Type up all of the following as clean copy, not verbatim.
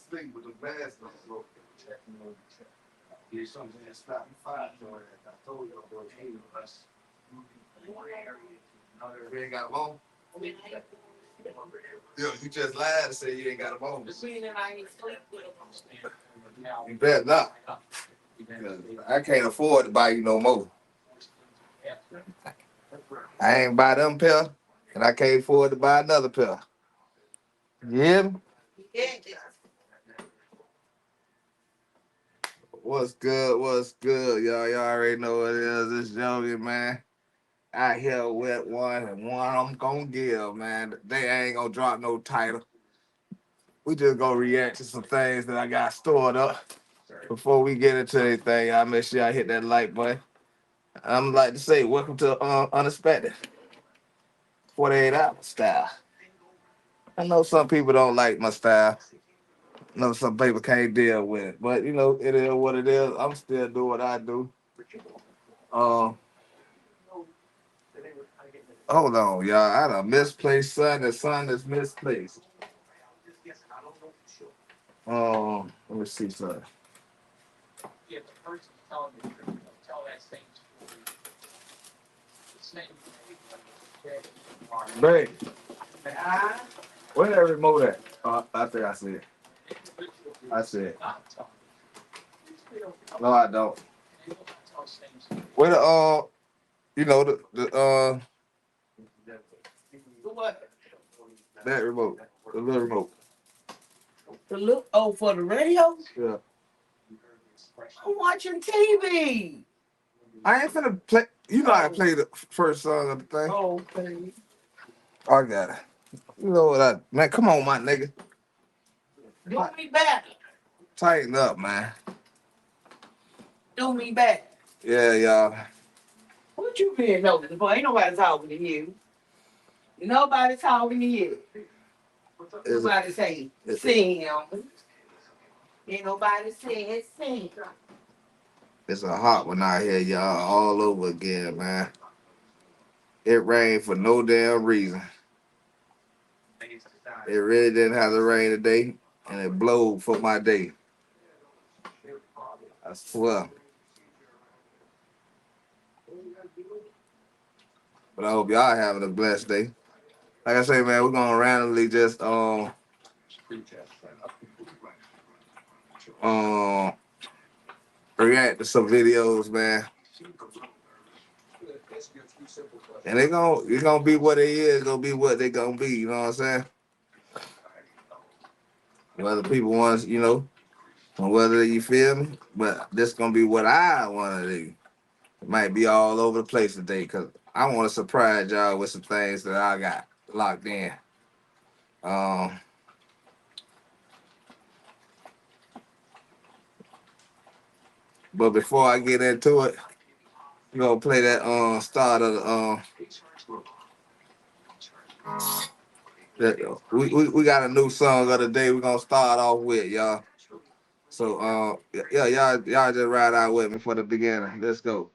Sleep with the mask on. Yeah, something that stopped me fire. I told you, bro, hey, us. We ain't got them on. Yeah, you just lied and said you ain't got them on. You better not. 'Cause I can't afford to buy you no more. I ain't buy them pair, and I can't afford to buy another pair. You hear me? What's good? What's good, y'all? Y'all already know what it is. This Jogi, man. Out here with one, and one I'm gonna give, man. They ain't gonna drop no title. We just gonna react to some things that I got stored up. Before we get into anything, y'all make sure y'all hit that like button. I'm like to say, welcome to Unexpected 48 Hour Style. I know some people don't like my style. I know some people can't deal with it, but you know, it is what it is. I'm still doing what I do. Um, Hold on, y'all. I done misplaced son. The son is misplaced. Let me see, son. Babe, where that remote at? I think I see it. I see it. No, I don't. Where the you know that remote, the little remote. The look for the radio? Yeah. I'm watching TV. I ain't finna play. You know I play the first song of the thing. Oh, okay. I got it. You know what man, come on, my nigga. Do me back. Tighten up, man. Do me back. Yeah, y'all. What you been noticing, boy? Ain't nobody talking to you. Nobody talking to you. Nobody say, sing him. Ain't nobody saying sing. It's a hot one out here, y'all, all over again, man. It rained for no damn reason. It really didn't have to rain today, and it blowed for my day. I swear. But I hope y'all having a blessed day. Like I say, man, we're gonna randomly just um react to some videos, man. And it's gonna be what it is, gonna be what they gonna be, you know what I'm saying? Whether people want, you know, or whether you feel me, but this gonna be what I wanna do. It might be all over the place today, because I wanna surprise y'all with some things that I got locked in. Um but before I get into it, we're gonna play that start of the that we got a new song of the day we're gonna start off with, y'all. So yeah, y'all just ride out with me for the beginning. Let's go.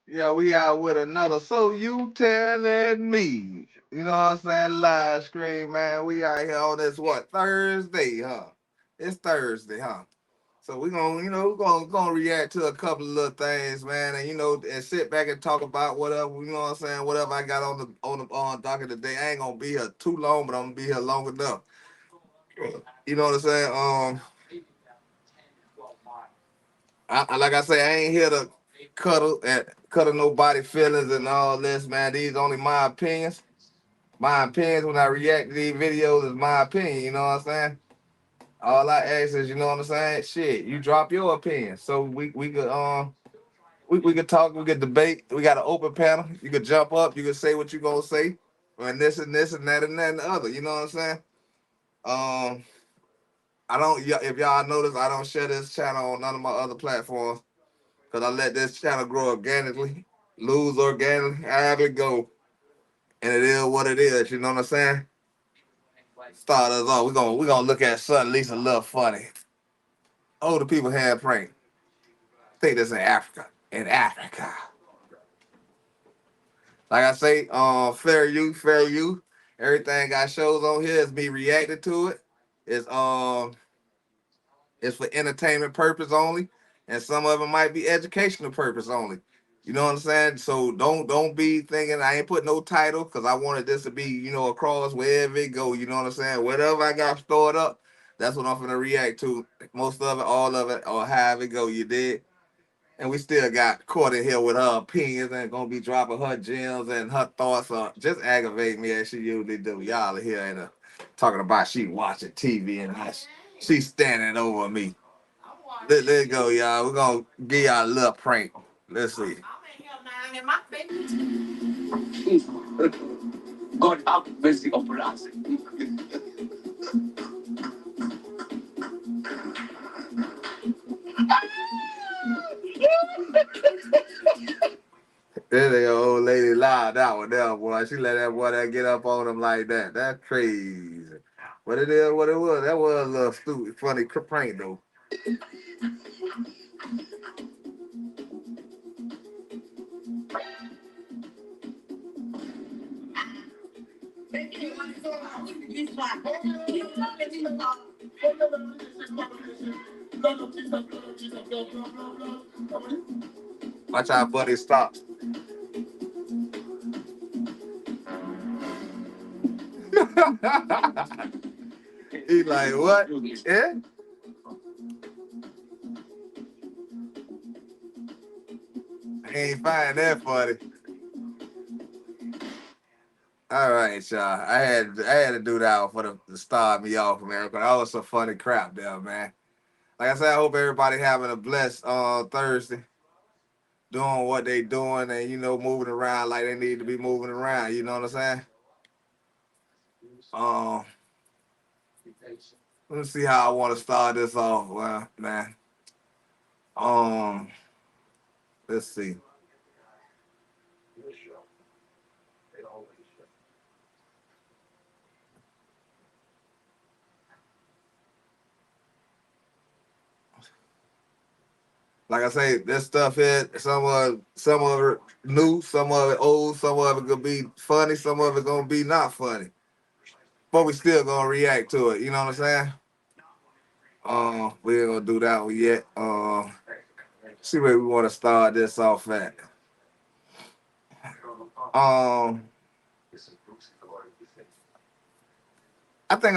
Yeah, we out with another. So you telling me, you know what I'm saying? Live stream, man. We out here on this what Thursday, huh? It's Thursday, huh? So we gonna, we're gonna react to a couple of little things, man, and and sit back and talk about whatever, you know what I'm saying, whatever I got on the docket today. I ain't gonna be here too long, but I'm gonna be here long enough. You know what I'm saying? Like I say, I ain't here to cuddle nobody feelings and all this, man. These only my opinions. My opinions when I react to these videos is my opinion. You know what I'm saying? All I ask is, you know what I'm saying? Shit, you drop your opinion, so we could talk, we could debate. We got an open panel. You could jump up, you could say what you gonna say, and this and this and that and that and the other. You know what I'm saying? Um, I don't. If y'all notice, I don't share this channel on none of my other platforms because I let this channel grow organically, lose organically, have it go, and it is what it is. You know what I'm saying? Start us off. We gonna look at something at least a little funny. Older people hand prank. Think this in Africa. In Africa. Like I say, fair use, fair use. Everything got shows on here is me reacting to it. It's it's for entertainment purpose only, and some of it might be educational purpose only. You know what I'm saying? So don't be thinking I ain't put no title because I wanted this to be across wherever it go. You know what I'm saying? Whatever I got stored up, that's what I'm gonna react to. Most of it, all of it, or however it go. You did. And we still got Courtney here with her opinions and gonna be dropping her gems and her thoughts on just aggravate me as she usually do. Y'all are here and talking about she watching TV and she standing over me. Let's go, y'all. We're gonna give y'all a little prank. Let's see. God have mercy upon us. There the old lady lied out with that boy. She let that boy that get up on him like that. That's crazy. But it is what it was. That was a little stupid, funny prank though. Watch our buddy stop. He like, what? Yeah? I ain't find that funny. All right, y'all. I had to do that for to start me off, man. But that was some funny crap there, man. Like I said, I hope everybody having a blessed Thursday, doing what they doing and moving around like they need to be moving around. You know what I'm saying? Um, let's see how I want to start this off, well, man. Um, Let's see. Like I say, this stuff here, some of it new, some of it old, some of it gonna be funny, some of it gonna be not funny. But we still gonna react to it. You know what I'm saying? We ain't gonna do that one yet. See where we want to start this off at. Um, I think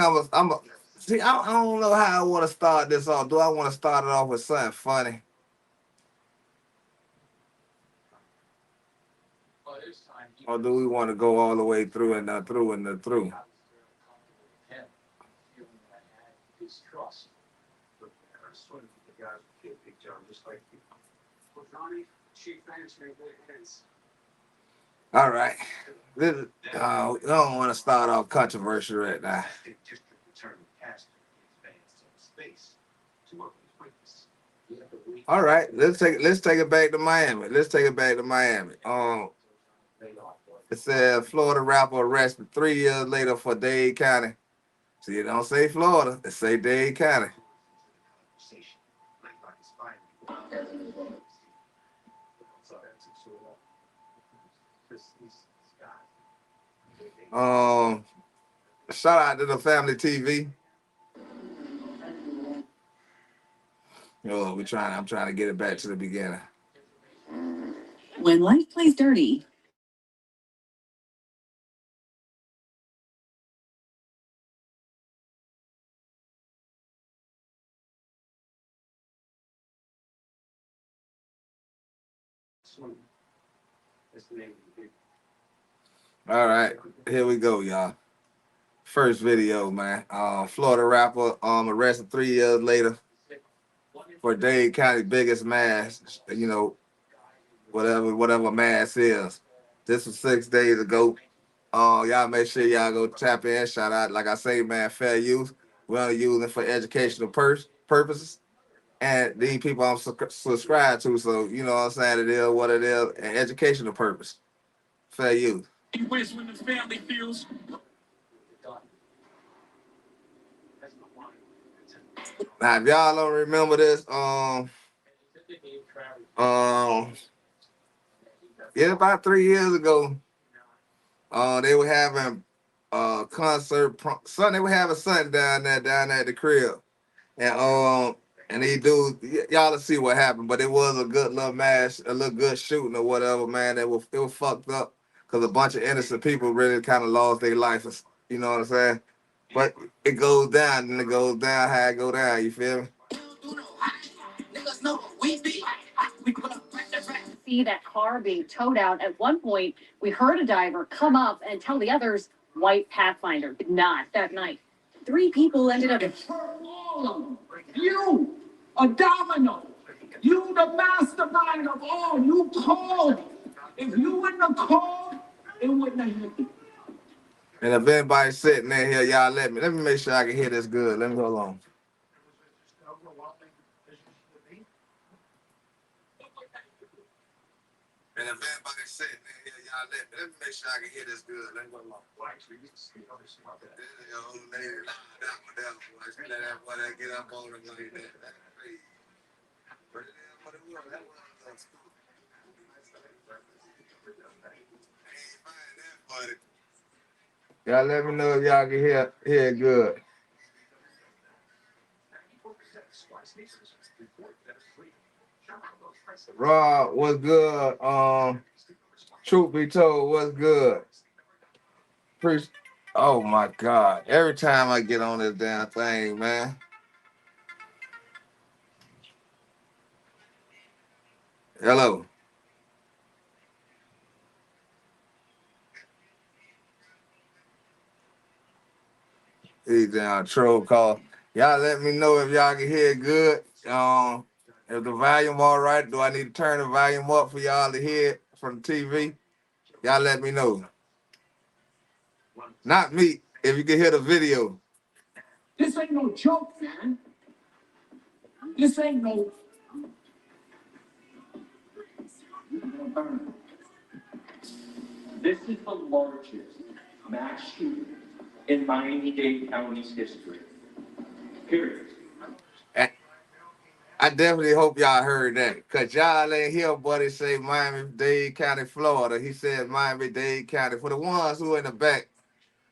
see. I don't know how I want to start this off. Do I want to start it off with something funny, or do we want to go all the way through and through and through? All right. I don't want to start off controversial right now. All right, let's take it back to Miami. Let's take it back to Miami. It said Florida rapper arrested 3 years later for Dade County. See, it don't say Florida. It say Dade County. Shout out to the Family TV. Oh, I'm trying to get it back to the beginning. When life plays dirty. All right, here we go, y'all. First video, man. Florida rapper arrested 3 years later for Dade County biggest mass. You know, whatever mass is. This was 6 days ago. Y'all make sure y'all go tap in. Shout out, like I say, man, fair use. We're only using it for educational purposes. And these people I'm subscribed to, so you know what I'm saying, it is what it is, an educational purpose. Fair use. When the family feels. Now, if y'all don't remember this, yeah, about 3 years ago, they were having a concert, they were having something down at the crib, and these dudes, y'all will see what happened, but it was a good little mash, a little good shooting or whatever, man. It was fucked up because a bunch of innocent people really kind of lost their life, you know what I'm saying? But it goes down, and it goes down how it go down. You feel me? See that car being towed out. At one point, we heard a diver come up and tell the others white Pathfinder did not that night. 3 people ended up. All of them. You, a domino. You, the mastermind of all. You called. If you wouldn't have called, it wouldn't have happened. And if anybody's sitting there here, y'all let me make sure I can hear this good. Let me hold on. And if anybody's sitting there here, y'all let me make sure I can hear this good. Let me hold on. That boy that get up on it like that. That's crazy. But it is what it was. That was y'all let me know if y'all can hear it good. Rob, what's good? Truth be told, what's good? Oh my God! Every time I get on this damn thing, man. Hello. These damn troll call. Y'all let me know if y'all can hear it good. If the volume all right, do I need to turn the volume up for y'all to hear it from the TV? Y'all let me know. Not me. If you can hear the video. This ain't no joke, man. This ain't no. This is the largest mass shooting in Miami-Dade County's history. Period. I I definitely hope y'all heard that. Cause y'all ain't hear buddy say Miami-Dade County, Florida. He said Miami-Dade County. For the ones who in the back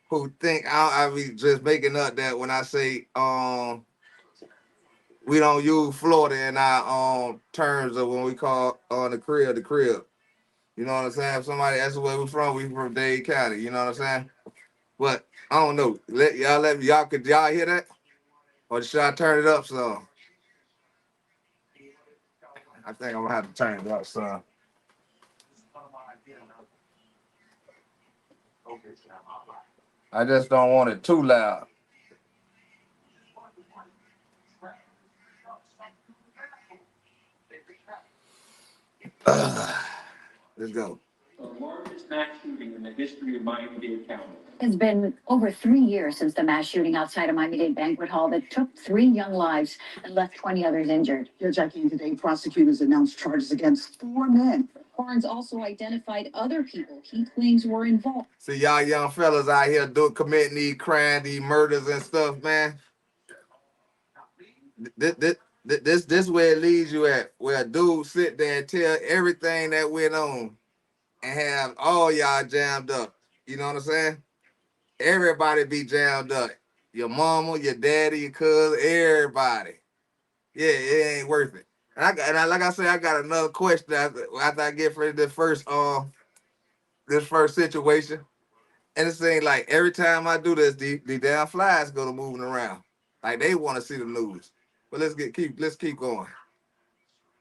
who think I be just making up that when I say we don't use Florida in our terms of when we call on the crib. You know what I'm saying? If somebody asks where we from Dade County. You know what I'm saying? But I don't know. Could y'all hear that? Or should I turn it up some? I think I'm gonna have to turn it up some. I just don't want it too loud. Let's go. The largest mass shooting in the history of Miami-Dade County. It's been over 3 years since the mass shooting outside a Miami-Dade banquet hall that took 3 young lives and left 20 others injured. Here, Jackie, today prosecutors announced charges against 4 men. Barnes also identified other people he claims were involved. See y'all young fellas out here committing these crimes, these murders and stuff, man. This, this, this where it leads you at, where a dude sit there and tell everything that went on and have all y'all jammed up. You know what I'm saying? Everybody be jammed up. Your mama, your daddy, your cousin, everybody. Yeah, it ain't worth it. Like I said, I got another question after I get for this first situation. And it seems like every time I do this, the damn flies go to moving around. Like they want to see the news. But let's keep going.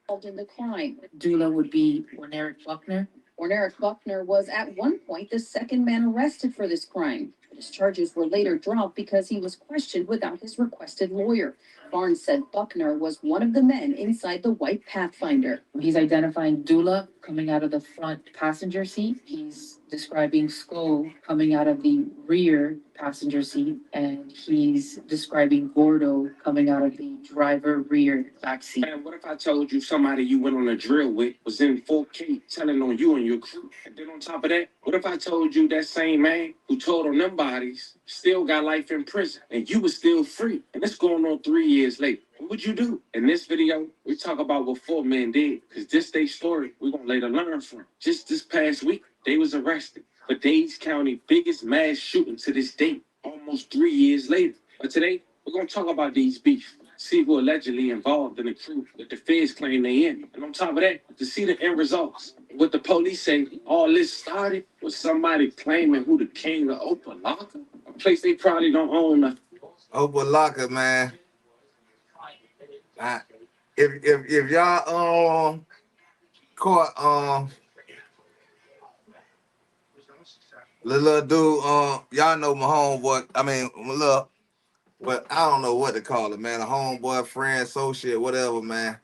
Involved in the crime. Dula would be Warneric Buckner. Warneric Buckner was at one point the second man arrested for this crime. His charges were later dropped because he was questioned without his requested lawyer. Barnes said Buckner was one of the men inside the white Pathfinder. He's identifying Dula coming out of the front passenger seat. He's describing Sko coming out of the rear passenger seat, and he's describing Gordo coming out of the driver rear back seat. Man, what if I told you somebody you went on a drill with was in 4K telling on you and your crew? And then on top of that, what if I told you that same man who told on them bodies still got life in prison and you was still free? And it's going on 3 years later. What would you do? In this video, we talk about what 4 men did, because this day story we're gonna later learn from. Just this past week, they was arrested for Dade County biggest mass shooting to this date, almost 3 years later. But today, we're gonna talk about these beef, see who allegedly involved in the crew that the feds claim they in. And on top of that, to see the end results. What the police say, all this started with somebody claiming who the king of Opalaka, a place they probably don't own nothing. Opalaka, man. If y'all caught the little dude y'all know my homeboy. I mean look, but I don't know what to call it, man. A homeboy, friend, associate, whatever, man.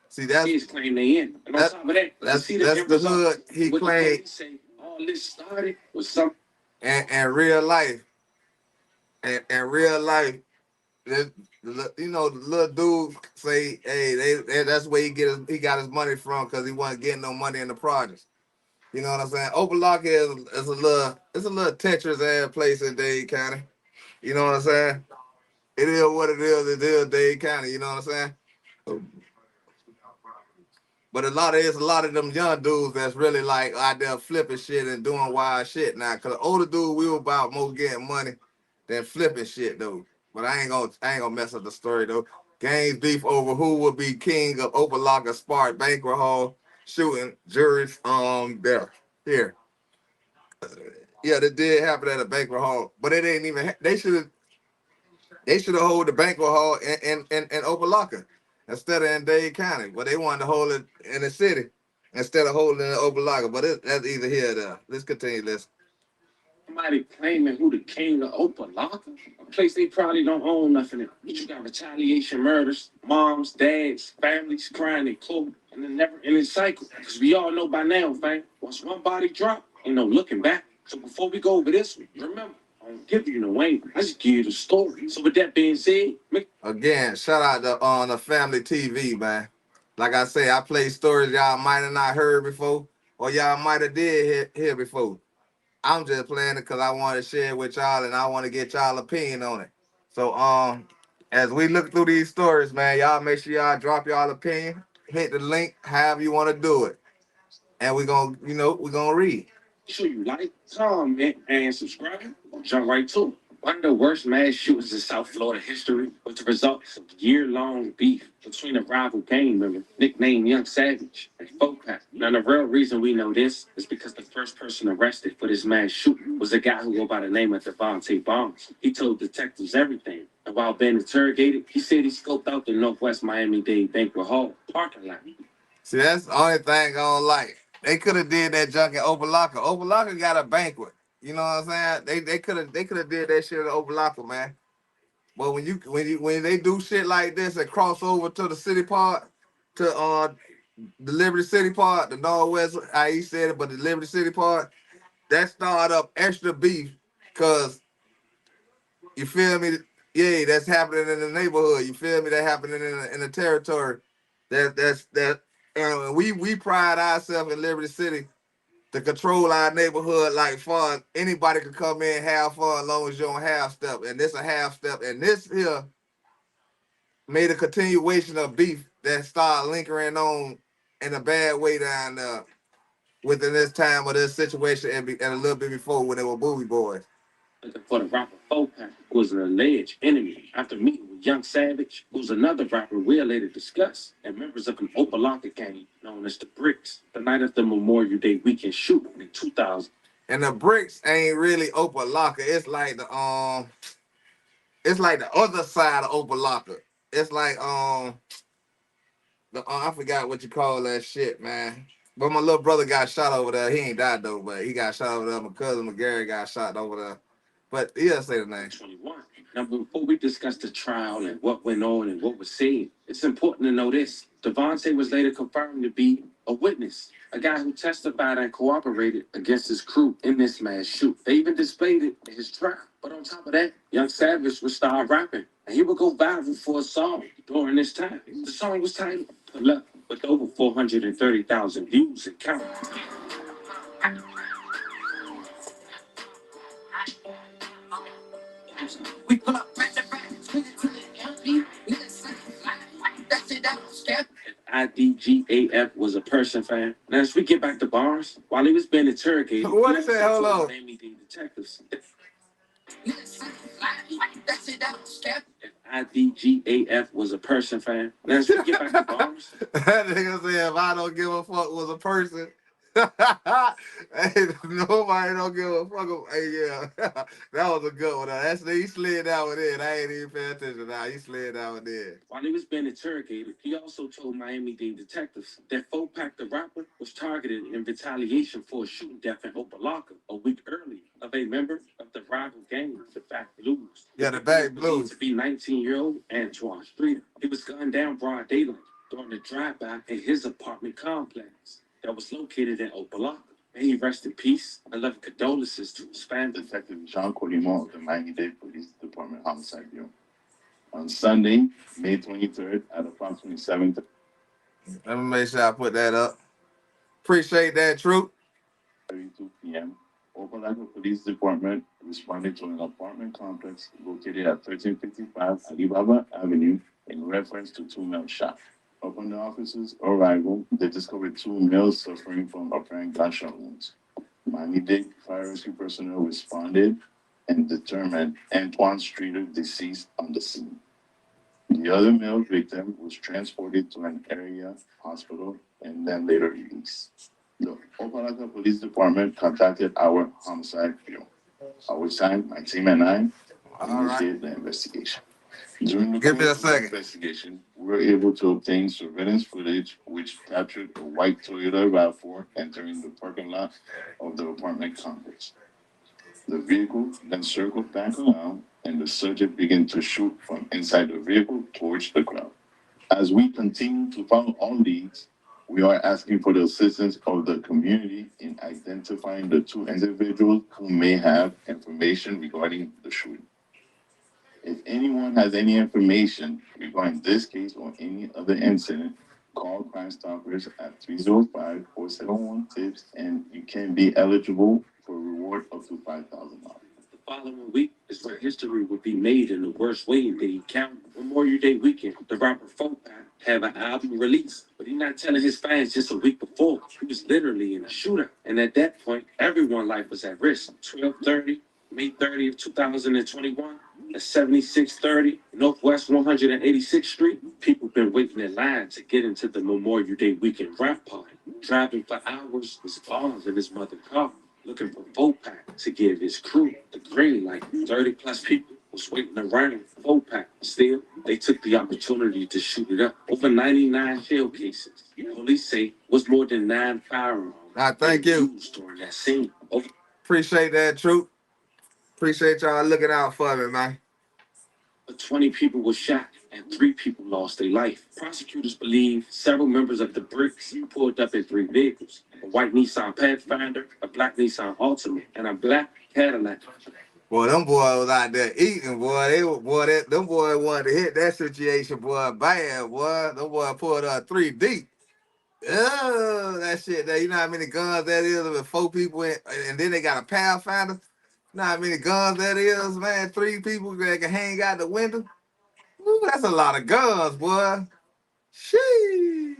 See His claim they in. And on top of that, that's see the results. hood he What the claimed police say, all this started with some and real life and real life. You know, the little dude say, hey, that's where he got his money from because he wasn't getting no money in the projects. You know what I'm saying? Opalaka is a little Tetris ass place in Dade County. You know what I'm saying? It is what it is. It is Dade County. You know what I'm saying? But it's a lot of them young dudes that's really like out there flipping shit and doing wild shit now. Cause the older dude, we were about more getting money than flipping shit though. But I ain't gonna mess up the story though. Gangs beef over who will be king of Opalaka Spark banquet hall shooting juries there. Here. Yeah, that did happen at a banquet hall, but it ain't even. They should have hold the banquet hall in Opalaka instead of in Dade County, but they wanted to hold it in the city instead of holding it in Opalaka. But that's either here or there. Let's continue this. somebody claiming who the king of Opalaka, a place they probably don't own nothing in. You got retaliation murders, moms, dads, families crying their clothes, and the never-ending cycle. Because we all know by now, fam, once one body drop, ain't no looking back. So before we go over this one, remember, I don't give you no angle. I just give you the story. So with that being said, Again, shout out to on the Family TV, man. Like I say, I play stories y'all might have not heard before, or y'all might have did hear before. I'm just playing it because I want to share it with y'all and I want to get y'all opinion on it. So as we look through these stories, man, y'all make sure y'all drop y'all opinion, hit the link, however you want to do it, and we're gonna read. Sure you like, comment, and subscribe. We'll jump right to it. One of the worst mass shootings in South Florida history was the result of year-long beef between a rival gang member nicknamed Young Savage and Fopac. Now, the real reason we know this is because the first person arrested for this mass shooting was a guy who go by the name of Devontae Barnes. He told detectives everything. And while being interrogated, he said he scoped out the Northwest Miami-Dade Banquet Hall parking lot. See, that's the only thing I don't like. They could have did that junk in Opalaka. Opalaka got a banquet. You know what I'm saying? They could have did that shit in Opalaka, man. But when they do shit like this and cross over to the city part, to the Liberty City part, the Northwest, how he said it, but the Liberty City part, that started up extra beef, cause you feel me? Yeah, that's happening in the neighborhood. You feel me? That happening in the territory. That. We pride ourselves in Liberty City to control our neighborhood like fun. Anybody can come in, have fun, as long as you don't half step. And this a half step. And this here made a continuation of beef that started lingering on in a bad way down there within this time of this situation and a little bit before when they were Booby Boys. For the rapper Fopac, who was an alleged enemy after meeting with Young Savage, who's another rapper we'll later discuss, and members of an Opalaka gang known as the Bricks, the night of the Memorial Day weekend shooting in 2000. And the Bricks ain't really Opalaka. It's like the other side of Opalaka. It's like I forgot what you call that shit, man. But my little brother got shot over there. He ain't died though, but he got shot over there. My cousin McGarry got shot over there. But he'll say the name. 21. Now, before we discuss the trial and what went on and what was said, it's important to know this. Devontae was later confirmed to be a witness, a guy who testified and cooperated against his crew in this mass shoot. They even displayed it in his trial. But on top of that, Young Savage would start rapping, and he would go viral for a song during this time. The song was titled Pull Up, with over 430,000 views and counting. We pull up right to back, swing it to the county. That's it, step. IDGAF was a person, fam. Now, as we get back to Barnes, while he was being interrogated, What is that? Hold on. Miami-Dade detectives. IDGAF was a person, fam. Now, as we get back to Barnes. That nigga said, if I don't give a fuck was a person. Hey, nobody don't give a fuck. Hey, yeah, that was a good one. He slid that one in. I ain't even paying attention now. He slid that one in. While he was being interrogated, he also told Miami-Dade detectives that Fopac the rapper was targeted in retaliation for a shooting death in Opalaka a week earlier of a member of the rival gang, the Back Blues. Yeah, the Back Blues. To be 19-year-old Antoine Streeter. He was gunned down broad daylight during the drive-by in his apartment complex that was located in Opalaka. May he rest in peace. I love condolences to his family. Detective Jean Colimont of the Miami-Dade Police Department Homicide Bureau. On Sunday, May 23rd, at approximately 7:30. Let me make sure I put that up. Appreciate that, Troop. 32 p.m., Opalaka Police Department responded to an apartment complex located at 1355 Alibaba Avenue in reference to two male shot. Upon the officers' arrival, they discovered two males suffering from apparent gunshot wounds. Miami-Dade fire rescue personnel responded and determined Antoine Streeter deceased on the scene. The other male victim was transported to an area hospital and then later released. The Opalaka Police Department contacted our homicide bureau. Our time, my team and I initiated the investigation. During the Give me a course of the second. investigation, we were able to obtain surveillance footage which captured a white Toyota RAV4 entering the parking lot of the apartment complex. The vehicle then circled back around and the subject began to shoot from inside the vehicle towards the crowd. As we continue to follow all leads, we are asking for the assistance of the community in identifying the two individuals who may have information regarding the shooting. If anyone has any information regarding this case or any other incident, Call Crime Stoppers at 305-471-TIPS, and you can be eligible for a reward up to $5,000. The following week is where history would be made in the worst way in Dade County. Memorial Day weekend, the rapper Fopak have an album release, but he's not telling his fans just a week before. He was literally in a shootout, and at that point, everyone's life was at risk. 12:30, May 30th, 2021. At 7630 Northwest 186th Street, people been waiting in line to get into the Memorial Day weekend rap party. Driving for hours with Barnes in his mother's car, looking for Fopak to give his crew the green light. 30 plus people was waiting around Fopak. Still, they took the opportunity to shoot it up. Over 99 shell cases. Police say was more than 9 firearms. Thank you. Used during that scene. Over Appreciate that, Troop. Appreciate y'all looking out for me, man. 20 people were shot and 3 people lost their life. Prosecutors believe several members of the Bricks pulled up in 3 vehicles: a white Nissan Pathfinder, a black Nissan Altima, and a black Cadillac. Boy, them boys was out there eating, boy. Them boys wanted to hit that situation, boy, bad, boy. Them boys pulled up 3 deep. Oh, that shit there. You know how many guns that is with 4 people in, and then they got a Pathfinder? You know how many guns that is, man? 3 people that can hang out the window? Ooh, that's a lot of guns, boy. Sheesh.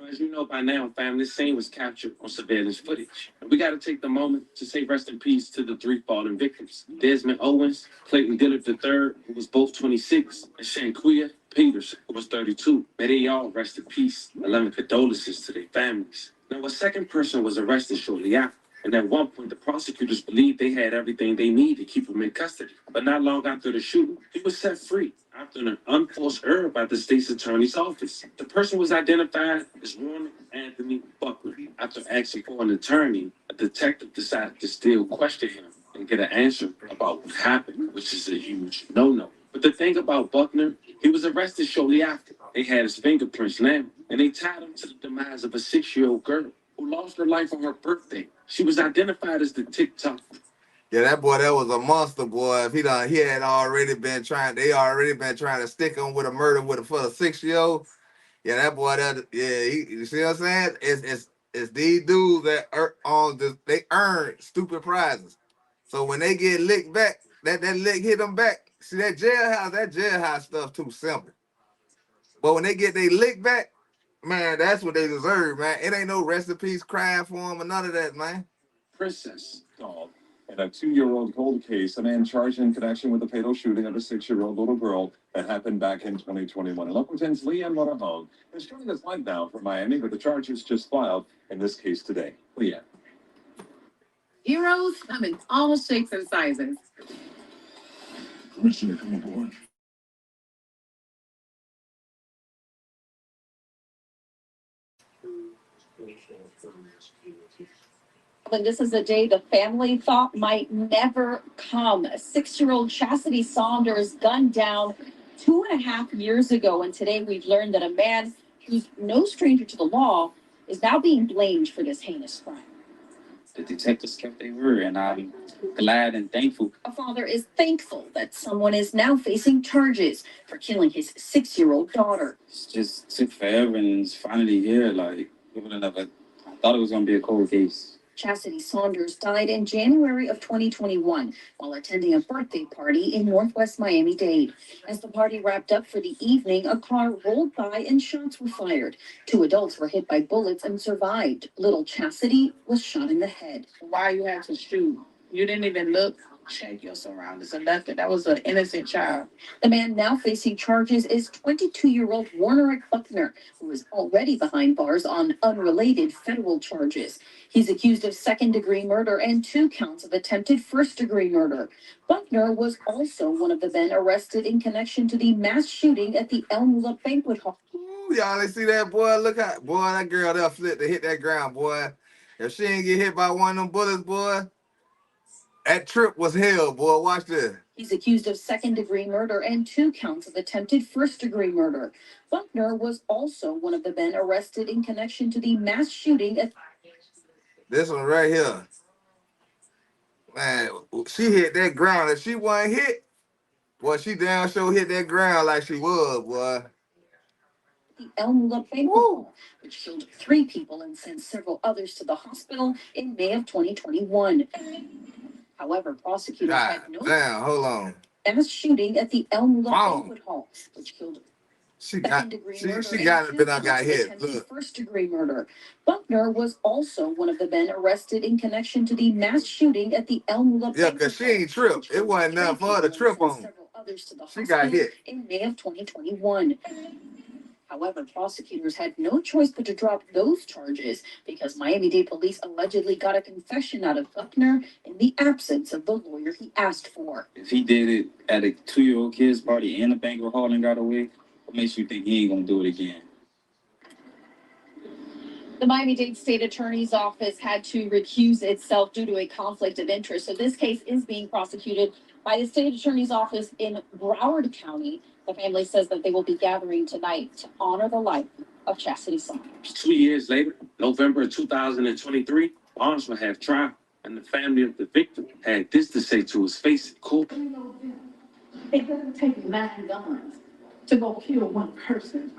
As you know by now, fam, this scene was captured on surveillance footage. And we got to take the moment to say rest in peace to the 3 fallen victims: Desmond Owens, Clayton Dillard III, who was both 26, and Shanquia Peterson, who was 32. May they all rest in peace. 11 condolences to their families. Now, a second person was arrested shortly after. And at one point, the prosecutors believed they had everything they need to keep him in custody. But not long after the shooting, he was set free after an unforced error by the state's attorney's office. The person was identified as Warren Anthony Buckner. After asking for an attorney, a detective decided to still question him and get an answer about what happened, which is a huge no-no. But the thing about Buckner, he was arrested shortly after. They had his fingerprints now, and they tied him to the demise of a 6-year-old girl who lost her life on her birthday. She was identified as the TikTok. Yeah, that boy, that was a monster, boy. If he had already been trying, they already been trying to stick him with a murder for a 6-year-old. Yeah, that boy, you see what I'm saying? It's these dudes that they earn stupid prizes. So when they get licked back, that lick hit them back. See that jailhouse stuff too simple. But when they get they lick back, man, that's what they deserve, man. It ain't no rest in peace crying for them or none of that, man. Princess. Dog. In a 2-year-old cold case, a man charged in connection with the fatal shooting of a 6-year-old little girl that happened back in 2021. And Local 10's Leanne Monahan is joining us live now from Miami, where the charges just filed in this case today. Leanne. Heroes come in all shapes and sizes. Commissioner, come aboard. And this is a day the family thought might never come. 6-year-old Chastity Saunders gunned down 2.5 years ago. And today we've learned that a man who's no stranger to the law is now being blamed for this heinous crime. The detectives kept their word, and I'm glad and thankful. A father is thankful that someone is now facing charges for killing his 6-year-old daughter. It just took forever, and it's finally here. Like, people never, I thought it was going to be a cold case. Chastity Saunders died in January of 2021 while attending a birthday party in Northwest Miami-Dade. As the party wrapped up for the evening, a car rolled by and shots were fired. 2 adults were hit by bullets and survived. Little Chastity was shot in the head. Why you had to shoot? You didn't even look, check your surroundings or nothing. That was an innocent child. The man now facing charges is 22-year-old Warnerick Buckner, who is already behind bars on unrelated federal charges. He's accused of second-degree murder and 2 counts of attempted first-degree murder. Buckner was also one of the men arrested in connection to the mass shooting at the Elmwood Banquet Hall. Ooh, y'all ain't see that, boy? Look out. Boy, that girl there flipped to hit that ground, boy. If she ain't get hit by one of them bullets, boy, that trip was hell, boy. Watch this. He's accused of second-degree murder and 2 counts of attempted first-degree murder. Buckner was also one of the men arrested in connection to the mass shooting at... This one right here. Man, she hit that ground. If she wasn't hit, boy, she damn sure hit that ground like she was, boy. the Elmwood Banquet Hall, which killed 3 people and sent several others to the hospital in May of 2021. However, prosecutors God had no damn, hold on. mass shooting at the Elmwood Wow. Banquet Hall, which killed She got second-degree she murder she and got it, 2 been I counts got of hit. attempted Look. first-degree murder. Buckner was also one of the men arrested in connection to the mass shooting at the Elmwood Yeah, Banquet cause she Hall, ain't tripped. which It killed wasn't 3 nothing for her to people and trip sent on. several others to the She got hospital hit. in May of 2021. However, prosecutors had no choice but to drop those charges because Miami-Dade police allegedly got a confession out of Buckner in the absence of the lawyer he asked for. If he did it at a 2-year-old kid's party in a banquet hall and got away, what makes you think he ain't gonna do it again? The Miami-Dade State Attorney's Office had to recuse itself due to a conflict of interest. So this case is being prosecuted by the State Attorney's Office in Broward County. The family says that they will be gathering tonight to honor the life of Chastity Saunders. 2 years later, November 2023, Barnes will have trial, and the family of the victim had this to say to his face in court. It doesn't take 9 guns to go kill one person.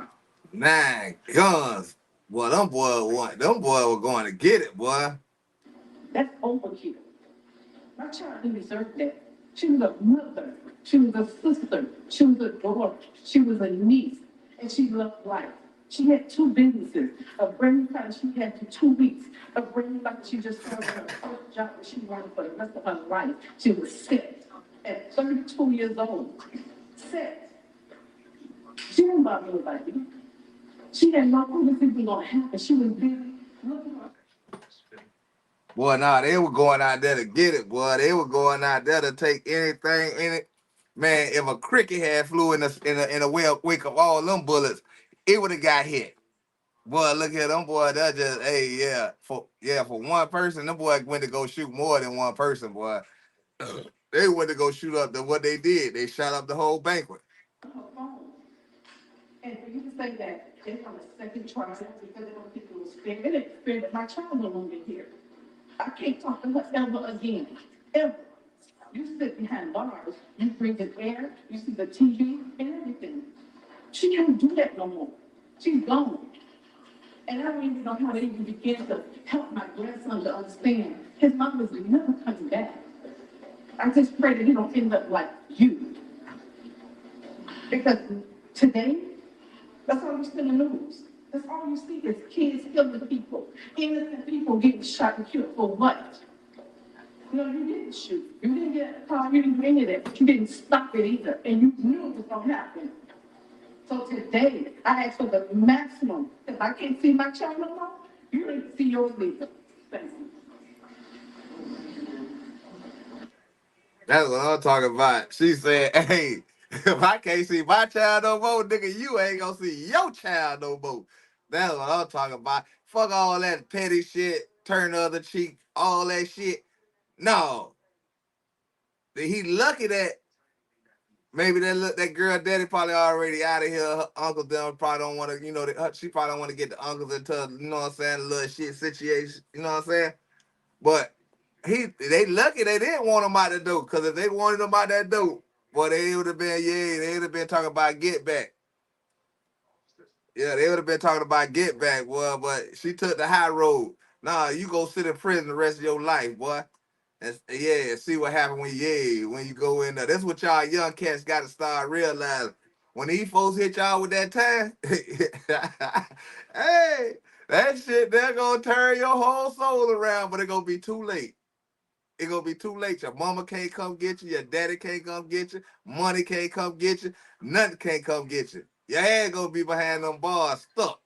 9 guns. Boy, them boy were going to get it, boy. That's overkill. My child didn't deserve that. She was a mother. She was a sister. She was a daughter. She was a niece. And she loved life. She had 2 businesses. A brand new car she had for 2 weeks. A brand new life she just started her first job that she wanted for the rest of her life. She was set at 32 years old. Set. She didn't bother nobody. She had no clue this was gonna happen. She was busy looking at. Boy, nah, they were going out there to get it, boy. They were going out there to take anything in it. Man, if a cricket had flew in a wake of all them bullets, it would have got hit. Boy, look at them, boy. That just, hey, for one person, them boy went to go shoot more than one person, boy. They went to go shoot up what they did. They shot up the whole banquet. Her phone. And for you to say that it's on a second trial because they don't think it was fair, it ain't fair that my child no longer here. I can't talk to her ever again, ever. You sit behind bars, you bring the air, you see the TV and everything. She can't do that no more. She's gone. And I don't even know how to even begin to help my grandson to understand his mom is never coming back. I just pray that he don't end up like you. Because today, that's all you see in the news. That's all you see is kids killing people, innocent people getting shot and killed for what? No, you didn't shoot. You didn't get a car, you didn't do any of that, but you didn't stop it either, and you knew it was gonna happen. So today, I ask for the maximum. If I can't see my child no more, you need to see yours either. Thank you. That's what I'm talking about. She said, hey, if I can't see my child no more, nigga, you ain't gonna see your child no more. That's what I'm talking about. Fuck all that petty shit, turn the other cheek, all that shit. No. He lucky that maybe that girl daddy probably already out of here. Her uncle them probably don't want to, she probably don't want to get the uncles into, you know what I'm saying, a little shit situation, you know what I'm saying? But they lucky they didn't want him out the door, because if they wanted him out that door, boy, they would have been, they would have been talking about get back. Yeah, they would have been talking about get back, boy, but she took the high road. Nah, you go sit in prison the rest of your life, boy. And see what happened when you go in there. That's what y'all young cats got to start realizing. When these folks hit y'all with that time, hey, that shit, they're going to turn your whole soul around, but it's going to be too late. It's going to be too late. Your mama can't come get you. Your daddy can't come get you. Money can't come get you. Nothing can't come get you. Your head going to be behind them bars stuck.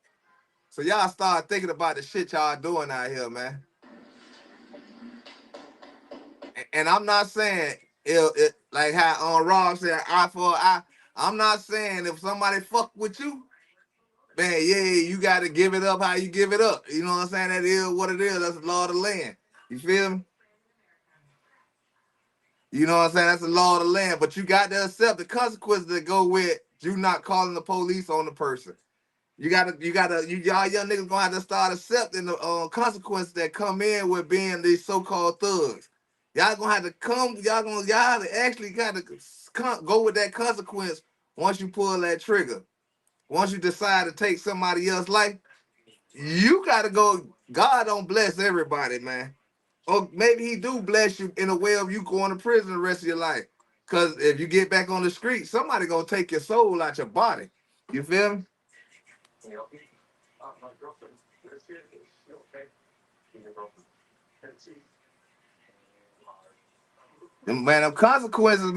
So y'all start thinking about the shit y'all doing out here, man. And I'm not saying it like how Rob said eye for an eye. I'm not saying if somebody fuck with you, man, you got to give it up how you give it up. You know what I'm saying? That is what it is. That's the law of the land. You feel me? You know what I'm saying? That's the law of the land. But you got to accept the consequences that go with you not calling the police on the person. Y'all young niggas gonna have to start accepting the consequences that come in with being these so-called thugs. Y'all gonna have to actually gotta go with that consequence once you pull that trigger. once you decide to take somebody else's life, you gotta go. God don't bless everybody, man. Or maybe he do bless you in a way of you going to prison the rest of your life. Cause if you get back on the street, somebody gonna take your soul out your body. You feel me? And man, them consequences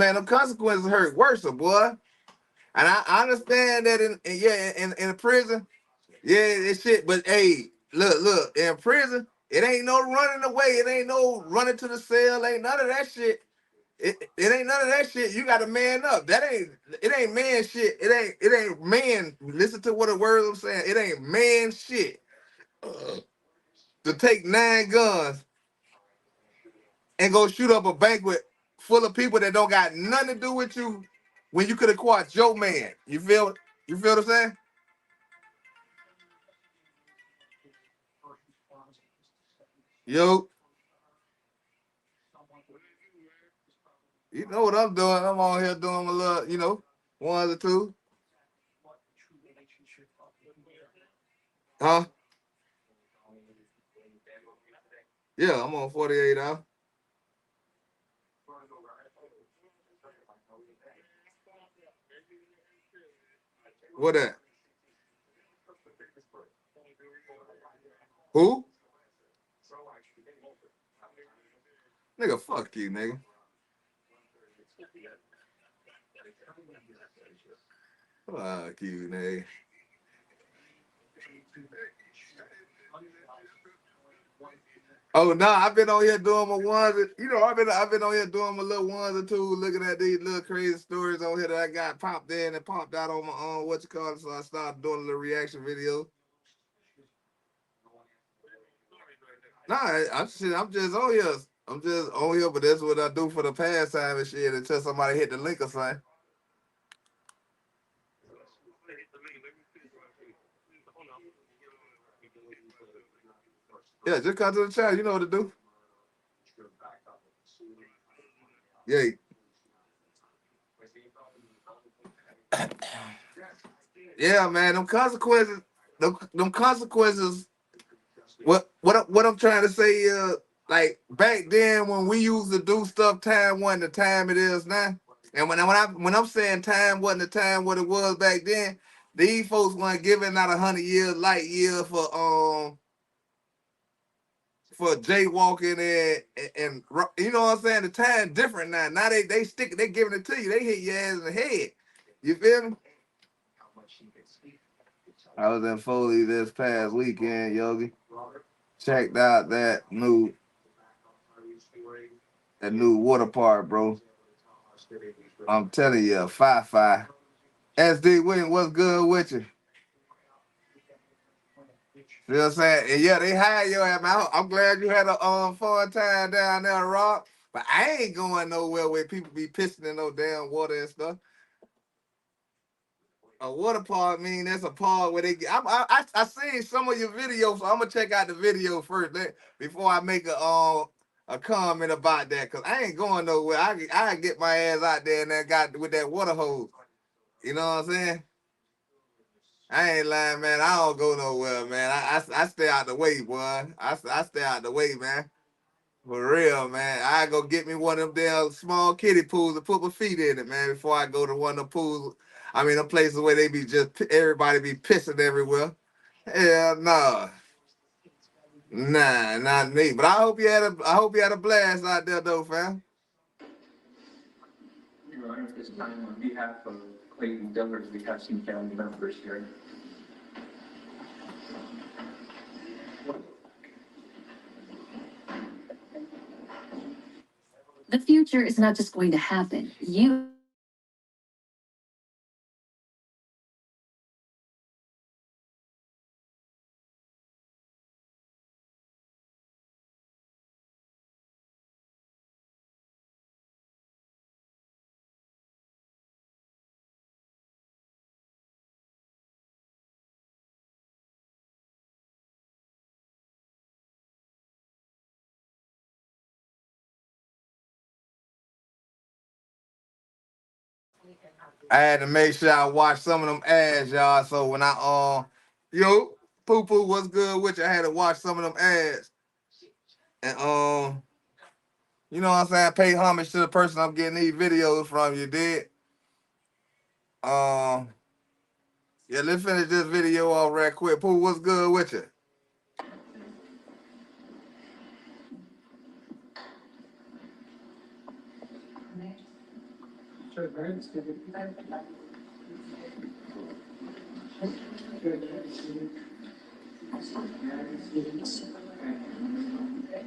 hurt worse, boy. And I understand that in prison, yeah, it's shit. But hey, look, in prison, it ain't no running away. It ain't no running to the cell. Ain't none of that shit. It ain't none of that shit. You got to man up. It ain't man shit. It ain't man. Listen to what the words I'm saying. It ain't man shit to take 9 guns and go shoot up a banquet full of people that don't got nothing to do with you when you could have caught your man. You feel what I'm saying? Yo, you know what I'm doing. I'm on here doing a little, ones or two. Huh? Yeah, I'm on 48 hours. What that? Who? Nigga, fuck you, nigga. Fuck you, nigga. Oh no, I've been on here doing my ones. I've been on here doing my little ones or two, looking at these little crazy stories on here that I got popped in and popped out on my own. What you call it? So I started doing a little reaction video. Nah, I'm just on here. I'm just on here, but that's what I do for the pastime and shit until somebody hit the link or something. Yeah, just come to the chat. You know what to do. Yeah. Yeah, man. Them consequences. What I'm trying to say is, like back then when we used to do stuff, time wasn't the time it is now. And when I'm saying time wasn't the time what it was back then, these folks weren't giving out 100 years light year for jaywalking and you know what I'm saying. The time different now. Now they giving it to you. They hit your ass in the head. You feel me? I was in Foley this past weekend, Yogi. Checked out that new water park, bro. I'm telling you, Fi. SD Wing, what's good with you? You know what I'm saying? And yeah, they hired your ass, man. I'm glad you had a fun time down there, Rock. But I ain't going nowhere where people be pissing in no damn water and stuff. A water park mean that's a park where they get. I seen some of your videos, so I'm gonna check out the video first before I make a comment about that. Cause I ain't going nowhere. I get my ass out there and then got with that water hose. You know what I'm saying? I ain't lying, man. I don't go nowhere, man. I stay out the way, boy. I stay out the way, man. For real, man. I go get me one of them damn small kiddie pools and put my feet in it, man, before I go to one of the pools. I mean, the places where they be just everybody be pissing everywhere. Hell no. Nah, not me. But I hope you had a blast out there though, fam. Your Honor, at this time, on behalf of Clayton Dillard, we have some family members here. The future is not just going to happen. You I had to make sure I watched some of them ads, y'all. So when yo, Poo Poo, what's good with you? I had to watch some of them ads. And you know what I'm saying? Pay homage to the person I'm getting these videos from, you did. Yeah, let's finish this video off right quick. Pooh, what's good with you?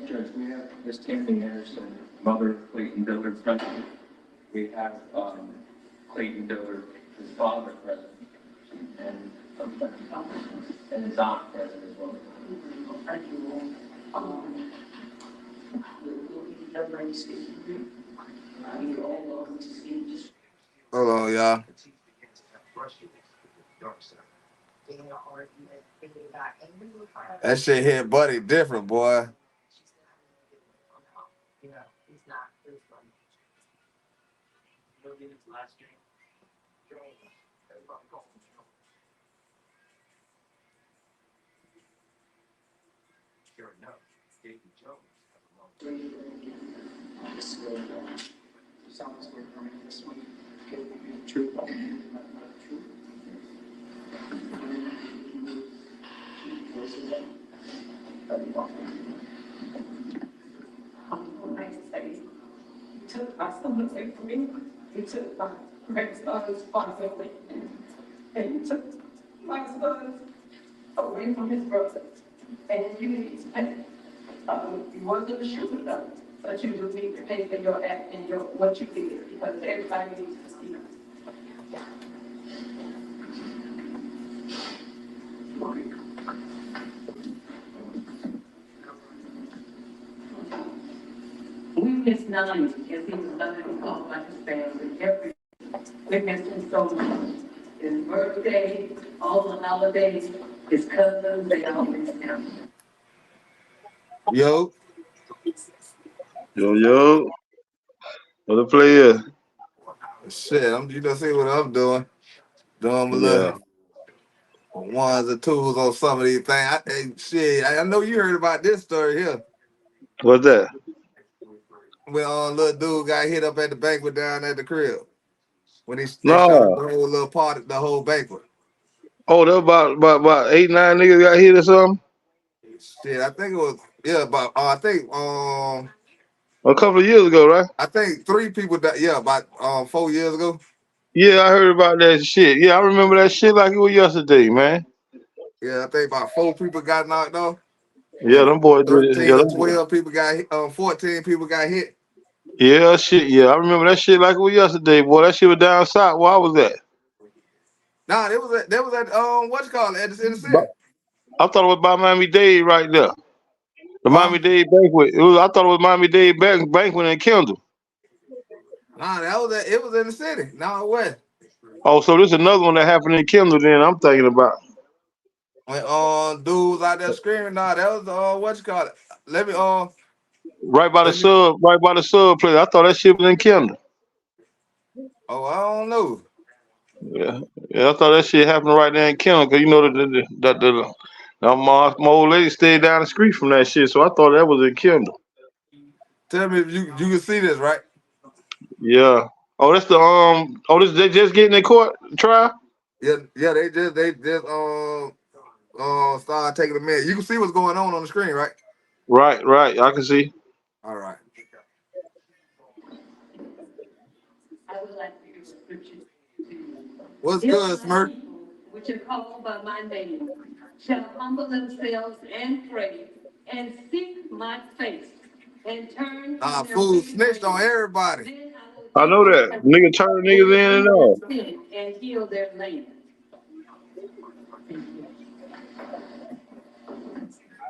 Judge, we have Ms. Tammy Anderson, mother Clayton Diller present. We have, Clayton Diller, his father present, and his aunt present as well. Hold on, y'all. That shit hit Buddy different, boy. Took my son away from me. He took my grandson's responsibility. And he took my son away from his brother. And you need to pay. You wasn't a shooter though, but you do need to pay for your act and your, what you did, because everybody needs to see. We miss none, as he was loved and called by his family. We miss him so much. His birthday, all the holidays, his cousins, they all miss him. Yo. Yo. What the play is? Shit, you don't see what I'm doing. Doing my Yeah. little ones and twos on some of these things. I know you heard about this story here. What's that? When little dude got hit up at the banquet down at the crib. When they shut up No. the whole little party, the whole banquet. Oh, that about 8, 9 niggas got hit or something? Shit, I think it was about a couple of years ago, right? I think 3 people died. Yeah, about 4 years ago. Yeah, I heard about that shit. Yeah, I remember that shit like it was yesterday, man. Yeah, I think about 4 people got knocked off. Yeah, them boys did it. 13 or 12 people got hit. 14 people got hit. Yeah, shit. Yeah, I remember that shit like it was yesterday, boy. That shit was down south. Where I was at? Nah, that was at what you call it in the city. I thought it was by Miami-Dade right there. The Miami-Dade banquet. I thought it was Miami-Dade banquet in Kendall. Nah, it was in the city. Now west. Oh, so this is another one that happened in Kendall. Then I'm thinking about. When dudes out there screaming, nah, that was what you call it. Let me right by the sub place. I thought that shit was in Kendall. Oh, I don't know. Yeah, I thought that shit happened right there in Kendall, cause you know my old lady stayed down the street from that shit, so I thought that was in Kendall. Tell me if you can see this, right? Yeah. Oh, that's the this they just getting in court trial? Yeah, they just started taking a minute. You can see what's going on the screen, right? Right. I can see. All right. I would like to use scripture. What's good, Smurf? Which are called by my name, shall humble themselves and pray and seek my face and turn. Fool snitched on everybody. I know that. Nigga turn niggas in and all. And heal their land.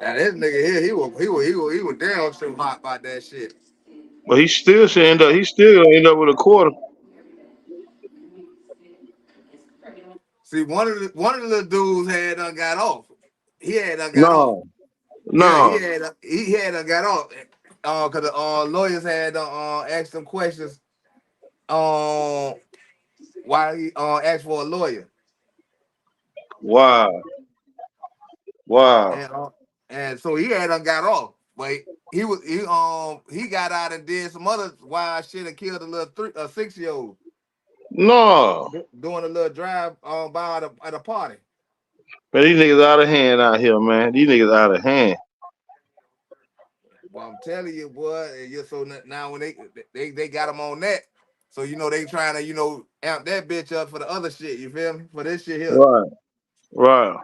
Now this nigga here, he was down so hot about that shit. But he still should end up with a quarter. See, one of the little dudes had got off. He had got off. No. Yeah, he had got off. Cause the lawyers had asked him questions. why he asked for a lawyer. Wow. Wow. And so he had done got off. But he got out and did some other wild shit and killed a little 6-year-old No. doing a little drive by at a party. Man, these niggas out of hand out here, man. These niggas out of hand. Well, I'm telling you, boy, and so now when they got him on that, so they trying to amp that bitch up for the other shit. You feel me? For this shit here. Right. Right.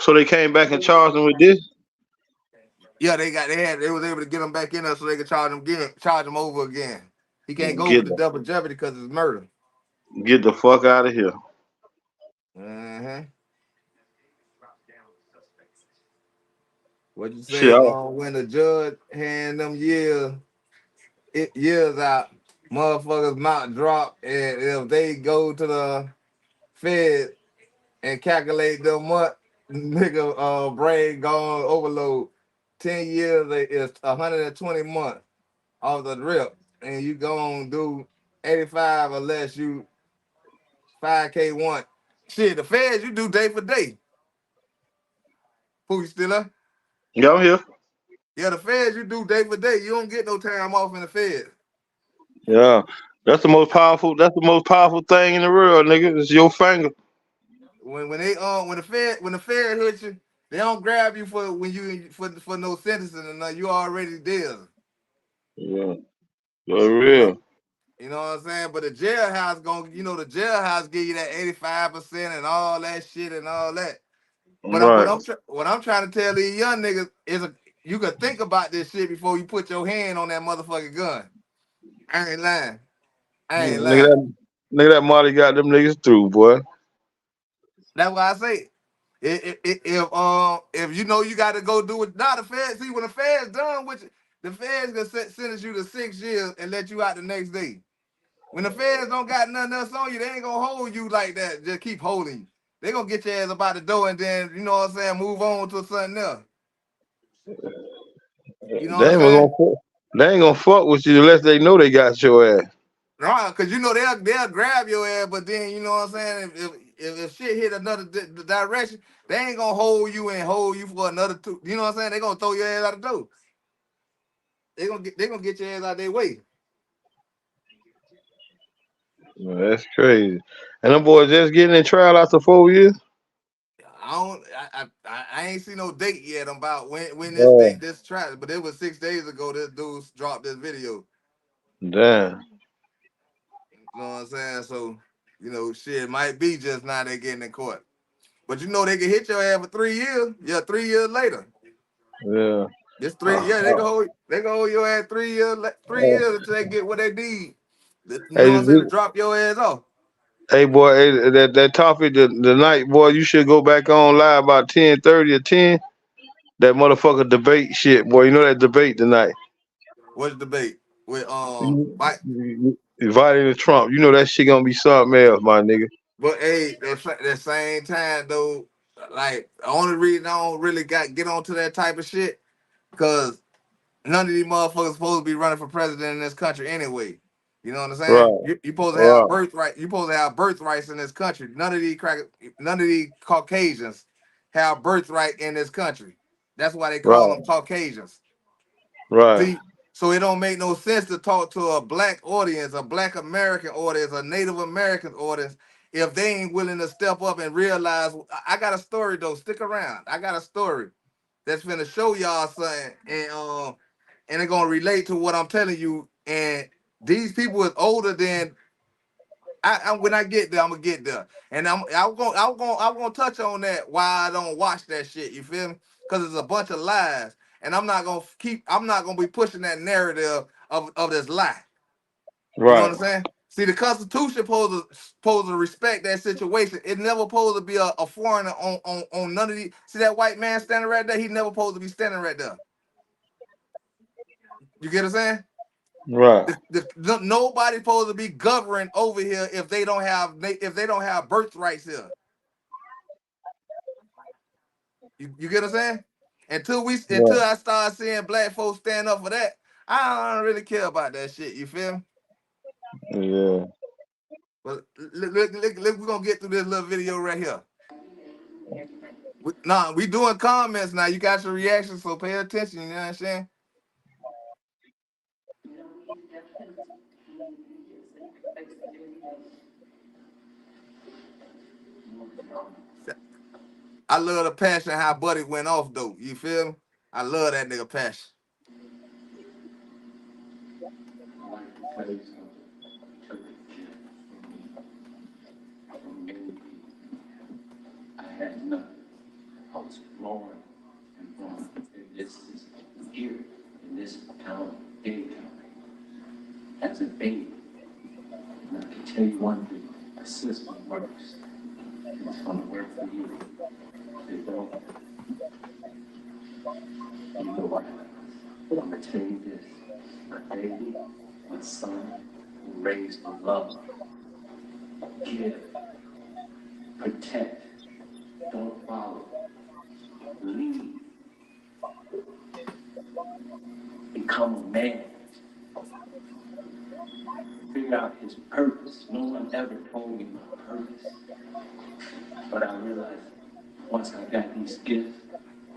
So they came back and charged him with this? Yeah, they was able to get him back in there so they could charge him over again. He can't go Get with the double jeopardy because it's murder. Get the fuck out of here. Uh-huh. What you say? Shit. When the judge hand them years out, motherfuckers mouth drop, and if they go to the Fed and calculate them what nigga brain gone overload, 10 years is 120 months off the rip, and you gonna do 85 unless you 5K1. Shit, the Feds you do day for day. Who you still up? Yeah, I'm here. Yeah, the Feds you do day for day. You don't get no time off in the Feds. Yeah. That's the most powerful thing in the world, nigga. It's your finger. When the Fed hit you, they don't grab you for no sentencing and nothing. You already dead. Yeah. For real. You know what I'm saying? But the jailhouse the jailhouse give you that 85% and all that shit and all that. But Right. what I'm trying to tell these young niggas is you could think about this shit before you put your hand on that motherfucking gun. I ain't lying. Nigga, that Marty got them niggas through, boy. That's why I say if you got to go do it. Now the Feds when the Feds done with you, the Feds gonna sentence you to 6 years and let you out the next day. When the Feds don't got nothing else on you, they ain't gonna hold you like that. Just keep holding you. They gonna get your ass about the door and then move on to something else. You know what I'm saying? They ain't gonna fuck with you unless they know they got your ass. Right, because they'll grab your ass, but then you know what I'm saying. If shit hit another direction, they ain't gonna hold you for another 2. You know what I'm saying? They gonna throw your ass out the door. They gonna get your ass out their way. Man, that's crazy. And them boys just getting in trial after 4 years. I ain't seen no date yet about when this trial, but it was 6 days ago. This dude dropped this video. Damn. You know what I'm saying? So shit might be just now they getting in court, but they can hit your ass for 3 years. Yeah, 3 years later. Yeah. It's 3. Yeah, they can hold your ass 3 years. 3 years until they get what they need. You know what I'm saying? To drop your ass off. Hey boy, that topic the night, boy, you should go back on live about 10:30 or 10. That motherfucker debate shit, boy. You know that debate tonight. What's debate with Mike? Inviting Trump. You know that shit gonna be something else, my nigga. But hey, that same time though, like the only reason I don't really get onto that type of shit, because none of these motherfuckers supposed to be running for president in this country anyway. You know what I'm saying? Right. You supposed to have birthright. You supposed to have birthrights in this country. None of these Caucasians have birthright in this country. That's why they call them Caucasians. Right. See, so it don't make no sense to talk to a black audience, a black American audience, a Native American audience, if they ain't willing to step up and realize. I got a story though. Stick around. I got a story that's gonna show y'all something, and it's gonna relate to what I'm telling you. And these people is older than when I get there, I'm gonna get there. And I'm gonna touch on that why I don't watch that shit. You feel me? Because it's a bunch of lies. And I'm not gonna be pushing that narrative of this lie. Right. You know what I'm saying? See, the Constitution supposed to respect that situation. It never supposed to be a foreigner on none of these. See that white man standing right there? He never supposed to be standing right there. You get what I'm saying? Right. Nobody's supposed to be governing over here if they don't have birthrights here. You get what I'm saying? Until I start seeing black folks stand up for that, I don't really care about that shit. You feel me? Yeah. But look, we're gonna get through this little video right here. We doing comments now. You got your reactions, so pay attention. You know what I'm saying? I love the passion how Buddy went off though. You feel me? I love that nigga passion. I'd like to tell you something. I had nothing. I was born and born. And this is here in this town, Daytown, as a baby. And I can tell you one thing, my system works. It's gonna work for you. It don't. You know what? I'm gonna tell you this. My baby, my son, who raised with love. Give. Protect. Don't follow. Lead. Become a man. Figure out his purpose. No one ever told me my purpose. But I realized once I got these gifts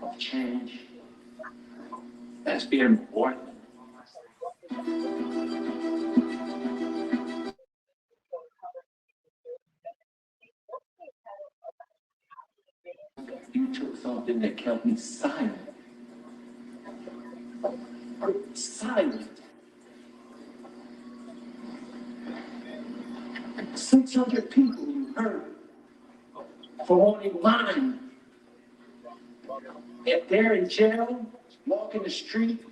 of change, that's very important. You took something that kept me silent. Silent. 600 people you heard for only mine. If they're in jail, walking the street,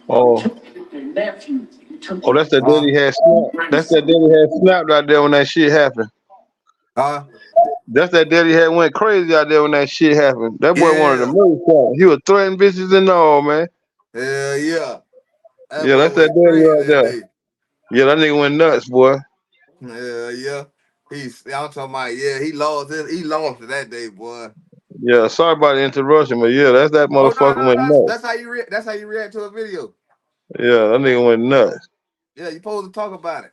Oh, took their nephew, you took oh, that's that daddy had snapped. That's that daddy had snapped out there when that shit happened. That's that daddy had went crazy out there when that shit happened. That boy wanted to murder someone. He was threatening bitches and all, man. Hell yeah. Yeah, that's that daddy right there. Yeah, that nigga went nuts, boy. Yeah. I'm talking about, yeah, he lost it that day, boy. Yeah, sorry about the interruption, but yeah, that's that motherfucker went nuts. That's how you react to a video. Yeah, that nigga went nuts. Yeah, you supposed to talk about it.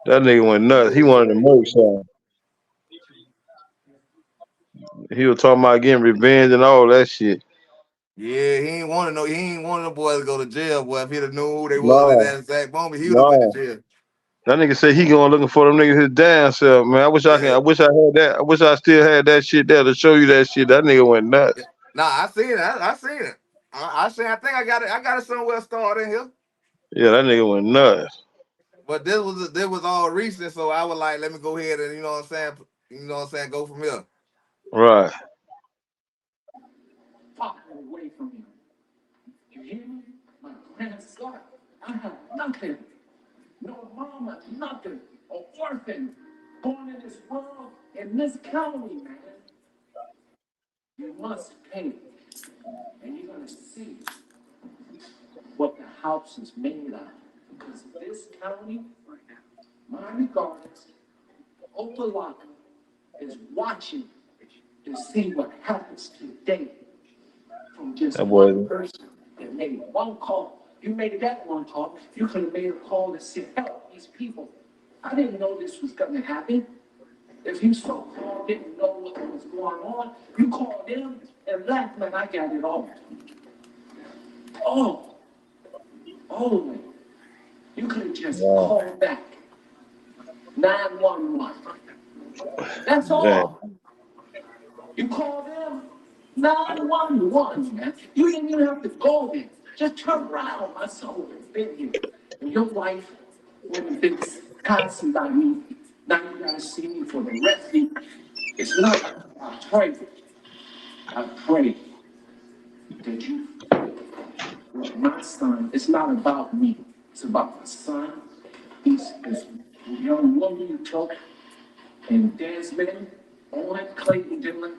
That nigga went nuts. He wanted to murder someone. He was talking about getting revenge and all that shit. Yeah, he ain't want the boys to go to jail, boy. If he'd have knew who they was at that exact moment, he would have went to jail. That nigga said he going looking for them niggas his damn self, man. I wish I had that. I wish I still had that shit there to show you that shit. That nigga went nuts. Nah, I seen it. I think I got it. I got it somewhere stored in here. Yeah, that nigga went nuts. But this was all recent, so I was like, let me go ahead and go from here. Right. Far away from you. You hear me? My grandson. I have nothing. No mama, nothing. An orphan. Born in this world, in this county, man. You must pay. And you're gonna see what the house is made of. Because this county, Miami Gardens, Opelika, is watching to see what happens today from just one person that made one call. You made that one call. You could have made a call to say, help these people. I didn't know this was going to happen. If you so-called didn't know what was going on, you called them and laughed, man, I got it all. Man. You could have just called back. 911. That's all. You call them 911, man. You didn't even have to go there. Just turn around. My soul has been here. And your wife would have been constant by me. Now you gotta see me for the rest of you. It's not, I pray that you, my son, it's not about me. It's about my son. He's this young woman you took, and Desmond, Owen, Clayton Dillon,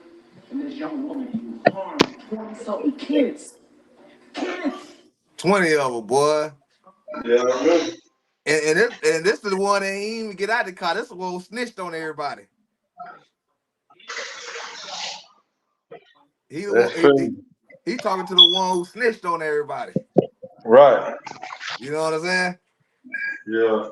and this young woman you harmed 20-something kids. 20 of them, boy. Yeah, I remember. And this is the one that ain't even get out of the car. This is the one who snitched on everybody. He talking to the one who snitched on everybody. Right. You know what I'm saying? Yeah.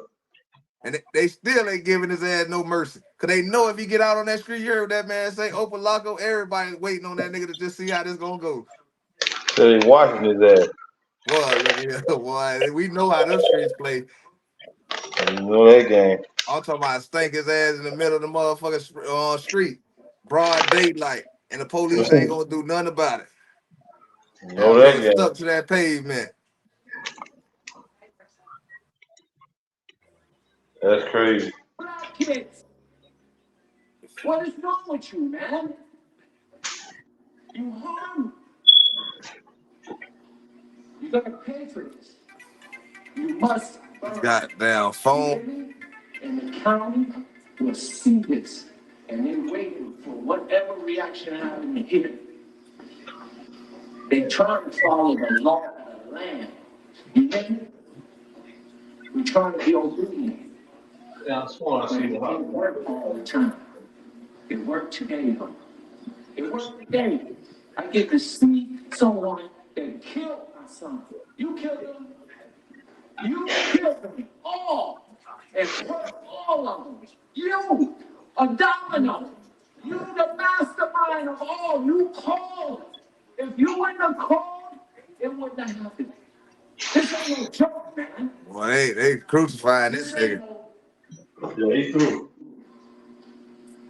And they still ain't giving his ass no mercy. Cause they know if he get out on that street, you heard that man say Opalaco, everybody waiting on that nigga to just see how this gonna go. So they watching his ass. Boy, look at here, boy. We know how them streets play. You know that game. I'm talking about stink his ass in the middle of the motherfucking street, broad daylight, and the police ain't gonna do nothing about it. You know That that man game. stuck to that pavement. That's crazy. Kids, what is wrong with you, man? You home. You gotta pay for this. You must. Goddamn phone. And the county will see this, and they're waiting for whatever reaction happened here. They try to follow the law of the land. You get me? We try to be obedient. Yeah, I just want to see It work all the time. It worked today, though. It worked today. I get to see someone that killed my son. You killed him. You killed them all. And hurt all of them. You, a domino. You the mastermind of all. You called. If you wouldn't have called, it wouldn't have happened. This ain't no joke, man. Well, they crucifying this nigga. Yeah, he threw.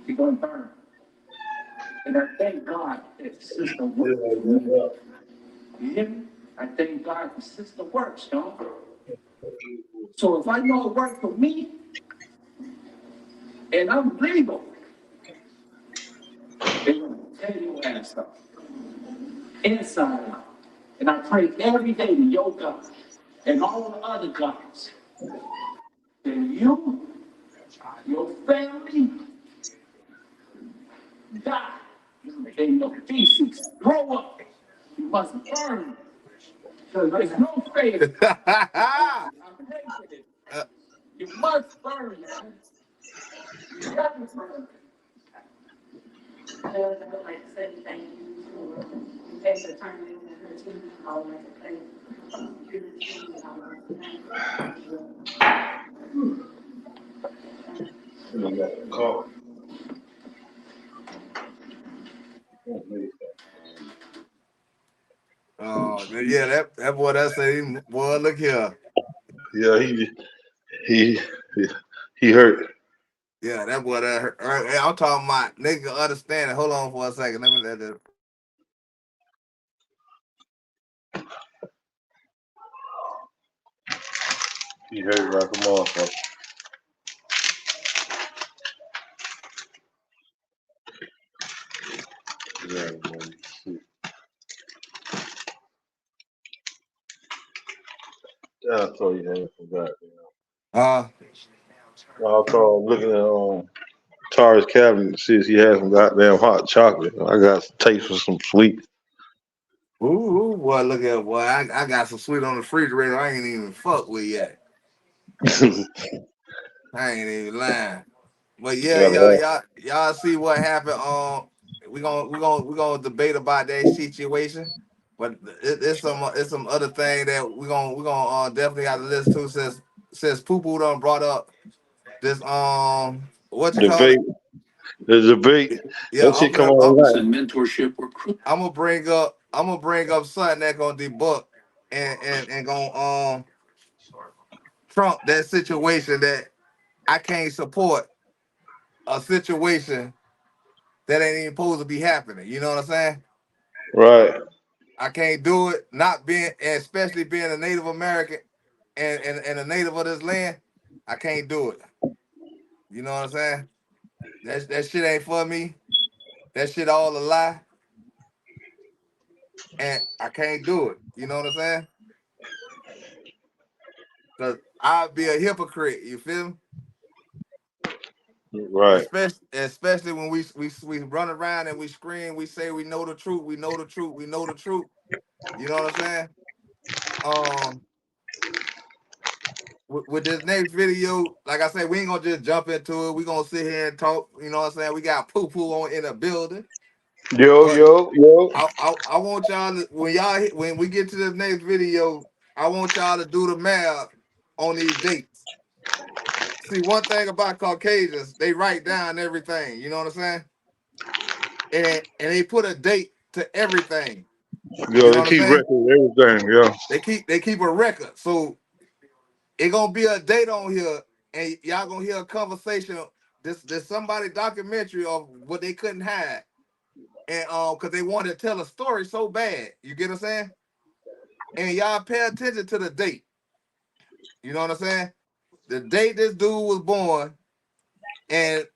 You're gonna burn. And I thank God that the system works. You hear me? I thank God the system works, y'all. So if I know it worked for me, and I'm legal, they're gonna tear your ass up. Inside out. And I pray every day to your God and all the other gods that you, your family, die in your feces. Grow up. You must burn. Because there's no faith. I pray for this. You must burn, man. You got to burn. I would like to say thank you for thanks for turning in her team. I would like to thank you. I would like to thank Call. Oh yeah, that boy that say, boy, look here. Yeah, he hurt. Yeah, that boy that hurt. I'm talking about nigga understand it. Hold on for a second. Let me let this. He hurt like a motherfucker. Yeah, man. I told you that I forgot. I called looking at Tara's cabinet to see if he had some goddamn hot chocolate. I got some taste for some sweet. Ooh, boy, look at boy. I got some sweet on the refrigerator. I ain't even fuck with yet. I ain't even lying. But yeah, y'all see what happened. We gonna debate about that situation. But it's some other thing that we gonna definitely have to listen to since Poo Poo done brought up this what you call it? Debate. The debate. Yeah, That shit come on Office right. and mentorship recruit. I'm gonna bring up something that gonna debunk and gonna trump that situation that I can't support a situation that ain't even supposed to be happening. You know what I'm saying? Right. I can't do it, not being, especially being a Native American and a native of this land. I can't do it. You know what I'm saying? That shit ain't for me. That shit all a lie. And I can't do it. You know what I'm saying? Cause I'd be a hypocrite. You feel me? Right. Especially when we run around and we scream, we say we know the truth, we know the truth, we know the truth. You know what I'm saying? With this next video, like I said, we ain't gonna just jump into it. We gonna sit here and talk. You know what I'm saying? We got Poo Poo on in the building. Yo. I want y'all to, when we get to this next video, I want y'all to do the math on these dates. See, one thing about Caucasians, they write down everything. You know what I'm saying? And they put a date to everything. Yeah, You know they what I'm keep saying? record of everything. Yeah. They keep a record. So it gonna be a date on here, and y'all gonna hear a conversation. There's somebody documentary of what they couldn't hide, and because they wanted to tell a story so bad. You get what I'm saying? And y'all pay attention to the date. You know what I'm saying? The date this dude was born, and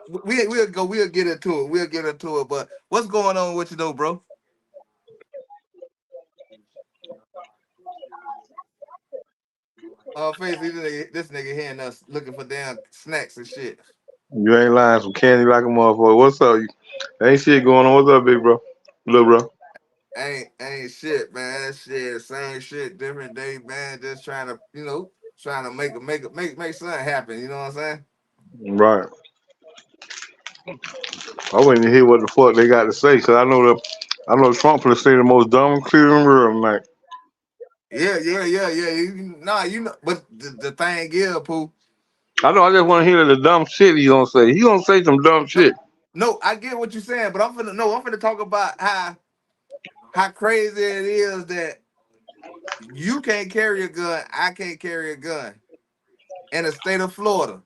we'll get into it. We'll get into it. But what's going on with you though, bro? Face this nigga hearing us looking for damn snacks and shit. You ain't lying. Some candy like a motherfucker. What's up? Ain't shit going on. What's up, big bro? Little bro. Ain't shit, man. Shit, same shit, different day, man. Just trying to, trying to make something happen. You know what I'm saying? Right. I wouldn't hear what the fuck they got to say, cause I know Trump for say the most dumb clear in the world, man. Yeah. But the thing is, Pooh. I know. I just want to hear the dumb shit he gonna say. He gonna say some dumb No, shit. no, I get what you're saying, but I'm finna talk about how crazy it is that you can't carry a gun, I can't carry a gun in the state of Florida,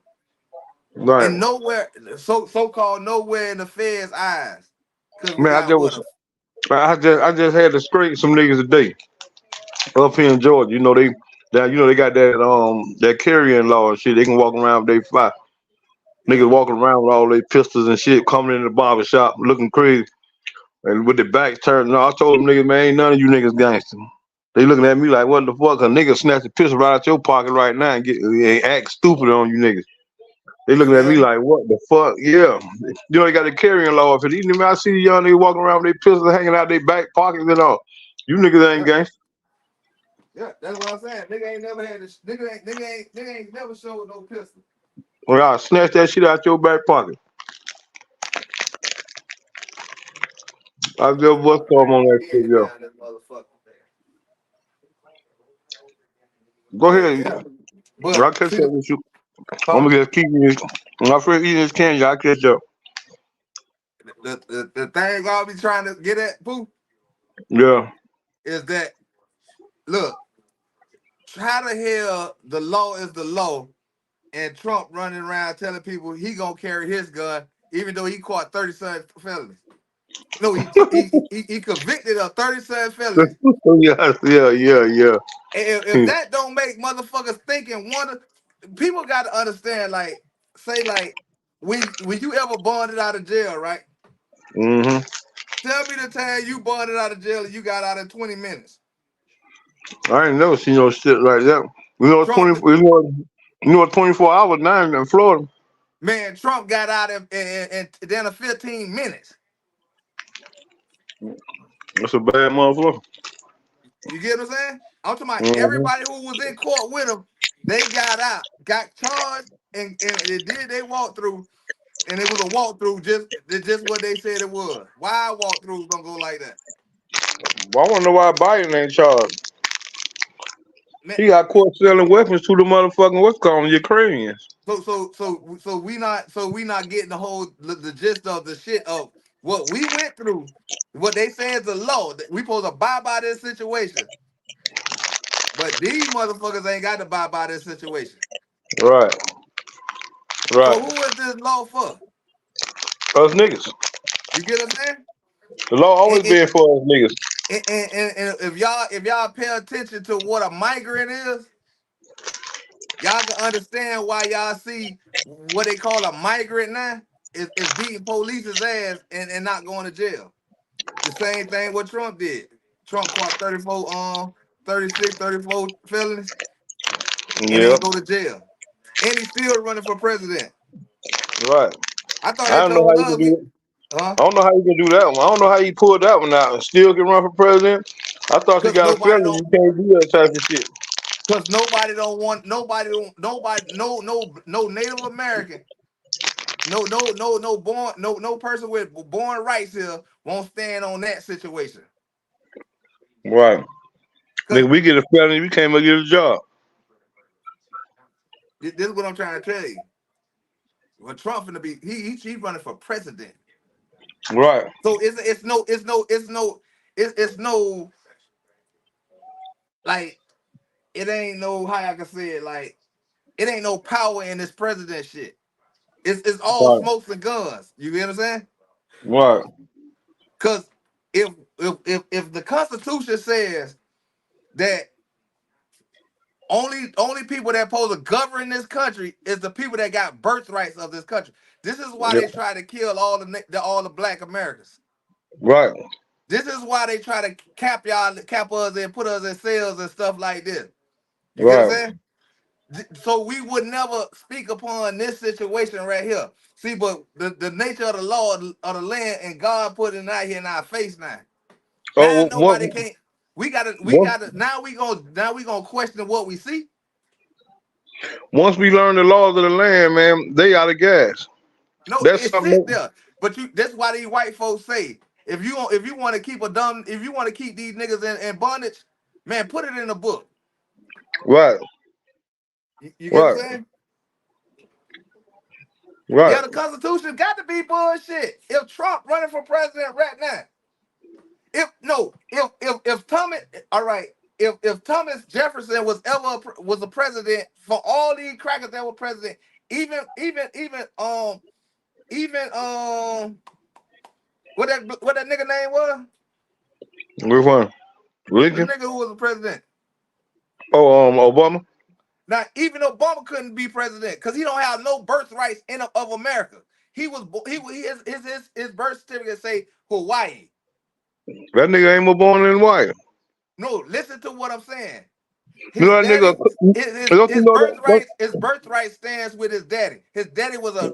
Right. and nowhere, so-called nowhere in the Fed's eyes, because we Man, got what I just had to scrape some niggas today up here in Georgia. They got that carrying law and shit. They can walk around with they fly. yeah. Niggas walking around with all their pistols and shit, coming in the barber shop looking crazy and with their backs turned. No, I told them niggas, man, ain't none of you niggas gangster. They looking at me like, what the fuck? A nigga snatch a pistol right out your pocket right now and act stupid on you niggas. They You looking at me feel me? like, what the fuck? Yeah. They got a carrying law up here. Even I see the young niggas walking around with their pistols hanging out their back pockets and all. You niggas ain't Yeah, gangster. yeah. That's what I'm saying. Nigga ain't never had this. Nigga ain't never showed no pistol. Well, I'll snatch that shit out your back pocket. I Let me just turn bust my some on that shit, head yo. down this motherfucker. Go But ahead. yeah, I'll but catch see up the with you. I'm huh? gonna just keep this. When I first eating this candy, I'll catch up. The thing I'll be trying to get at, Pooh, Yeah. is that look, how the hell the law is the law, and Trump running around telling people he gonna carry his gun, even though he caught 37 felonies. No, he convicted of 37 felonies. Yeah. And if that don't make motherfuckers think and wonder, people got to understand. Like, say, like when you ever bonded out of jail, right? Mm-hmm. Tell me the time you bonded out of jail and you got out in 20 minutes. I ain't never seen no shit like that. Trump, 24 hours now in Florida. man, Trump got out in then a 15 minutes. That's a bad motherfucker. You get what I'm saying? I'm talking about Mm-hmm. everybody who was in court with him. They got out, got charged, and they did they walk through, and it was a walkthrough, just what they said it was. Why walkthroughs don't go like that? Well, I wanna know why Biden ain't charged. Man, He got caught selling weapons to the motherfucking what's called Ukrainians. so we not getting the gist of the shit of what we went through. What they say is the law. That we supposed to abide by this situation, but these motherfuckers ain't got to abide by this situation. Right, So right. who is this law for? Us niggas. You get what I'm saying? The law And, always and, been for us niggas. and if y'all pay attention to what a migrant is, y'all can understand why y'all see what they call a migrant now is beating police's ass and not going to jail. The same thing what Trump did. Trump caught 36, 34 felonies and Yeah, ain't go to jail. And he's still running for president. right. I thought I they don't know how told you can us, do it. huh? I don't know how you can do that one. I don't know how you pulled that one out and still can run for president. I thought you Because got a nobody felony. don't You can't do that type of shit. because nobody don't want nobody no Native American, no person with born rights here won't stand on that situation. Right. Because Nigga, we get a felony, we can't even get a job. This is what I'm trying to tell you. Well, Trump finna be he running for president. Right. So it's no like it ain't no how I can say it like it ain't no power in this president shit. It's all Right. smokes and guns. You get what I'm saying? Right. Because if the Constitution says that only people that supposed to govern this country is the people that got birthrights of this country. This is why Yeah. they try to kill all the black Americans. Right. This is why they try to cap us and put us in cells and stuff like this. You get what I'm Right. saying? So we would never speak upon this situation right here. See, but the nature of the law of the land and God put it out here in our face now. Now Oh, nobody can't. We gotta what? now we gonna question what we see. Once we learn the laws of the land, man, they out of gas. No, That's it sit something. there. But that's why these white folks say if you want to keep these niggas in bondage, man, put it in a book. Right. You get what I'm Right. saying? Right. Yeah, the Constitution got to be bullshit. If Trump running for president right now, if Thomas, all right, if Thomas Jefferson was a president for all these crackers that were president, even what that nigga name was? Which one? The Lincoln? nigga who was the president. Oh, Obama. Now, even Obama couldn't be president because he don't have no birthrights of America. His birth certificate say Hawaii. That nigga ain't more born in white. No, listen to what I'm saying. You His know that daddy, nigga. Don't you know that? his birthright stands with his daddy. His daddy was a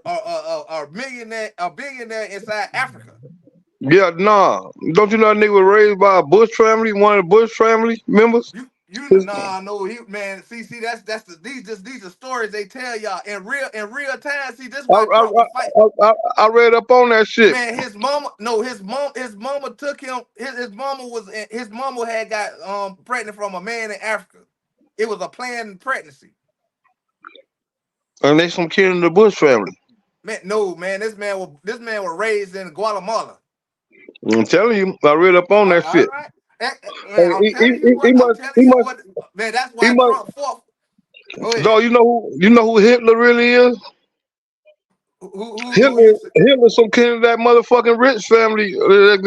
billionaire inside Africa. Yeah, nah. Don't you know that nigga was raised by a Bush family, one of the Bush family members? Man. See, these are stories they tell y'all in real time. See, this I, why Trump was fighting. I read up on that shit. Man, his mama took him. His mama had got pregnant from a man in Africa. It was a planned pregnancy. And they some kid in the Bush family. Man, no, man, this man was raised in Guatemala. I'm telling you, I read up on that All shit. right. Man, Hey, I'm telling you what, man, that's he why must. Trump fought. Go ahead. Dog, you know who Hitler really is? Who you say? Hitler, some kid of that motherfucking rich family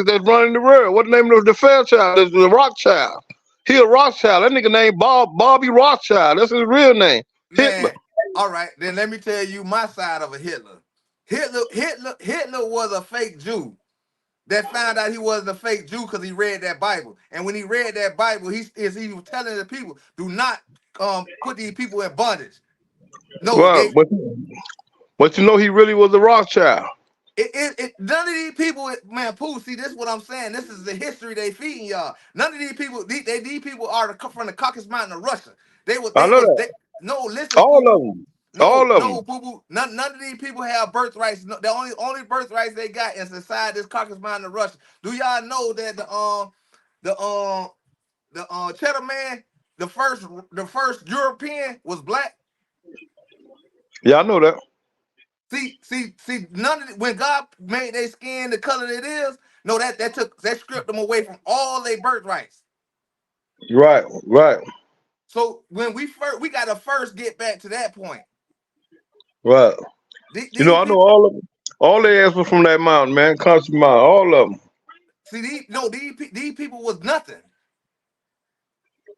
that's running the world. What the name of the Fairchild? The Rothschild. He a Rothschild. That nigga named Bobby Rothschild. That's his real name. Hitler. Man, all right, then let me tell you my side of a Hitler. Hitler was a fake Jew that found out he wasn't a fake Jew because he read that Bible. And when he read that Bible, he was telling the people, do not put these people in bondage. No, Well, but you know he really was a Rothschild. none of these people, man, Pooh, see, this is what I'm saying. This is the history they feeding y'all. None of these people, these people are from the Caucasus Mountain of Russia. I know that. No, listen, All Pooh. of them. All of them. Poo Poo. None of these people have birthrights. No, the only birthrights they got is inside this Caucasus Mountain of Russia. Do y'all know that the Cheddar Man, the first European was black? Yeah, I know that. See, none of when God made their skin the color it is, no, that stripped them away from all their birthrights. Right. So when we gotta first get back to that point. Right. These I know people, all of them. All they ass were from that mountain, man. Constant Mountain. All of them. see, these people was nothing.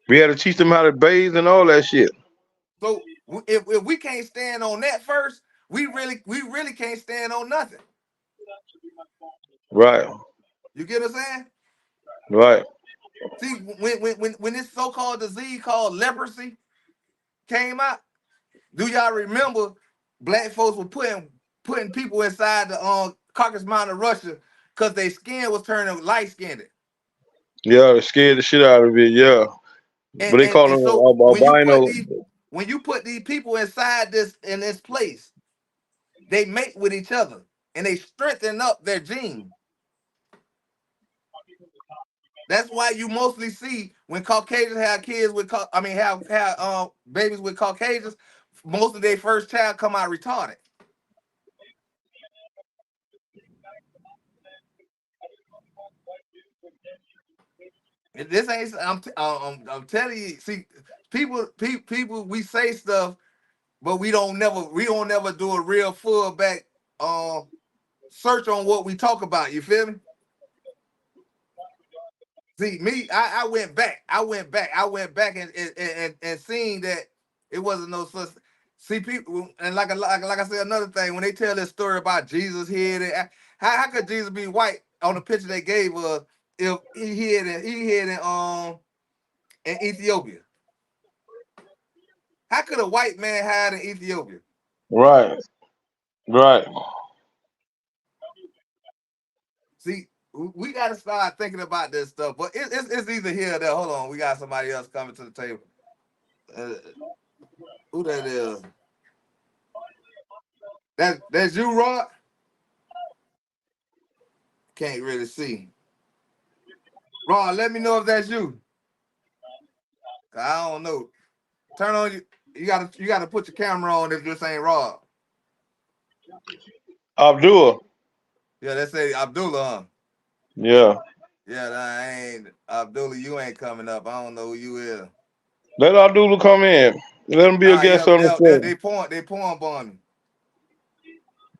We had to teach them how to bathe and all that shit. So if we can't stand on that first, we really can't stand on nothing. Right. You get what I'm saying? Right. See, when this so-called disease called leprosy came out, do y'all remember black folks were putting people inside the Caucasus Mountain of Russia because their skin was turning light-skinned? Yeah, they scared the shit out of it. Yeah. But they call them So albino. when you put these people inside this place, they mate with each other and they strengthen up their gene. That's why you mostly see when Caucasians have kids with have babies with Caucasians, most of their first child come out retarded. This ain't. I'm telling you. See, people. We say stuff, but we don't never do a real full back search on what we talk about. You feel me? See, me, I went back. I went back and seen that it wasn't no such. See, people, and like I said, another thing, when they tell this story about Jesus here, how could Jesus be white on the picture they gave us if he had in Ethiopia? How could a white man hide in Ethiopia? Right. Right. See, we got to start thinking about this stuff. But it's either here or there. Hold on, we got somebody else coming to the table. Who that is? That's you, Rod? Can't really see. Rod, let me know if that's you. I don't know. Turn on you. You gotta put your camera on if this ain't Rod. Abdul. Yeah, they say Abdullah, huh? Yeah. Yeah, that ain't Abdullah. You ain't coming up. I don't know who you is. Let Abdullah come in. Let him be a guest on the show. They porn bombing.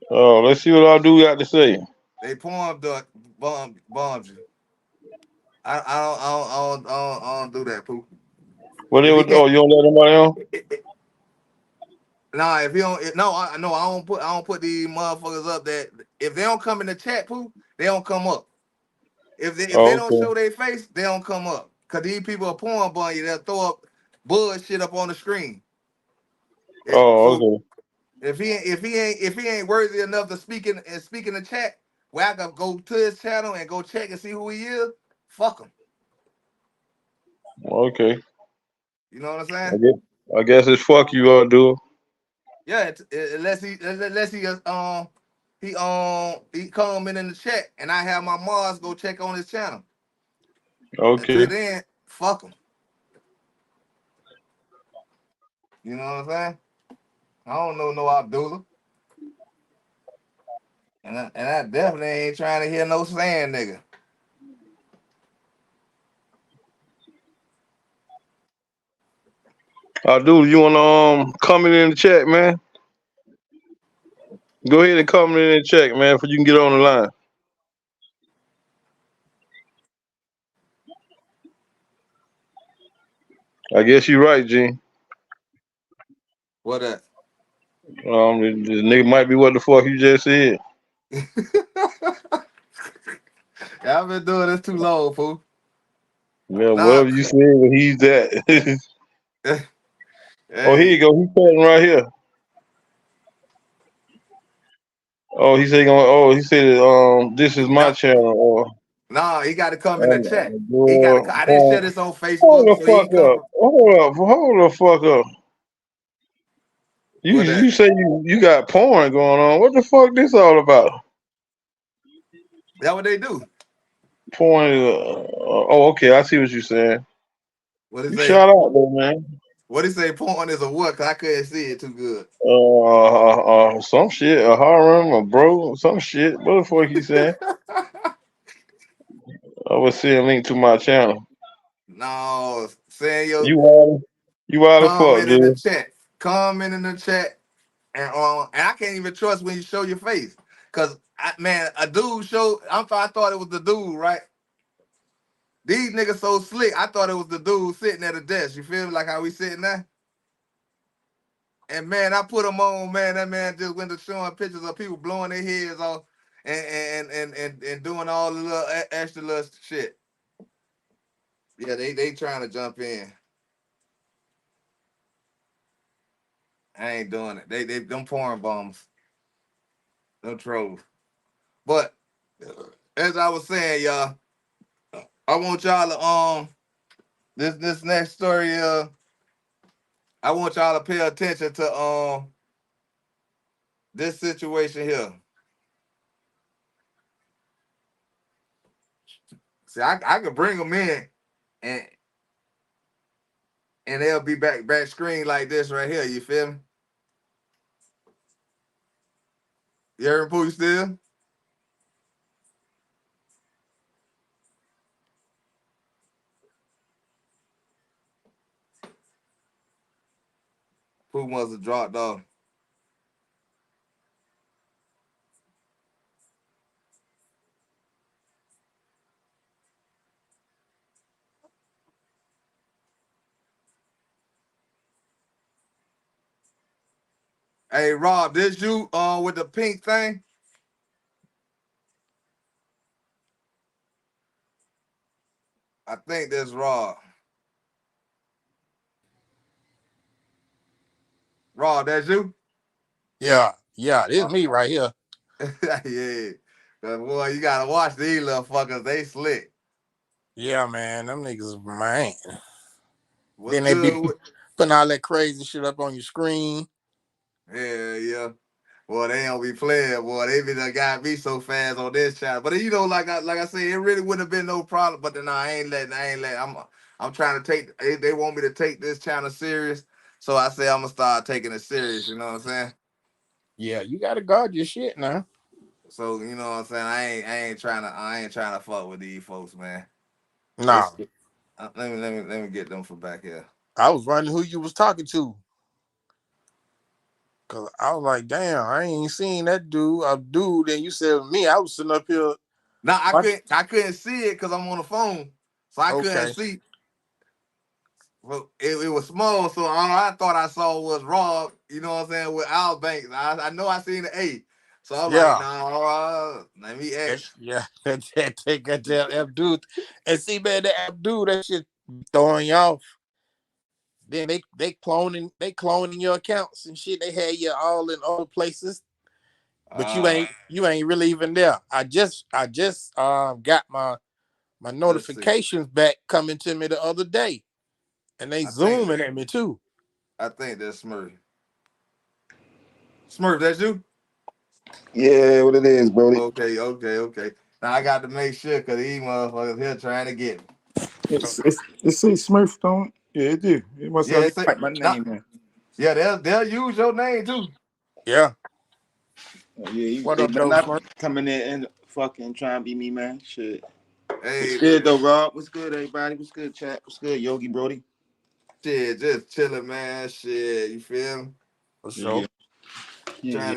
Oh, let's see what Abdul got to say. They bombed you. I don't do that, Pooh. What they would? Oh, you don't let nobody on? Nah, if you don't, I don't put these motherfuckers up that if they don't come in the chat, Pooh, they don't come up. If they don't show their face, they don't come up. Cause these people are porn bun you. They'll throw up bullshit up on the screen. Okay. If he ain't worthy enough to speak in the chat, where I can go to his channel and go check and see who he is, fuck him. Okay. You know what I'm saying? I guess it's fuck you, Abdul. Yeah, unless he comment in the chat and I have my Mars go check on his channel. Okay. Until then, fuck him. You know what I'm saying? I don't know no Abdullah. And I definitely ain't trying to hear no saying nigga. Abdul, you wanna comment in the chat, man? Go ahead and comment in the chat, man, for you can get on the line. I guess you're right, Gene. What that? This nigga might be what the fuck you just said. I've been doing this too long, fool. Yeah, whatever you said, but he's that. Oh, here you go. He's chatting right here. Oh, he said, this is my channel. Or nah, he got to come in the chat. I didn't share this on Facebook. Hold the fuck up. Hold the fuck up. You say you got porn going on. What the fuck this all about? That's what they do. Porn. Okay. I see what you're saying. What is you shout out though, man. What he say? Porn is a what? Cause I couldn't see it too good. Some shit, a harem, a bro, some shit. What the fuck he saying? I was seeing a link to my channel. No, saying you out of fuck, comment in the dude. chat. Comment in the chat, and I can't even trust when you show your face, cause a dude showed. I thought it was the dude, right? These niggas so slick. I thought it was the dude sitting at the desk. You feel me? Like how we sitting there. And man, I put him on. Man, that man just went to showing pictures of people blowing their heads off and doing all the little extra little shit. Yeah, they trying to jump in. I ain't doing it. They them porn bombs. Them trolls. But as I was saying, y'all, I want y'all to this next story, I want y'all to pay attention to this situation here. See, I could bring them in and they'll be back screen like this right here. You feel me? You heard Pooh still? Pooh must have dropped off. Hey Rob, this you with the pink thing? I think that's Rob. Rob, that's you? Yeah, this me right here. Yeah. Cause boy, you gotta watch these little fuckers. They slick. Yeah, man, them niggas, man. What's Then they be good with putting all that crazy shit up on your screen. yeah. Boy, they don't be playing, boy. They be done got me so fast on this channel. But you know, like I said, it really wouldn't have been no problem. But then I ain't letting. I'm trying to take. They want me to take this channel serious, so I say I'm gonna start taking it serious. You know what I'm saying? Yeah, you gotta guard your shit now. So you know what I'm saying? I ain't trying to fuck with these folks, man. Nah, Let me get them from back here. I was wondering who you was talking to. Cause I was like, damn, I ain't seen that dude. And you said me. I was sitting up here. Now What? I couldn't see it because I'm on the phone, so I couldn't Okay. see. Well, it was small, so all I thought I saw was Rob. You know what I'm saying with Al Banks. I know I seen the A, so I'm like, Yeah. nah, let me X. Yeah. That Abdul. And see, man, that Abdul, that shit throwing you off. Then they cloning your accounts and shit. They had you all in other places, but you Uh, ain't really even there. I just got my let's see. notifications back coming to me the other day, and they I think zooming at me too. that's Smurf. Smurf, that's you? Yeah, what it is, Brody. Okay. Now I got to make sure because these motherfuckers here trying to get me. It say Smurf, don't it? Yeah, it do. It must Yeah, have it's a, like my nah, name, man. yeah, they'll use your name too. Yeah. Oh, yeah, What they up, better though, not Smurf? coming in and fucking trying to be me, man. Shit. What's Hey, good, though, Rob? What's good, everybody? What's good, chat? What's good, Yogi, Brody? shit, just chilling, man. Shit, you feel me? For sure. Yeah, yeah.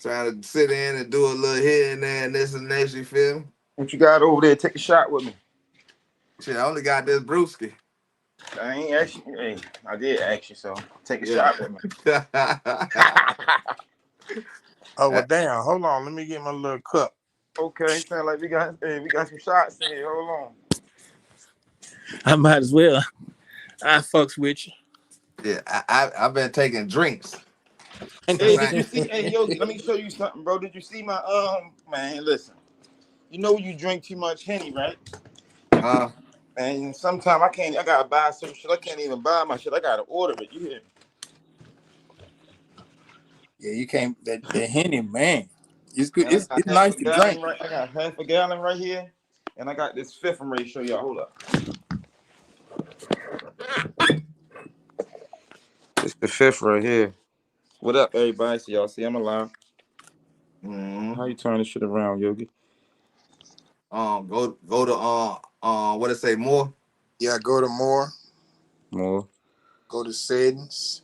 Trying to sit in and do a little here and there and this and that. You feel me? What you got over there? Take a shot with me. Shit, I only got this brewski. I ain't ask you. Hey, I did ask you, so take a Yeah. shot with me. Oh well, damn. Hold on, let me get my little cup. Okay, sound like we got some shots in here. Hold on. I might as well. I fucks with you. Yeah, I've been taking drinks. Hey, did you see? Hey, Yogi, let me show you something, bro. Did you see my man? Listen, you know you drink too much Henny, right? And sometimes I can't. I gotta buy some shit. I can't even buy my shit. I gotta order it. You hear me? Yeah, you can't. That Henny, man. It's good. And I It's got half nice a to gallon drink. right. I got half a gallon right here, and I got this fifth. I'm ready to show y'all. Hold up. It's the fifth right here. What up, everybody? So y'all see I'm alive. How you turn this shit around, Yogi? Go to what it say more? Yeah, go to more. More. Go to settings.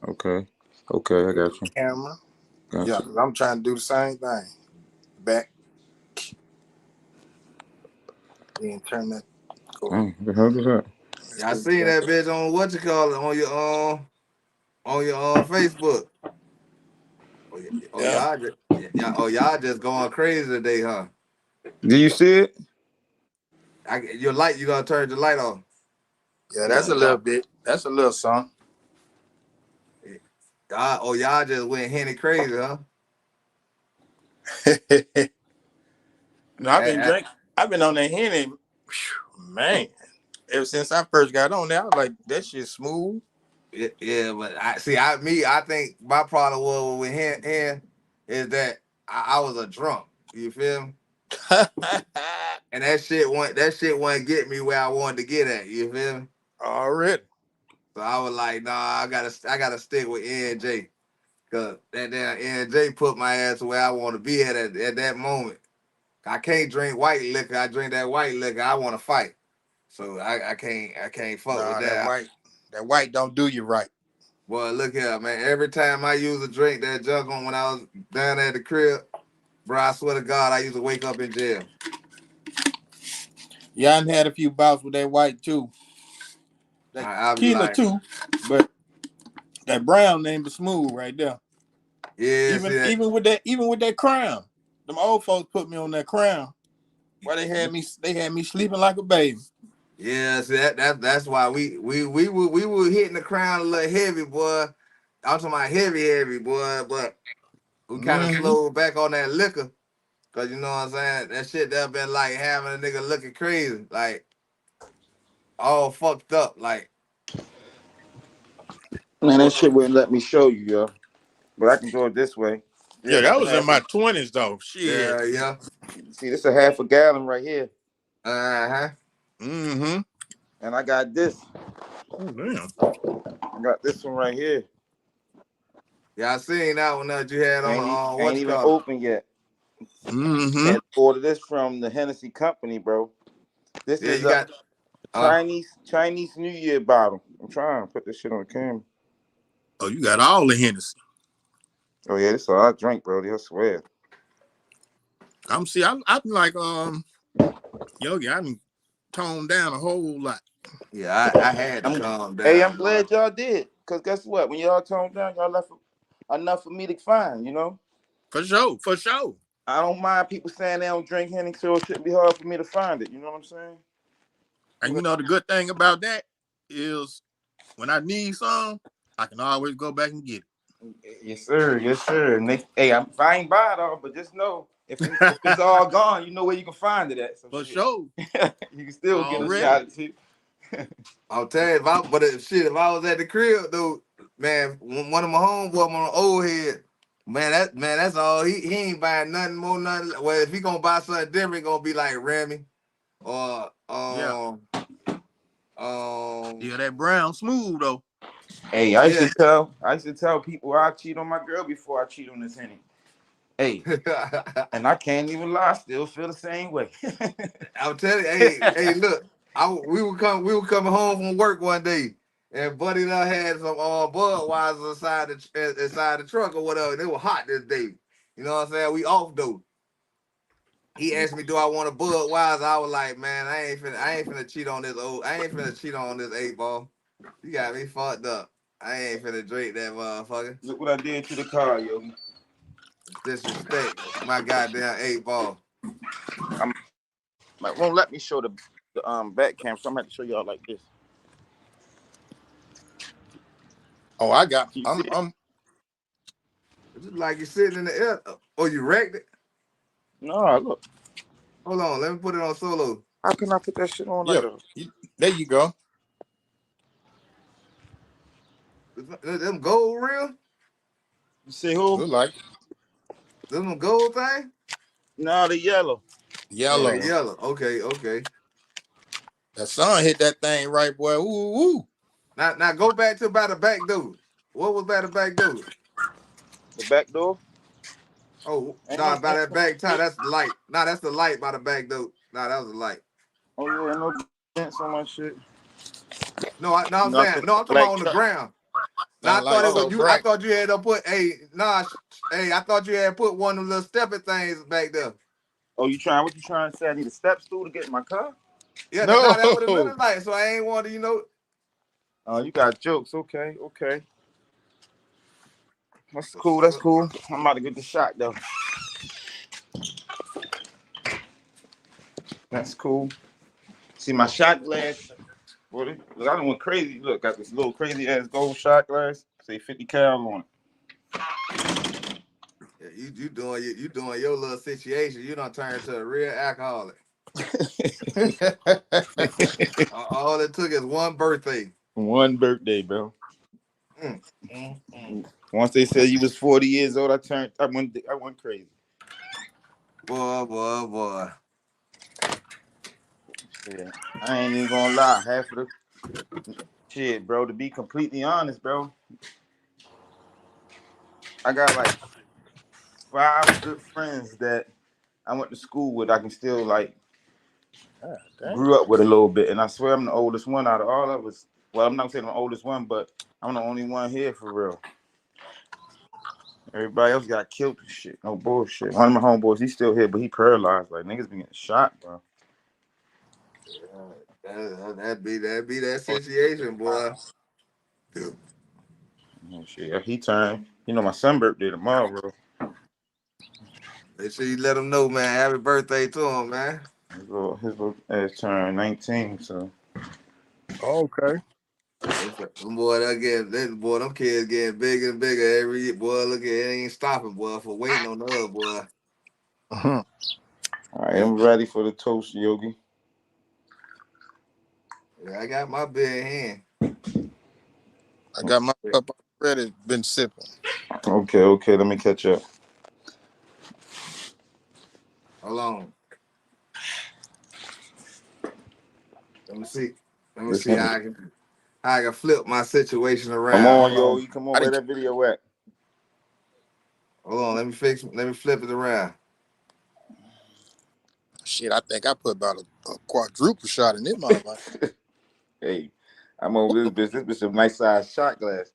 Okay, I got you. Camera. Got Yeah, you. because I'm trying to do the same thing. Back. Then turn that. Dang, what the hell is that? Yeah, I seen that bitch on what you call it on your Facebook. Yeah. Y'all just going crazy today, huh? Do you see it? Your light, you gonna turn the light off. Yeah, You that's gotta a little drop. bit. That's a little something. Y'all just went Henny crazy, huh? No, I've been drinking. I've been on that Henny, man. Ever since I first got on there, I was like, that shit smooth. Yeah, but I think my problem was with him is that I was a drunk. You feel me? And that shit wouldn't get me where I wanted to get at. You feel me? Already. So I was like, nah, I gotta stick with NJ. Cause that damn NJ put my ass where I want to be at that moment. I can't drink white liquor. I drink that white liquor. I want to fight. So I can't fuck with Nah, that that. white don't do you right. Boy, look here, man. Every time I use a drink that junk on when I was down at the crib, bro, I swear to God, I used to wake up in jail. Yeah, I done had a few bouts with that white too. That I be tequila like, too, but that brown name is smooth right there. yeah, see that? Even with that crown. Them old folks put me on that crown. Why they had me sleeping like a baby. Yeah, see that's why we were hitting the crown a little heavy, boy. I'm talking about heavy, boy, but we kind of slowed back on that liquor. Cause you know what I'm saying? That shit that been like having a nigga looking crazy, like all fucked up, like. Man, that shit wouldn't let me show you, yo. But I can do it this way. Yeah, This that is was in my 20s though. Shit. Yeah. See, this is a half a gallon right here. Uh-huh. Mm-hmm. And I got this. Oh, damn. I got this one right here. Yeah, I seen that one that you had on Ain't even open yet. Mm-hmm. And order this from the Hennessy Company, bro. This is you got Chinese New Year bottle. I'm trying to put this shit on the camera. Oh, you got all the Hennessy. Oh yeah, this is all I drink, bro. I swear. I'm like Yogi, I done toned down a whole lot. Yeah, I had to calm down. Hey, I'm glad y'all did. Cause guess what? When y'all toned down, y'all left enough for me to find, you know? For sure. I don't mind people saying they don't drink Hennessy, so it shouldn't be hard for me to find it. You know what I'm saying? And you know the good thing about that is when I need some, I can always go back and get it. Yes, sir. Yes, sir. And if I ain't buy it all, but just know if it's all gone, you know where you can find it at. So for sure. You can still get a shot at it. I'll tell you, if I was at the crib though, man, one of my homeboys on the old head, that's all. He ain't buying nothing more, nothing. Well, if he gonna buy something different, it's gonna be like Remy or yeah, that brown smooth though. Hey, I used to tell people I cheat on my girl before I cheat on this Henny. Hey, and I can't even lie, I still feel the same way. I'm telling you, hey, look, we were coming home from work one day, and Buddy and I had some Budweiser inside the truck or whatever. They were hot this day. You know what I'm saying? We off though. He asked me, "Do I want a Budweiser?" I was like, "Man, I ain't finna cheat on this I ain't finna cheat on this 8-ball. You got me fucked up. I ain't finna drink that motherfucker." Look what I did to the car, yo. Disrespect my goddamn 8-ball. Won't let me show the back cam, so I'm gonna have to show y'all like this. Oh, I'm It's just like you're sitting in the air. Oh, you wrecked it? No, look. Hold on, let me put it on solo. How can I put that shit on like that? There you go. Them gold real? You see who? Look like them gold thing? No, the yellow. Yellow. Okay, yellow. Okay. That sun hit that thing right, boy. Ooh. Now go back to about the back door. What was by the back door? The back door? Oh, by that back tie. That's the light. Nah, that's the light by the back door. Nah, that was the light. Oh yeah, no dents on my shit. I'm talking about on the ground. Now, I thought it was you. I thought you had to put I thought you had put one of the little stepping things back there. Oh, what you trying to say? I need a step stool to get in my car? Yeah, no. That would have been like, so I ain't want to, Oh, you got jokes. Okay. That's cool. I'm about to get the shot though. That's cool. See my shot glass. Look, I done went crazy. Look, got this little crazy ass gold shot glass. Say 50 cal on it. Yeah, you doing your little situation. You don't turn into a real alcoholic. All it took is one birthday. One birthday, bro. Once they said you was 40 years old, I went crazy. Boy. Yeah, I ain't even gonna lie. Half of the shit, bro. To be completely honest, bro. I got like 5 good friends that I went to school with. I can still like grew up with a little bit, and I swear I'm the oldest one out of all of us. Well, I'm not saying I'm the oldest one, but I'm the only one here for real. Everybody else got killed and shit. No bullshit. One of my homeboys, he's still here, but he paralyzed. Like niggas been getting shot, bro. That'd be that situation, boy. Oh, shit. Yeah, he turned. You know, my son birthday tomorrow, bro. Make sure you let him know, man. Happy birthday to him, man. His little ass turned 19, so. Okay. Them boy, them kids getting bigger and bigger every year. Boy, look at it, ain't stopping, boy, for waiting on the other boy. All right, I'm ready for the toast, Yogi. Yeah, I got my beer in hand. I got my cup already. Been sipping. Okay, let me catch up. Hold on. Let me see how I can flip my situation around. Come on, Yogi. Come on, where that video at? Hold on, let me flip it around. Shit, I think I put about a quadruple shot in it, motherfucker. Hey, I'm over this bitch. This bitch a nice size shot glass.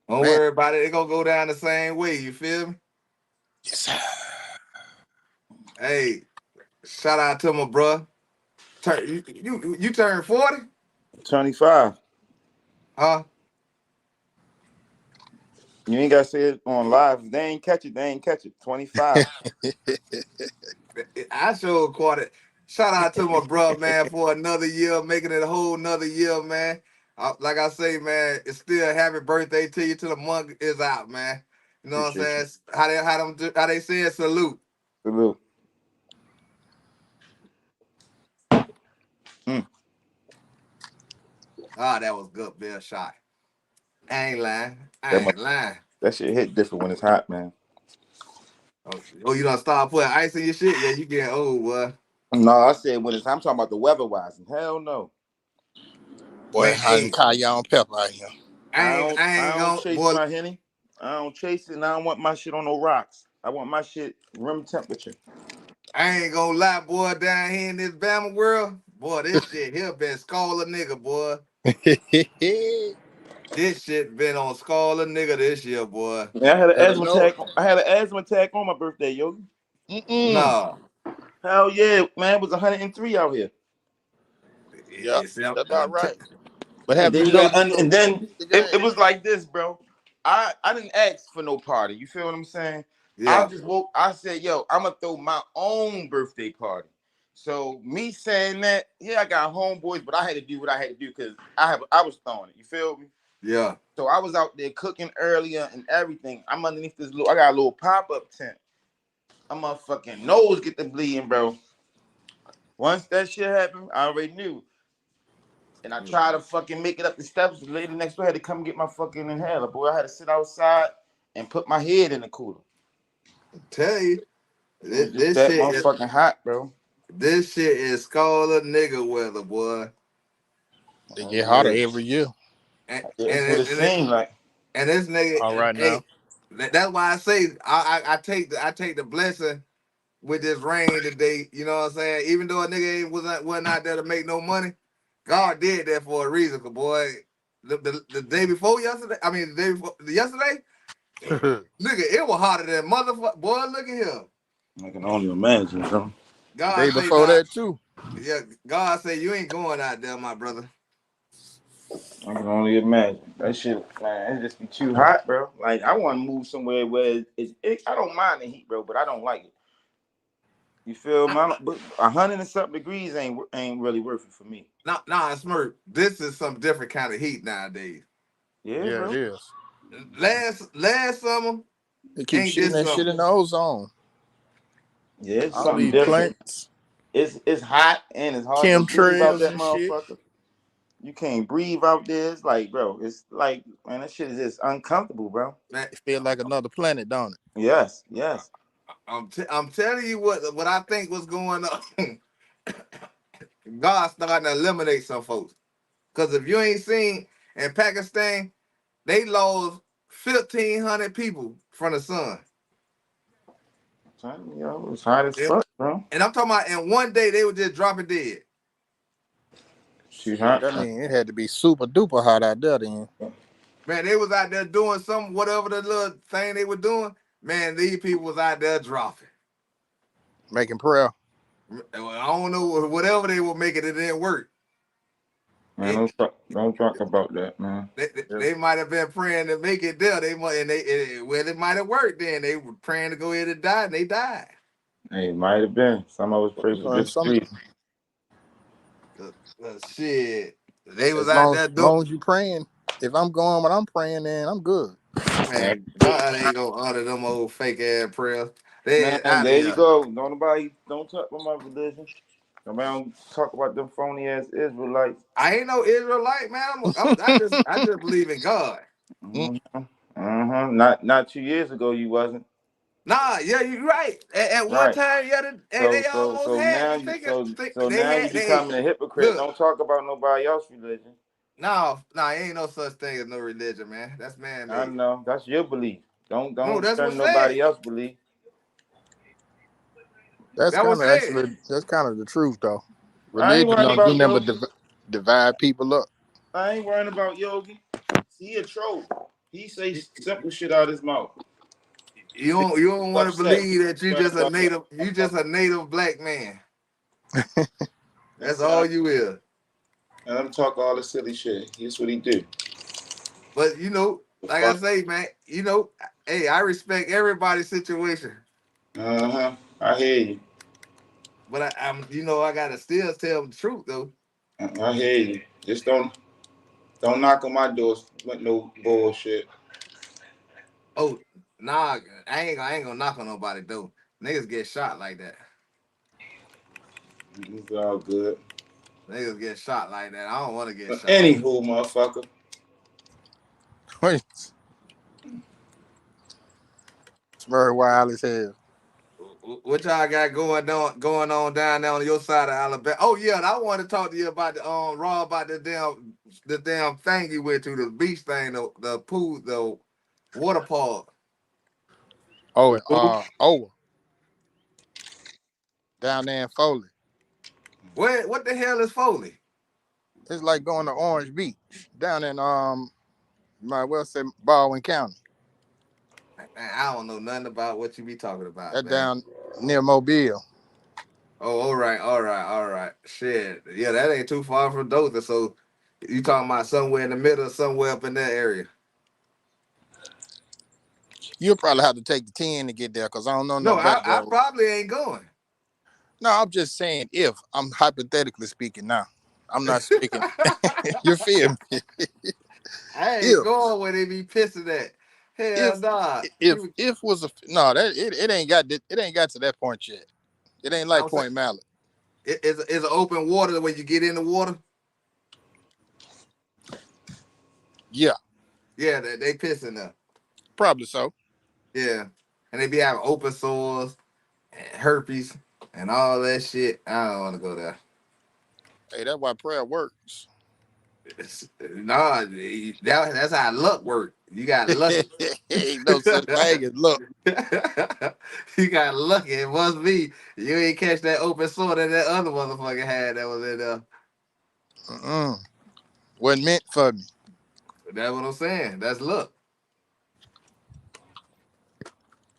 Don't worry about it. It's gonna go down the same way. You feel me? Yes. Hey, shout out to my bro. You turned 40? 25. Huh? You ain't gotta say it on live. If they ain't catch it. 25. I sure caught it. Shout out to my bro, man, for another year, making it a whole another year, man. Like I say, man, it's still happy birthday to you till the month is out, man. You know what I'm saying? How they say it, salute. Salute. Oh, that was good, Bill shot. I ain't lying. That shit hit different when it's hot, man. Oh, you done start putting ice in your shit? Yeah, you getting old, boy. No, I said when it's. I'm talking about the weather-wise. Hell no. Boy, I'm cayenne pepper out here. I ain't don't gonna chase my Henny. I don't chase it, and I don't want my shit on no rocks. I want my shit room temperature. I ain't gonna lie, boy, down here in this Bama world, boy, this shit here been Scholar nigga, boy. This shit been on Scholar nigga this year, boy. Man, I had an asthma attack. I had an asthma attack on my birthday, yo. No. Hell yeah, man. It was 103 out here. Yeah, that's about right. But And have you noticed? and then it was like this, bro. I didn't ask for no party. You feel what I'm saying? Yeah. I said, yo, I'm gonna throw my own birthday party. So me saying that, yeah, I got homeboys, but I had to do what I had to do because I was throwing it. You feel me? Yeah. So I was out there cooking earlier and everything. I'm underneath this I got a little pop-up tent. My motherfucking nose get the bleeding, bro. Once that shit happened, I already knew. And I tried to fucking make it up the steps. The lady next door had to come get my fucking inhaler. Boy, I had to sit outside and put my head in the cooler. Tell you, this that shit motherfucking hot, bro. This shit is Scholar nigga weather, boy. They get hotter every year. And that's what it seems like. And this nigga, all right now. That's why I say I take the blessing with this rain today. You know what I'm saying? Even though a nigga wasn't out there to make no money, God did that for a reason. Cause boy, the day before yesterday, the day before yesterday, nigga, it was hotter than motherfucker. Boy, look at here. I can only imagine, bro. God day before that too. Yeah, God say you ain't going out there, my brother. I can only imagine. That shit, man, it just be too hot, bro. Like I want to move somewhere where I don't mind the heat, bro, but I don't like it. You feel me? But 100 and something degrees ain't really worth it for me. Nah, Smirk. This is some different kind of heat nowadays. Yeah, bro. It is. Last summer, they keep shitting that shit in the ozone. Yeah, it's something different. It's hot and it's hard to breathe out that motherfucker. Shit. You can't breathe out there. It's like, bro, it's like, man, that shit is just uncomfortable, bro. It feels like another planet, don't it? Yes. I'm telling you what I think was going on. God starting to eliminate some folks. Because if you ain't seen in Pakistan, they lost 1,500 people from the sun. Yo, it's hot as fuck, bro. And I'm talking about in one day they were just dropping dead. She Shit, hot. that mean it had to be super duper hot out there then. Man, they was out there doing some whatever the little thing they were doing. Man, these people was out there dropping. Making prayer. I don't know, whatever they were making, it didn't work. Man, don't talk about that, man. They might have been praying to make it there. They might, and it might have worked. Then they were praying to go ahead and die, and they died. Hey, it might have been. Some of us pray for this reason. Shit, they was as out there doing. As long as you praying, if I'm going when I'm praying, then I'm good. Man, God ain't gonna honor them old fake ass prayers. Man, there you go. Don't talk about my religion. Nobody don't talk about them phony ass Israelites. I ain't no Israelite, man. I just believe in God. Not 2 years ago you wasn't. Nah, yeah, you're right. At one time, yeah, they almost had me thinking. Now you becoming a hypocrite. Look, don't talk about nobody else's religion. No, ain't no such thing as no religion, man. That's man. I know. That's your belief. Don't that's turn nobody else's belief. That's kind of the truth, though. Religion don't do nothing but divide people up. I ain't worrying about Yogi. He a troll. He say simple shit out of his mouth. You don't want to believe that you just a native black man. That's all you is. And I'm talking all the silly shit. That's what he do. But like I say, man, hey, I respect everybody's situation. I hear you. But I gotta still tell them the truth though. I hear you. Just don't knock on my doors with no bullshit. Oh, nah, I ain't gonna knock on nobody though. Niggas get shot like that. It's all good. Niggas get shot like that. I don't want to get shot. Anywho, motherfucker. Wait. It's very wild as hell. What y'all got going on down there on your side of Alabama? Oh yeah, and I want to talk to you about the Rob, about the damn thing you went to, the beach thing, the pool, the water park. Down there in Foley. What the hell is Foley? It's like going to Orange Beach down in might well say Baldwin County. Man, I don't know nothing about what you be talking about. That down near Mobile. Oh, all right. Shit. Yeah, that ain't too far from Dothan. So you talking about somewhere in the middle, somewhere up in that area. You'll probably have to take the 10 to get there because I don't know no back I probably ain't going. No, I'm just saying if. I'm hypothetically speaking now. I'm not speaking. You feel me? I ain't going where they be pissing at. Hell nah. If was it ain't got to that point yet. It ain't like Point Mallet. It's an open water when you get in the water. Yeah. Yeah, they pissing there. Probably so. Yeah. And they be having open sores and herpes and all that shit. I don't want to go there. Hey, that's why prayer works. That's how luck works. You got lucky. Ain't no such thing as luck. You got lucky. It must be you ain't catch that open sore that other motherfucker had that was in there. Wasn't meant for me. That's what I'm saying. That's luck.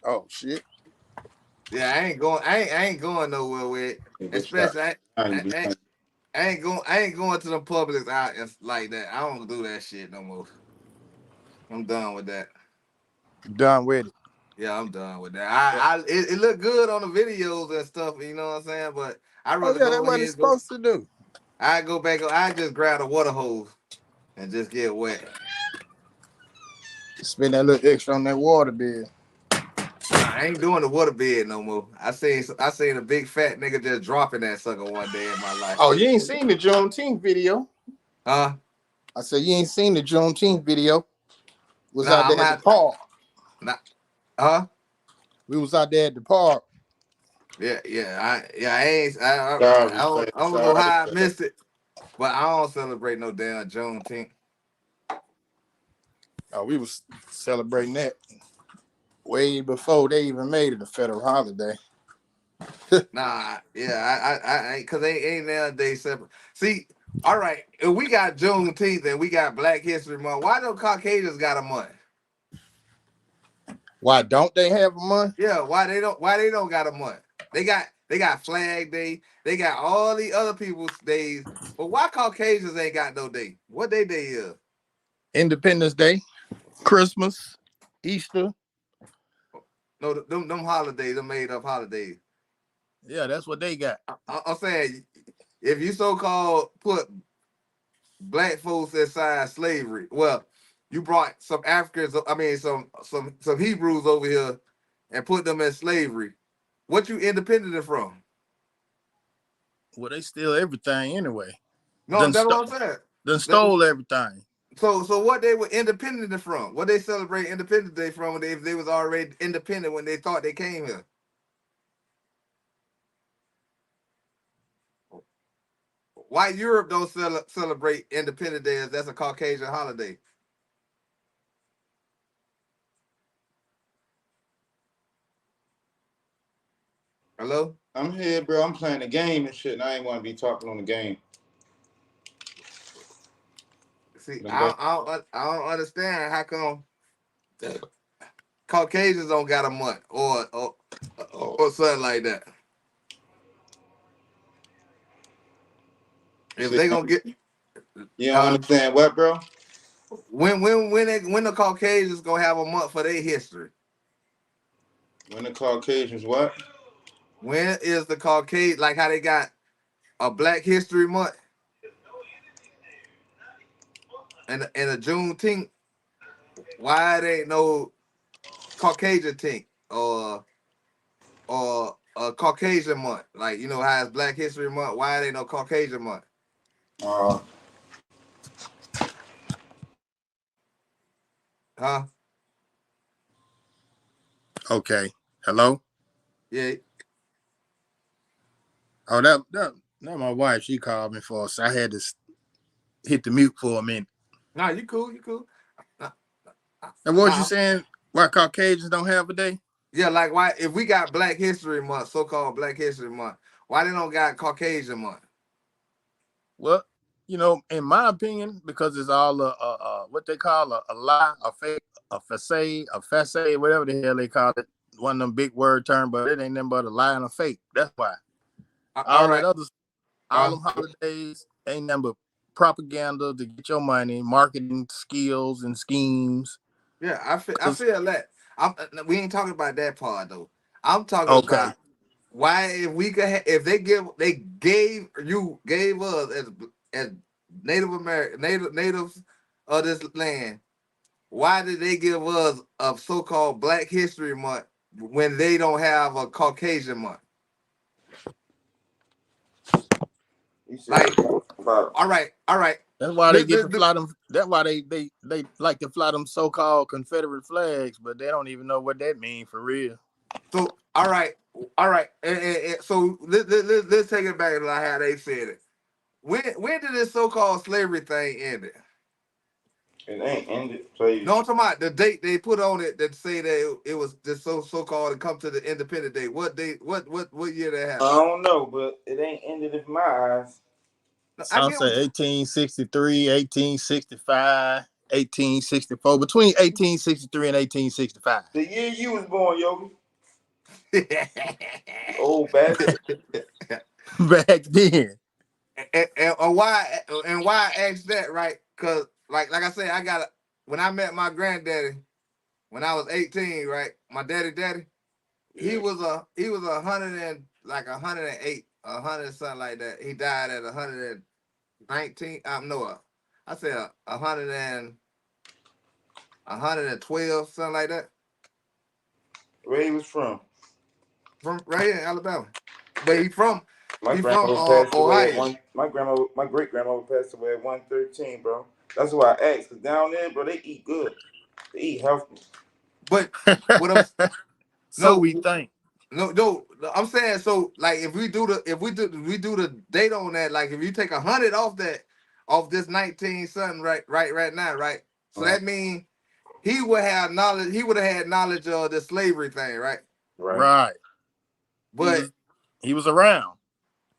Oh shit. Yeah, I ain't going nowhere with it. Especially I ain't going to the public out like that. I don't do that shit no more. I'm done with that. Done with it. Yeah, I'm done with that. It looked good on the videos and stuff, you know what I'm saying? But I rather that's what it's supposed to do. I go back, I just grab a water hose and just get wet. Spend that little extra on that water bed. I ain't doing the water bed no more. I seen a big fat nigga just dropping that sucker one day in my life. Oh, you ain't seen the Juneteenth video? Huh? I said you ain't seen the Juneteenth video. Was out there at the park. Huh? We was out there at the park. Yeah. I don't know how I missed it, but I don't celebrate no damn Juneteenth. We was celebrating that way before they even made it a federal holiday. Nah, yeah, I cause they ain't nowadays separate. See, all right, if we got Juneteenth and we got Black History Month, why don't Caucasians got a month? Why don't they have a month? Yeah, why they don't got a month? They got Flag Day, they got all the other people's days, but why Caucasians ain't got no day? What day is? Independence Day, Christmas, Easter. No, them holidays, them made up holidays. Yeah, that's what they got. I'm saying, if you so-called put black folks inside slavery, well, you brought some Africans, I mean, some Hebrews over here and put them in slavery. What you independent from? Well, they steal everything anyway. No, that's what I'm saying. They stole everything. So what they were independent from? What they celebrate Independence Day from if they was already independent when they thought they came here? Why Europe don't celebrate Independence Day as that's a Caucasian holiday? Hello? I'm here, bro. I'm playing the game and shit, and I ain't want to be talking on the game. See, I don't understand how come Caucasians don't got a month or something like that. If they gonna get, you don't understand what, bro? When the Caucasians gonna have a month for their history? When the Caucasians what? When is the Caucasian, like how they got a Black History Month and a Juneteenth? Why it ain't no Caucasian tink or a Caucasian month? Like, you know how it's Black History Month. Why it ain't no Caucasian month? Huh? Okay. Hello? Yeah. Oh, that my wife. She called me for us. I had to hit the mute for a minute. Nah, you cool. You cool. And what you saying? Why Caucasians don't have a day? Yeah, like why if we got Black History Month, so-called Black History Month, why they don't got Caucasian Month? Well, you know, in my opinion, because it's all what they call a lie, a fake, a facade, whatever the hell they call it. One of them big word term, but it ain't nothing but a lie and a fake. That's why. All right. All them holidays ain't nothing but propaganda to get your money, marketing skills and schemes. Yeah, I feel that. We ain't talking about that part though. I'm talking about why if we could if they gave us as Native American natives of this land, why did they give us a so-called Black History Month when they don't have a Caucasian month? Like, all right. That's why they get to fly them. That's why they like to fly them so-called Confederate flags, but they don't even know what that means for real. So all right. And so let's take it back to how they said it. When did this so-called slavery thing end? It ain't ended, please. No, I'm talking about the date they put on it that say that it was just so-called to come to the Independence Day. What date? What year that happened? I don't know, but it ain't ended in my eyes. I'll say 1863, 1865, 1864. Between 1863 and 1865. The year you was born, Yogi. Old bastard. Back then. And why I asked that, right? Because like I said, when I met my granddaddy when I was 18, right? My daddy, he was 108, 100 something like that. He died at 119. I said 112, something like that. Where he was from? From right here in Alabama. But he from Ohio. My great grandmother passed away at 113, bro. That's why I asked. Cause down there, bro, they eat good. They eat healthy. But what I'm we think. No, I'm saying so. Like if we do the date on that, like if you take 100 off this 19 something right now, right? So that means he would have knowledge. He would have had knowledge of the slavery thing, right? Right. But he was around.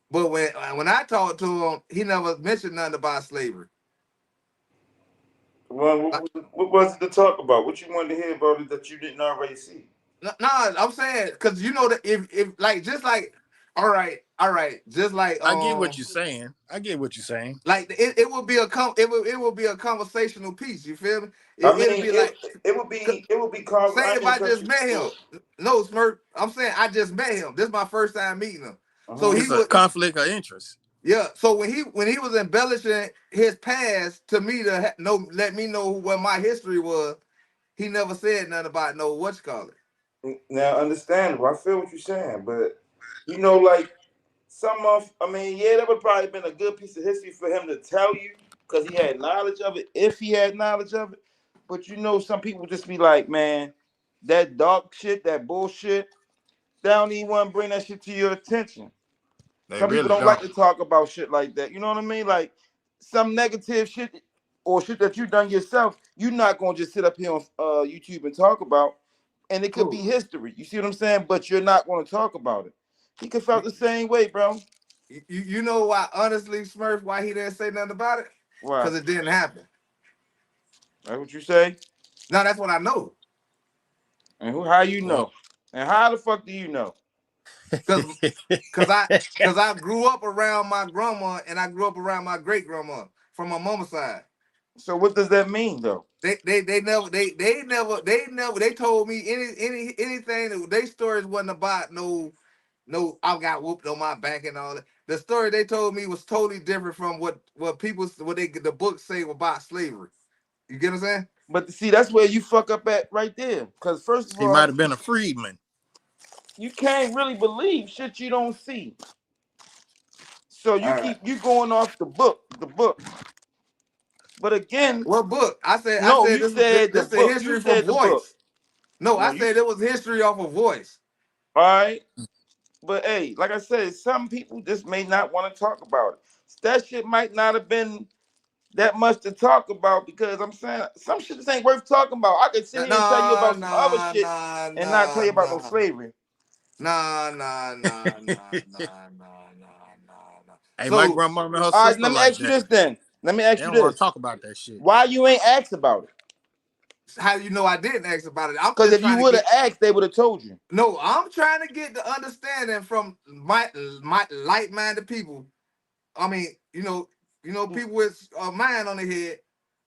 But when I talked to him, he never mentioned nothing about slavery. Well, what was it to talk about? What you wanted to hear about it that you didn't already see? No, I'm saying because you know that if like just like all right, just like I get what you're saying. Like it would be it would be a conversational piece. You feel me? I mean, it would be. Say if I just met him. No, Smurf. I'm saying I just met him. This is my first time meeting him. So it's a conflict of interest. Yeah. So when he was embellishing his past to me to let me know what my history was, he never said nothing about what you call it. Now, understandable. I feel what you're saying, but you know, like that would probably been a good piece of history for him to tell you because he had knowledge of it. If he had knowledge of it, but you know, some people just be like, man, that dark shit, that bullshit, they don't even want to bring that shit to your attention. Some people don't like to talk about shit like that. You know what I mean? Like some negative shit or shit that you done yourself, you're not gonna just sit up here on YouTube and talk about, and it could be history. You see what I'm saying? But you're not gonna talk about it. He could felt the same way, bro. You know why? Honestly, Smurf, why he didn't say nothing about it? Why? Because it didn't happen. That's what you say? No, that's what I know. And how you know? And how the fuck do you know? Cause I grew up around my grandma and I grew up around my great grandma from my mama's side. So what does that mean though? They told me anything. Their stories wasn't about no I got whooped on my back and all that. The story they told me was totally different from what the books say about slavery. You get what I'm saying? But see, that's where you fuck up at right there. Because first of all, he might have been a freedman. You can't really believe shit you don't see. So you going off the book. But again, what book? I said this is history from Voice. No, I said it was history off of Voice. All right. But hey, like I said, some people just may not want to talk about it. That shit might not have been that much to talk about because I'm saying some shit just ain't worth talking about. I could sit here and tell you about some other shit and not tell you about no slavery. Nah. Hey, my grandma and her sister. All right, let me ask you this then. Let me ask you this. Don't want to talk about that shit. Why you ain't asked about it? How do you know I didn't ask about it? Because if you would have asked, they would have told you. No, I'm trying to get the understanding from my like-minded people. I mean, you know, people with a mind on their head.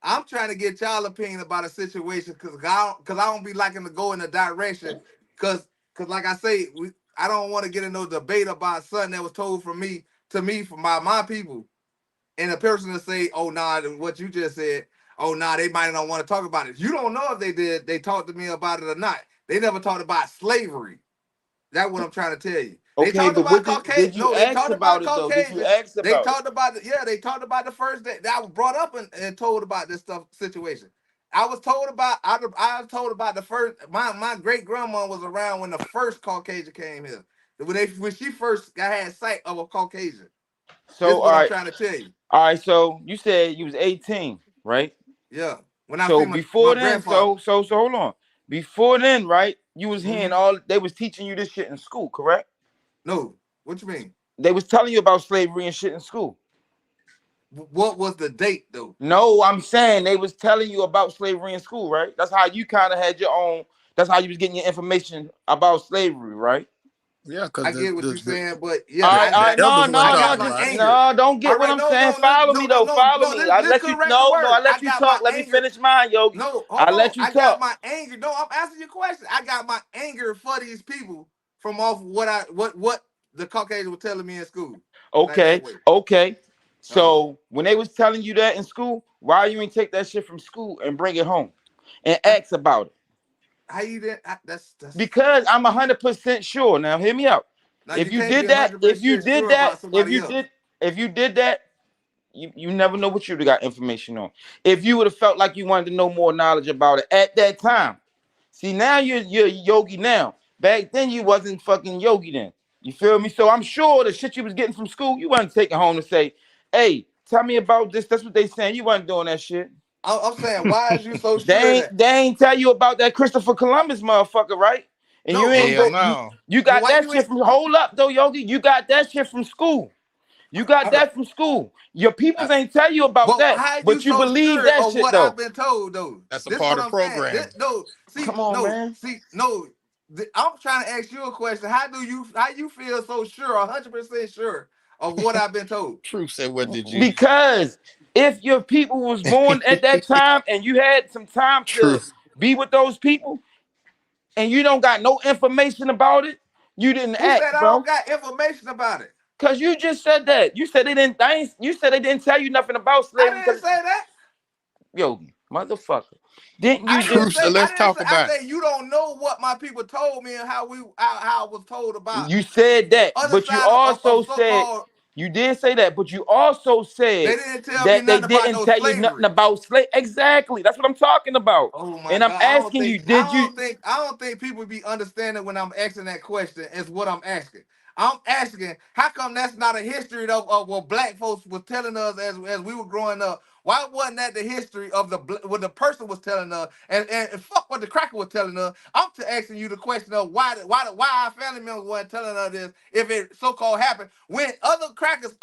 I'm trying to get y'all opinion about a situation because I don't be liking to go in a direction because like I say, I don't want to get in no debate about something that was told from me to me from my people, and a person to say, oh nah, what you just said, oh nah, they might not want to talk about it. You don't know if they talked to me about it or not. They never talked about slavery. That's what I'm trying to tell you. Okay, they talked about Caucasian. No, they talked about Caucasian. They talked about they talked about the first day that I was brought up and told about this situation. I was told about the first. My great grandma was around when the first Caucasian came here. When she first had sight of a Caucasian. So this is what I'm trying to tell you. All right, so you said you was 18, right? Yeah. When before then, so hold on. Before then, right? You was hearing they was teaching you this shit in school, correct? No. What you mean? They was telling you about slavery and shit in school. What was the date though? No, I'm saying they was telling you about slavery in school, right? That's how you kind of had your own. That's how you was getting your information about slavery, right? Yeah, because I get what you're saying, but yeah. All right, no, don't get what I'm saying. Follow me though. Follow me. I let you I let you talk. Let me finish mine, Yogi. No, I let you talk. I got my anger. No, I'm asking you a question. I got my anger for these people from off what the Caucasian was telling me in school. Okay. So when they was telling you that in school, why you ain't take that shit from school and bring it home and ask about it? How you did? That's because I'm 100% sure. Now hear me out. Now, if you did that, you never know what you'd have got information on. If you would have felt like you wanted to know more knowledge about it at that time. See, now you're Yogi now. Back then you wasn't fucking Yogi then. You feel me? So I'm sure the shit you was getting from school, you wasn't taking home to say, hey, tell me about this. That's what they saying. You wasn't doing that shit. I'm saying, why is you so sure They that? ain't tell you about that Christopher Columbus motherfucker, right? And you No, ain't Hell go. no. You but got why that you shit ain't? from. Hold up, though, Yogi. You got that shit from school. You got All right, that from school. Your peoples ain't tell you about but that, how you but you so believe sure that of shit what I've though. been told though? That's a This is part what of I'm saying. programming. No, see, Come on, man. no. I'm trying to ask you a question. How you feel so sure, 100% sure of what I've been told? Truth said, what did you? Because if your people was born at that time and you had some time to Truth. be with those people and you don't got no information about it, you didn't Who ask, said I bro. don't got information about it? Cause you just said that. You said they didn't. You said they didn't tell you nothing about I slavery. didn't Cause say that. yo, motherfucker, didn't you I just? didn't Truth. say. So I let's didn't talk say. I about it. said you don't know what my people told me and how I was told about You said that, other but you side of also said so-called. you did say that, but you also They said didn't tell me that they nothing about didn't no tell you nothing slavery. about slave. Exactly, that's what I'm talking about. Oh my And I'm God! asking you, did you? I don't think people be understanding when I'm asking that question. Is what I'm asking. I'm asking, how come that's not a history of what black folks was telling us as we were growing up? Why wasn't that the history of what the person was telling us? And fuck what the cracker was telling us. I'm asking you the question of why our family members weren't telling us this if it so-called happened when other crackers,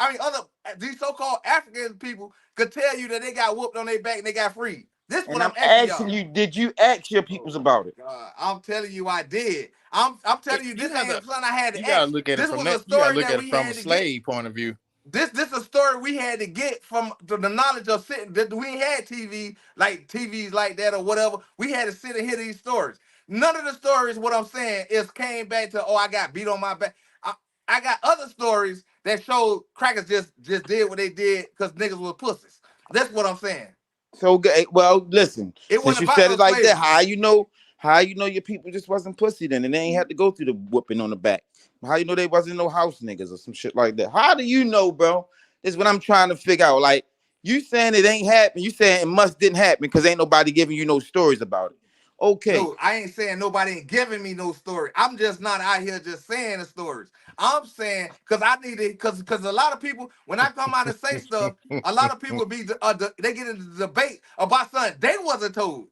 these so-called African people could tell you that they got whooped on their back and they got freed. This is what And I'm I'm asking asking y'all. you, did you ask your Oh peoples my about it? God. I'm telling you I did. I'm telling you You this gotta ain't something I had you to gotta ask. look at it This from was a that. You gotta story look that at it we from a had to get. slave point of view. This a story we had to get from the knowledge of sitting. That we ain't had TVs like that or whatever. We had to sit and hear these stories. None of the stories, what I'm saying, is came back to I got beat on my back. I got other stories that showed crackers just did what they did because niggas was pussies. That's what I'm saying. So well, listen. It Since wasn't you about said no it like that, slavery. how you know? How you know your people just wasn't pussy then, and they ain't had to go through the whooping on the back? How you know they wasn't no house niggas or some shit like that? How do you know, bro? This is what I'm trying to figure out. Like you saying it ain't happen. You saying it must didn't happen because ain't nobody giving you no stories about it. Okay. No, I ain't saying nobody ain't giving me no story. I'm just not out here just saying the stories. I'm saying because I need it because a lot of people when I come out and say stuff, a lot of people they get into the debate about something they wasn't told.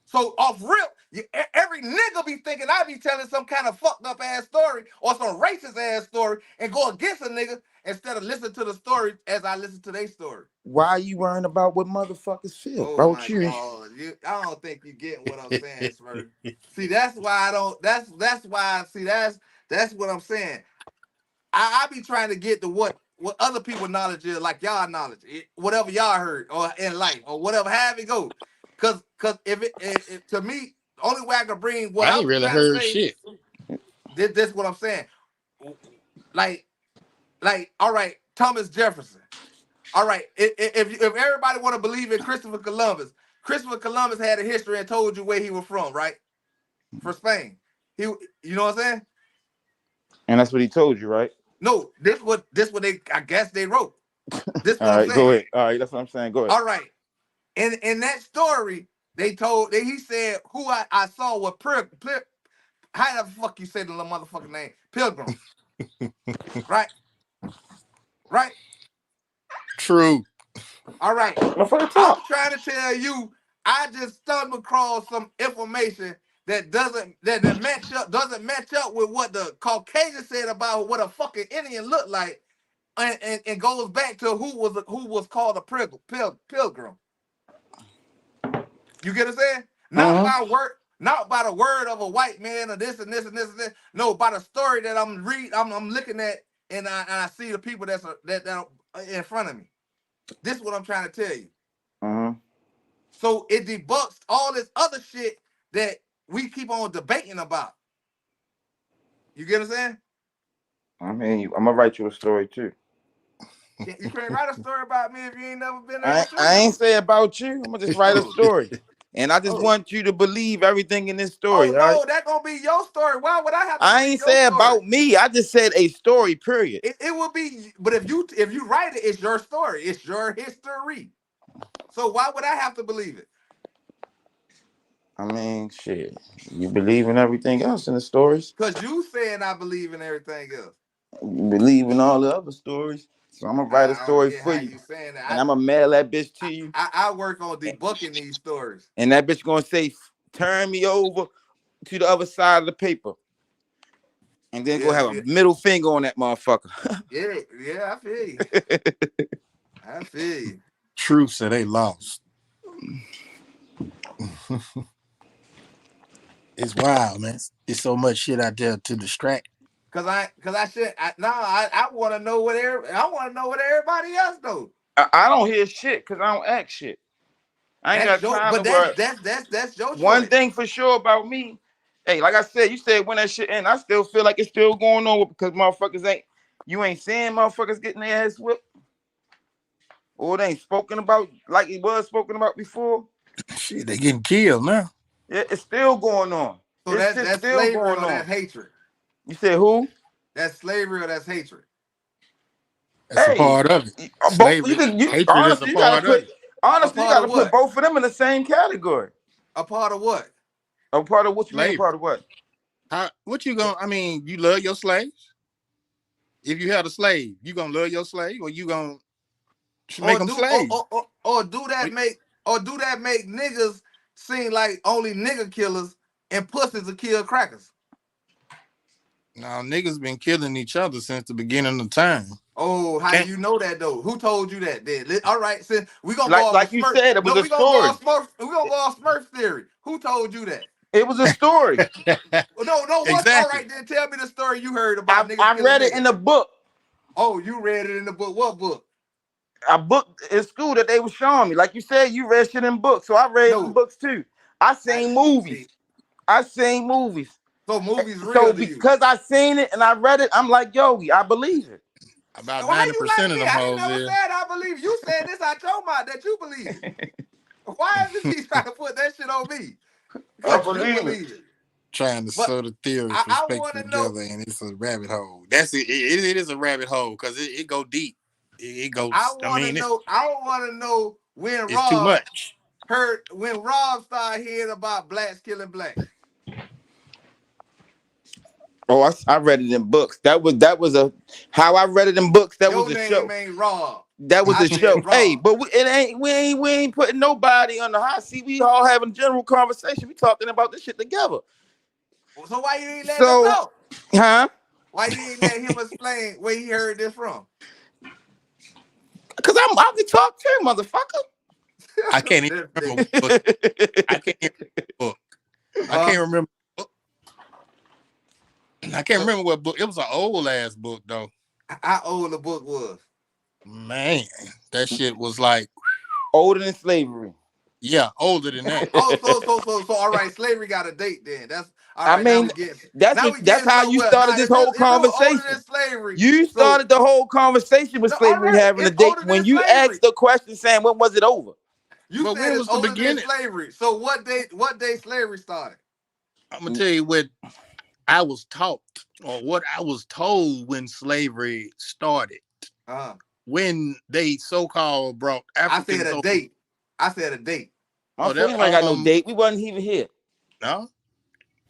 So off rip, every nigga be thinking I be telling some kind of fucked up ass story or some racist ass story and go against a nigga instead of listening to the story as I listen to their story. Why are you worrying about what motherfuckers feel, Oh bro? my You God, I don't think you getting what I'm saying, Smirk. See, that's why I don't. That's why. See, that's what I'm saying. I be trying to get to what other people knowledge is, like y'all knowledge, whatever y'all heard or in life or whatever, have it go. Cause if to me, only way I can bring what I I'm ain't really trying to heard say, shit. this what I'm saying. Like, all right, Thomas Jefferson. All right, if everybody want to believe in Christopher Columbus had a history and told you where he was from, right? For Spain. You know what I'm saying? and that's what he told you, right? No, this what they I guess they wrote. This All what I'm right, go saying. ahead. All right, that's what I'm saying. Go ahead. All right. In that story, he said who I saw was how the fuck you say the little motherfucking name? Pilgrims. Right? Right? True. All right. Motherfucker, I'm talk. trying to tell you, I just stumbled across some information that doesn't match up with what the Caucasian said about what a fucking Indian looked like, and goes back to who was called a pilgrim. You get what I'm saying? Not Uh-huh. by word, not by the word of a white man or this and this and this and this. No, by the story that I'm looking at, and I see the people that are in front of me. This is what I'm trying to tell you. Uh-huh. So it debunks all this other shit that we keep on debating about. You get what I'm saying? I mean, I'm gonna write you a story too. You can't write a story about me if you ain't never been I able I to. ain't say about you. I'm gonna just write a Oh, story, and I just oh, want you to believe everything in this story. oh All right. no, that gonna be your story. Why would I have to I believe ain't your say story? about me. I just said a story. Period. It would be, but if you write it, it's your story. It's your history. So why would I have to believe it? I mean, shit. You believe in everything else in the stories. Because you saying I believe in everything else. You believe in all the other stories. So I'm gonna write a I don't story get for how you, you saying and that. I'm gonna mail that bitch to you. I work on debunking these stories. And that bitch gonna say, turn me over to the other side of the paper. And then go Yeah, have a middle finger on that motherfucker. yeah, I feel you. I feel you. Truth said they lost. It's wild, man. It's so much shit out there to distract. Cause I want to know what everybody else knows. I don't hear shit because I don't act shit. I ain't got time to worry. That's your choice. One thing for sure about me, hey, like I said, you said when that shit end, I still feel like it's still going on because motherfuckers you ain't seeing motherfuckers getting their ass whipped. Or they ain't spoken about like it was spoken about before. Shit, they getting killed now. Yeah, it's still going on. So that's still slavery going or on. that's hatred? You said who? That's slavery or that's hatred? That's a part of it. Slavery, hatred is a part of it. Honestly, you gotta put both of them in the same category. A part of what? A part of what you Slavery. mean? A part of what? What you gonna? I mean, you love your slaves. If you had a slave, you gonna love your slave, or you gonna make them slaves? Or do that make niggas seem like only nigga killers and pussies will kill crackers? Now niggas been killing each other since the beginning of time. Oh, how you know that though? Who told you that? Then all right, since we gonna like, go like you said, it was a story. We gonna go off Smurf theory. Who told you that? It was a story. No, what's exactly. All right, then tell me the story you heard about niggas. I read it in the book. Oh, you read it in the book. What book? A book in school that they were showing me. Like you said, you read shit in books, so I read in books too. I seen movies. So movies real. So because I seen it and I read it, I'm like, Yogi, I believe it. About 90% of them hoes. I never said I believe. You said this out your mouth that you believe it. Why is he trying to put that shit on me? I believe it. Trying to sew the theory perspective together, and it's a rabbit hole. That's it. It is a rabbit hole because it go deep. It goes. I want to know when it's too much. When Rob started hearing about blacks killing blacks. Oh, I read it in books. That was how I read it in books. That was a show. Your name ain't Rob. That was a show. Hey, but we ain't putting nobody on the hot seat. We all having a general conversation. We talking about this shit together. So why you ain't let him know? Huh? Why you ain't let him explain where he heard this from? Because I can talk to him, motherfucker. I can't even remember what book. I can't remember. I can't remember what book. It was an old ass book though. How old the book was? Man, that shit was like older than slavery. Yeah, older than that. So all right, slavery got a date then. That's all right. I mean, that's how you started this whole conversation. You started the whole conversation with slavery having a date when you asked the question saying when was it over? You said it was older than slavery. So what day slavery started? I'm gonna tell you what I was taught or what I was told when slavery started. When they so-called brought Africans. I said a date. Oh, that ain't got no date. We wasn't even here. No,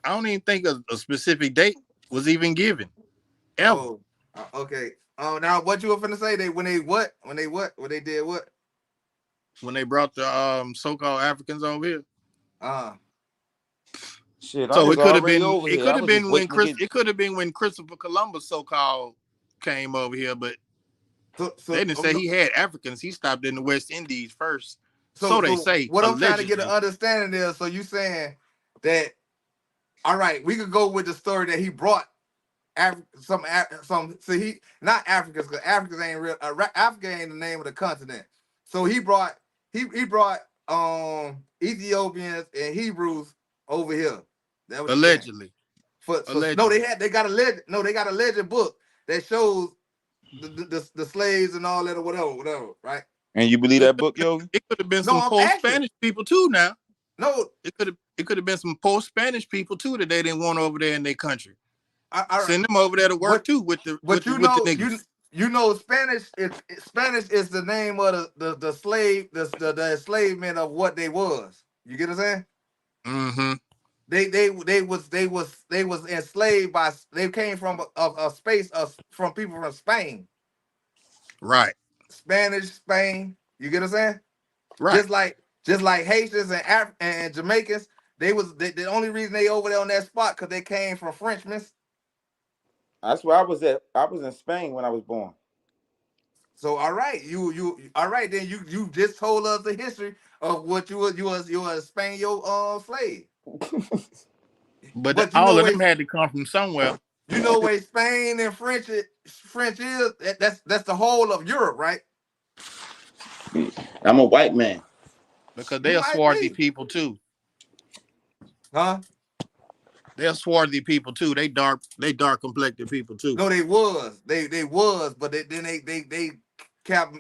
I don't even think a specific date was even given. Ever. Oh, okay. Now what you were finna say? When they did what? When they brought the so-called Africans over here. Shit. So it could have been. It could have been when It could have been when Christopher Columbus so-called came over here, but they didn't say he had Africans. He stopped in the West Indies first. So they say. What I'm trying to get an understanding is, so you saying that, all right, we could go with the story that he brought not Africans, because Africans ain't real. Africa ain't the name of the continent. So he brought Ethiopians and Hebrews over here. That was allegedly. No, they got a legend book that shows the slaves and all that or whatever, right? And you believe that book, yo? It could have been some post-Spanish people too. Now, no, it could have been some post-Spanish people too that they didn't want over there in their country. Send them over there to work too with the niggas. You know, Spanish is the name of the slave, the enslavement of what they was. You get what I'm saying? Mm-hmm. They was enslaved by. They came from a space from people from Spain. Right. Spanish, Spain. You get what I'm saying? Right. Just like Haitians and Jamaicans, the only reason they over there on that spot because they came from Frenchmen. That's where I was at. I was in Spain when I was born. So all right, you all right then you just told us the history of what you was a Spaniel slave. But you all know of where them had to come from somewhere. you know where Spain and French is that's the whole of Europe, right? I'm a white man. Because You they're might swarthy be. people too. Huh? They're swarthy people too. They dark complected people too. No, they was, but they kept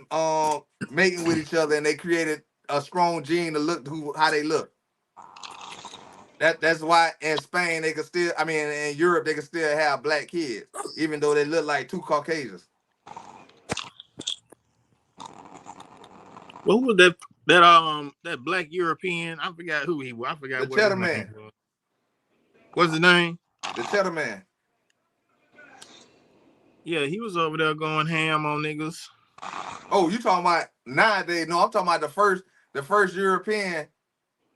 mating with each other and they created a strong gene to look how they look. That's why in Spain they could still, I mean in Europe they could still have black kids, even though they look like two Caucasians. Well, who was that black European? I forgot who he was. I forgot The what his Cheddar name Man. was. What's his name? The Cheddar Man. Yeah, he was over there going ham on niggas. Oh, you talking about nowadays? No, I'm talking about the first European.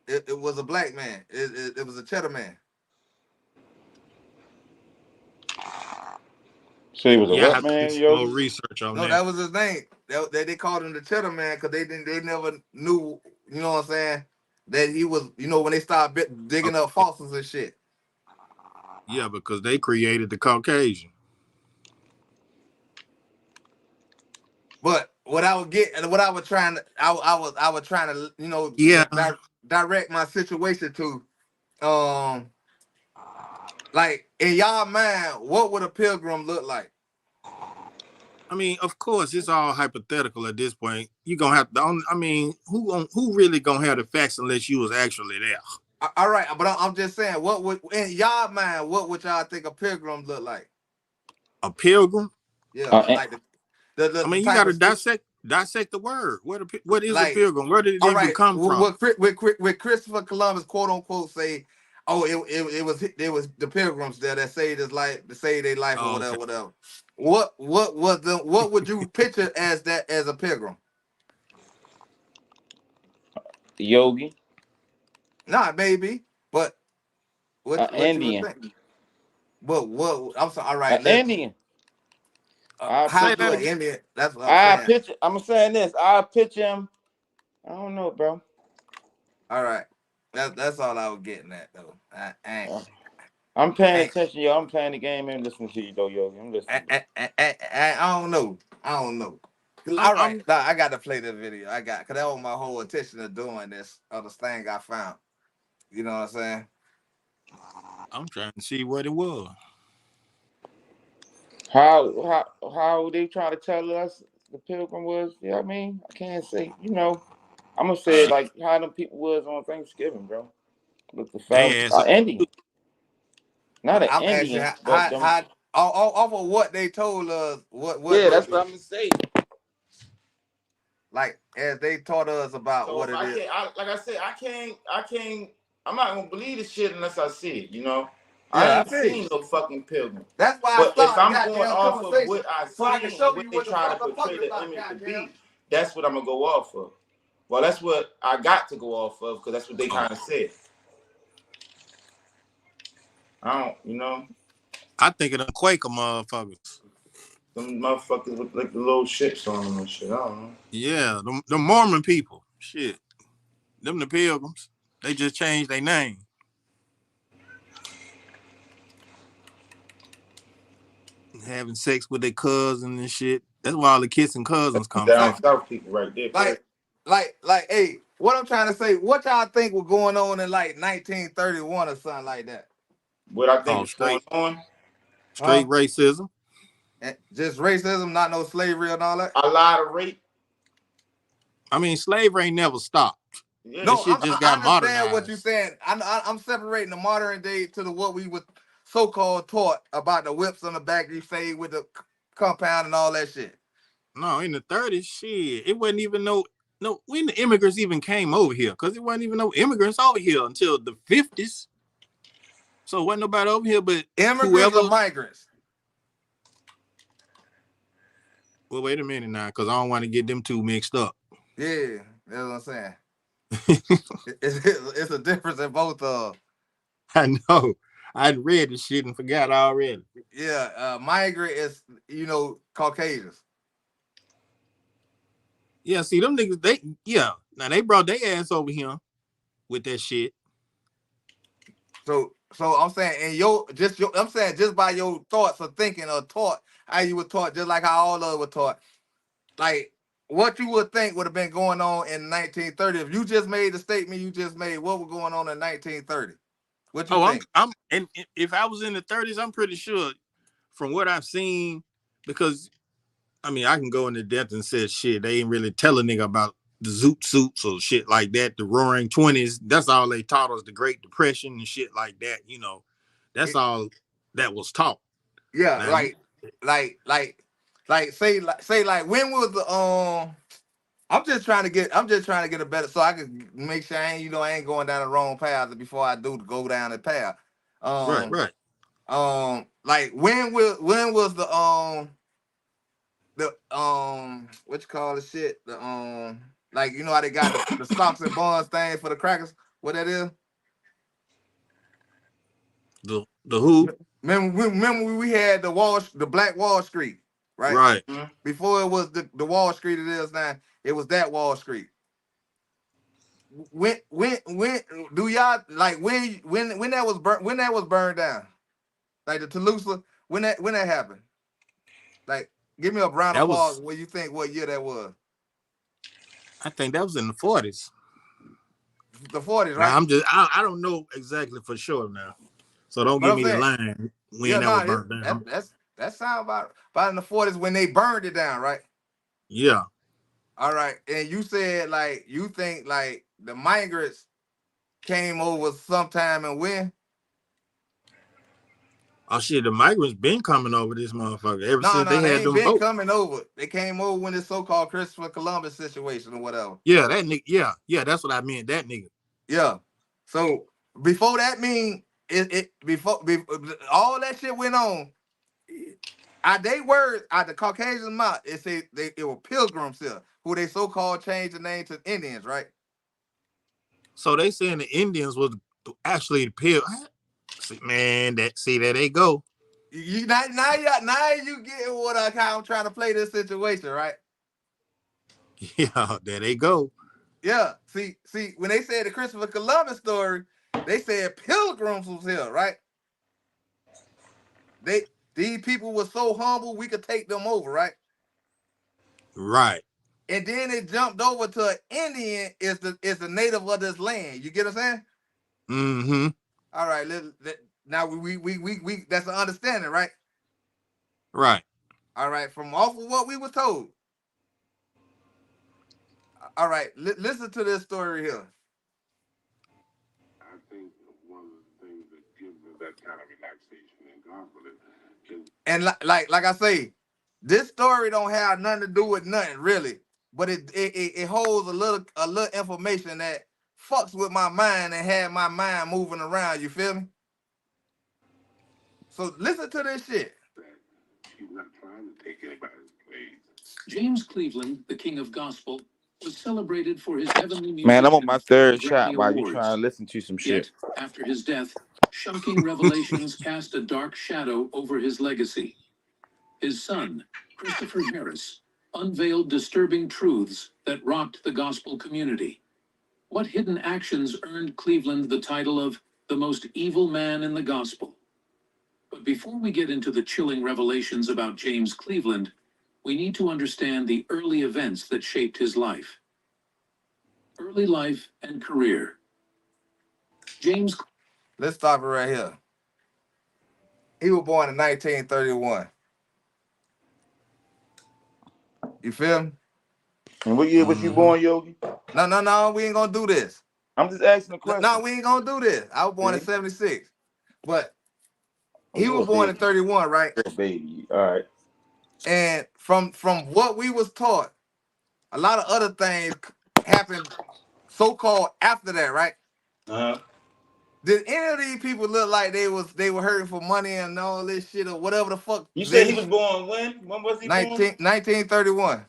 It was a black man. It was a Cheddar Man. So he was a Yeah, I what have to do man, some yo? more research on No, that. that was his name. They called him the Cheddar Man because they never knew, you know what I'm saying, that he was, when they started digging up fossils and shit. Yeah, because they created the Caucasian. But what I was trying to, I was trying to, Yeah. direct my situation to, like in y'all mind, what would a pilgrim look like? I mean, of course, it's all hypothetical at this point. You gonna have to. I mean, who really gonna have the facts unless you was actually there? All right, but I'm just saying, what would in y'all mind, what would y'all think a pilgrim look like? A pilgrim? Yeah, like the I mean, you type gotta of dissect the word. What is a like, pilgrim? Where did it all even right, come from? with Christopher Columbus, quote unquote, say, oh, it was the pilgrims there that saved his life, to save their life or whatever, Okay. whatever. What would you picture as a pilgrim? Yogi. Nah, maybe, but what you would Indian. think? But what I'm sorry. All right, Indian. How do an Indian? That's what I'm saying. I'm saying this. I picture him. I don't know, bro. All right, that's all I was getting at though. I'm paying attention, yo. I'm playing the game and listening to you, though, Yogi. I'm listening. I don't know. All right, nah, I got to play this video. Cause that was my whole intention of doing this other thing I found. You know what I'm saying? I'm trying to see what it was. How they try to tell us the pilgrim was? You know what I mean? I can't say. I'm gonna say it like how them people was on Thanksgiving, bro. Look, the family, Indian. Not an I'm Indian, asking but how off of what they told us. What? Yeah, that's what I'm gonna say. Like as they taught us about what it is. Like I said, I can't. I'm not gonna believe this shit unless I see it. Yeah, I ain't seen no fucking pilgrim. That's why But if I'm goddamn going off of what I so I can see show and what you they what the try to portray motherfuckers the like, image to goddamn. be, that's what I'm gonna go off of. Well, that's what I got to go off of because that's what they kind of said. I don't, I think of them Quaker motherfuckers. Them motherfuckers with like the little ships on them and shit. I don't know. Yeah, the Mormon people. Shit. Them the pilgrims. They just changed their name. Having sex with their cousin and shit. That's where all the kissing cousins come Down from. south people right there. Like, hey, what I'm trying to say, what y'all think was going on in like 1931 or something like that? What I think is going on? Straight racism. Just racism, not no slavery and all that? A lot of rape. I mean, slavery ain't never stopped. Yeah. This shit just got I understand modernized. what you're saying. I'm separating the modern day to what we were so-called taught about the whips on the back you fade with the compound and all that shit. No, in the 30s, shit, it wasn't even when the immigrants even came over here, because it wasn't even no immigrants over here until the 50s. So wasn't nobody over here but immigrants or migrants? Well, wait a minute now, because I don't want to get them two mixed up. Yeah, that's what I'm saying. It's a difference in both of them. I know. I'd read the shit and forgot already. Yeah, migrant is, Caucasians. Yeah, see, them niggas, now they brought their ass over here with that shit. So I'm saying, I'm saying just by your thoughts or thinking or taught, how you were taught, just like how all of us were taught, like what you would think would have been going on in 1930 if you just made the statement you just made. What was going on in 1930? What you think? And if I was in the 30s, I'm pretty sure from what I've seen, because I mean I can go into depth and say shit. They ain't really tell a nigga about the zoot suits or shit like that. The Roaring 20s. That's all they taught us. The Great Depression and shit like that. That's all that was taught. Yeah, now, say when was the I'm just trying to get a better, so I can make sure I ain't going down the wrong path before I do go down the path. Right. Like when was the what you call the shit, the like how they got the stocks and bonds thing for the crackers? What that is? The who? Remember we had the Black Wall Street, right? Right. Mm-hmm. Before it was the Wall Street it is now, it was that Wall Street. When do y'all like when that was burned down? Like the Toulouse, when that happened? Like, give me a round of applause where you think what year that was. I think that was in the 40s. The 40s, right? Now, I don't know exactly for sure now. So don't give me the line when that was burned down. That sound about in the 40s when they burned it down, right? Yeah. All right. And you said like you think like the migrants came over sometime and when? Oh shit, the migrants been coming over this motherfucker ever since they had ain't them been coming over. They came over when this so-called Christopher Columbus situation or whatever. Yeah, that nigga. Yeah, that's what I meant. That nigga. Yeah. So before that before all that shit went on, they words out the Caucasian mouth, it said it were pilgrims here, who they so-called changed the name to Indians, right? So they saying the Indians was actually the pilgrims. Man, there they go. Now you get what I'm trying to play this situation, right? Yeah, there they go. Yeah, see, when they said the Christopher Columbus story, they said pilgrims was here, right? These people were so humble we could take them over, right? Right. And then it jumped over to an Indian is the native of this land. You get what I'm saying? Mm-hmm. All right, now we that's an understanding, right? Right. All right, from off of what we were told. All right, listen to this story here. I think one of the things that gives us that kind of relaxation and confidence. And like I say, this story don't have nothing to do with nothing really, but it holds a little information that fucks with my mind and had my mind moving around. You feel me? So listen to this shit. He's not trying to take anybody's place. James Cleveland, the king of gospel, was celebrated for his heavenly music. Man, I'm on my third Grammy shot while you Awards. trying to listen to some shit. Yet, after his death, shocking revelations cast a dark shadow over his legacy. His son, Christopher Harris, unveiled disturbing truths that rocked the gospel community. What hidden actions earned Cleveland the title of the most evil man in the gospel? But before we get into the chilling revelations about James Cleveland, we need to understand the early events that shaped his life. Early life and career. Let's stop it right here. He was born in 1931. You feel me? And what year was you born, Yogi? No, we ain't gonna do this. I'm just asking a question. No, we ain't gonna do this. I was born in 76. But he was born in 31, right? Baby. All right. And from what we was taught, a lot of other things happened so-called after that, right? Did any of these people look like they were hurting for money and all this shit or whatever the fuck? You said he was born when? When was he born? 1931.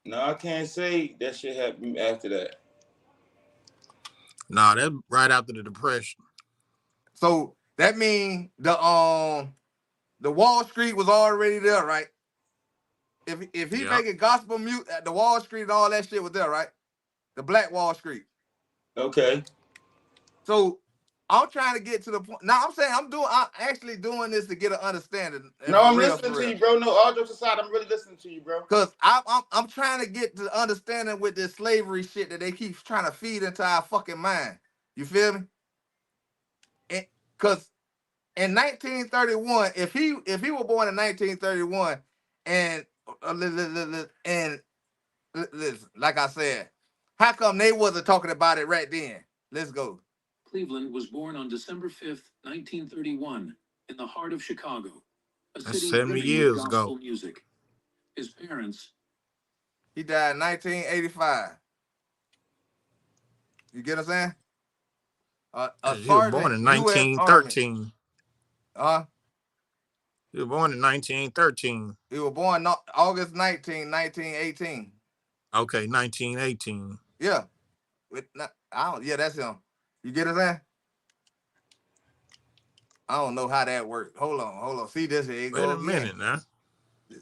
No, I can't say that shit happened after that. Nah, that's right after the Depression. So that means the Wall Street was already there, right? If he making gospel music, the Wall Street and all that shit was there, right? The Black Wall Street. Okay. So I'm trying to get to the point. Now I'm actually doing this to get an understanding. No, I'm listening to you, bro. No, all jokes aside, I'm really listening to you, bro. Cause I'm trying to get to understanding with this slavery shit that they keep trying to feed into our fucking mind. You feel me? Cause in 1931, if he were born in 1931, and listen, like I said, how come they wasn't talking about it right then? Let's go. Cleveland was born on December 5th, 1931, in the heart of Chicago, a That's city 70 brimming years with gospel ago. music. His parents. He died in 1985. You get what I'm saying? He was born in 1913. He was born in 1913. He was born August 19, 1918. Okay, 1918. Yeah. Yeah, that's him. You get what I'm saying? I don't know how that works. Hold on. See this here. Wait a minute now.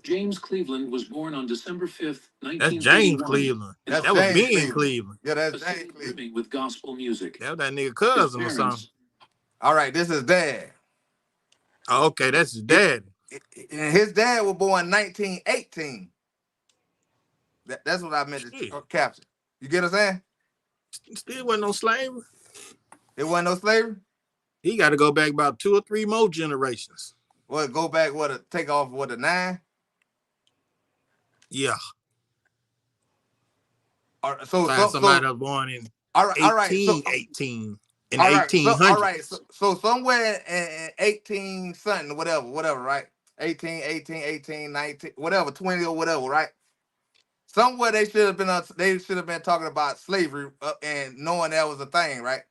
James Cleveland was born on December 5th, 1931. That's James Cleveland. That was Ben Cleveland. Yeah, that's James Cleveland. With gospel music. That was that nigga cousin or something. All right, this is dad. Oh, okay, that's his dad. And his dad was born 1918. That's what I meant to capture. You get what I'm saying? Still wasn't no slavery. It wasn't no slavery? He got to go back about 2 or 3 more generations. Well, go back, take off, a 9? Yeah. So somebody was born in 1818 in 1800. All right, so somewhere in 18 something, whatever, right? 18, 19, whatever, 20 or whatever, right? Somewhere they should have been talking about slavery and knowing that was a thing, right?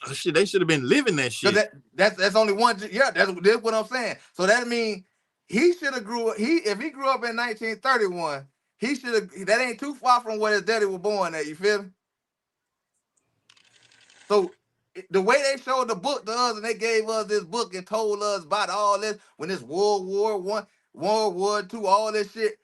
Oh, shit, they should have been living that shit. That's only one. Yeah, that's what I'm saying. So that means he should have grew up. If he grew up in 1931, he should have. That ain't too far from where his daddy was born at. You feel me? So the way they showed the book to us, and they gave us this book and told us about all this when it's World War I, World War II, all this shit.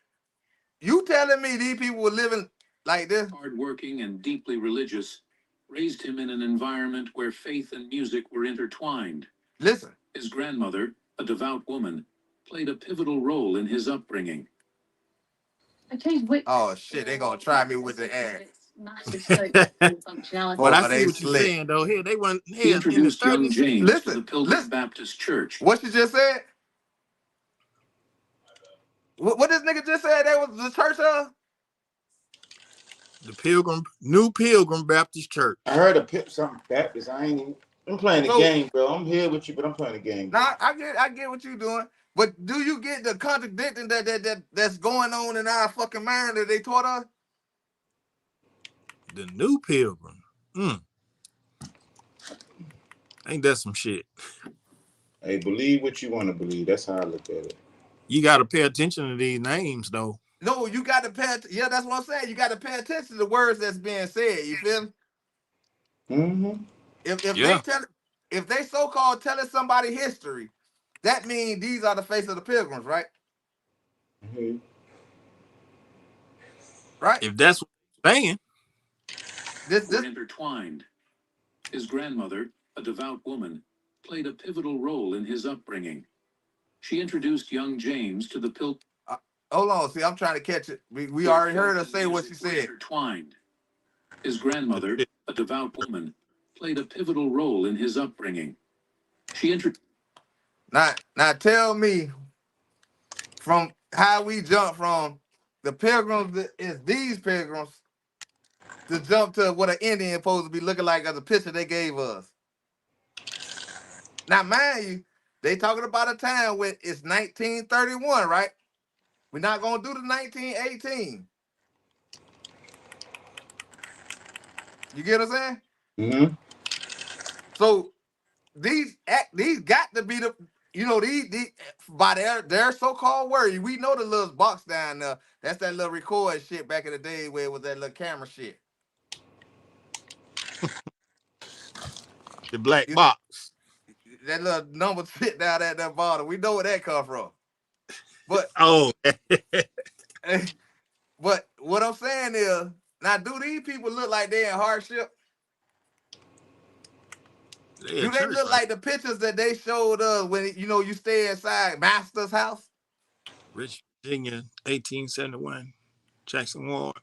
You telling me these people were living like this? Hardworking and deeply religious, raised him in an environment where faith and music were intertwined. Listen. His grandmother, a devout woman, played a pivotal role in his upbringing. Oh shit, they gonna try me with the ad. But I see what you're saying though. Here they went He introduced young James to the Pilgrim Baptist Church. What you just said? What this nigga just said? That was the church of? The New Pilgrim Baptist Church. I heard something Baptist. I'm playing the game, bro. I'm here with you, but I'm playing the game. Nah, I get what you're doing. But do you get the contradicting that's going on in our fucking mind that they taught us? The New Pilgrim. Ain't that some shit? Hey, believe what you want to believe. That's how I look at it. You got to pay attention to these names, though. No, you got to pay. Yeah, that's what I'm saying. You got to pay attention to the words that's being said. You feel me? Mm-hmm. If they so-called telling somebody history, that means these are the face of the Pilgrims, right? Mm-hmm. Right. If that's what you're saying. This were intertwined. His grandmother, a devout woman, played a pivotal role in his upbringing. She introduced young James to the Pilgrim. Hold on, see, I'm trying to catch it. We already heard her say what she said. Intertwined. His grandmother, a devout woman, played a pivotal role in his upbringing. She introduced. Now tell me, from how we jump from the Pilgrims that is these Pilgrims to jump to what an Indian supposed to be looking like as a picture they gave us. Now, mind you, they talking about a time when it's 1931, right? We're not gonna do the 1918. You get what I'm saying? Mm-hmm. So these got to be the, you know, these by their so-called word. We know the little box down there. That's that little record shit back in the day where it was that little camera shit. The black You, box. that little number fit down at that bottom. We know where that come from. But Oh, but what I'm saying is, now do these people look like they in hardship? they Do at they church, look right? like the pictures that they showed us when you stay inside Master's house? Rich Virginia, 1871, Jackson Ward.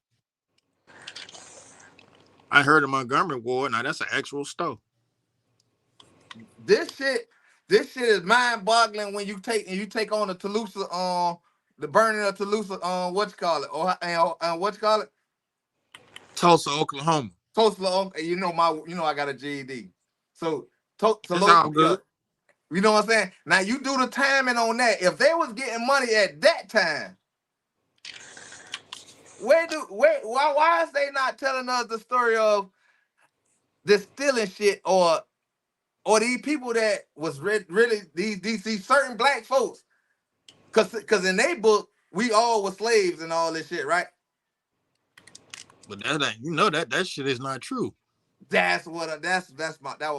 I heard of Montgomery Ward. Now that's an actual store. This shit is mind-boggling when you take on the Toulouse, the burning of Toulouse, what you call it, or what you call it, Tulsa, Oklahoma. Tulsa. I got a GED, so It's all yeah, good. you know what I'm saying. Now you do the timing on that. If they was getting money at that time, why is they not telling us the story of this stealing shit or these people that was really these certain black folks? Cause in their book, we all were slaves and all this shit, right? But that ain't, that shit is not true. That was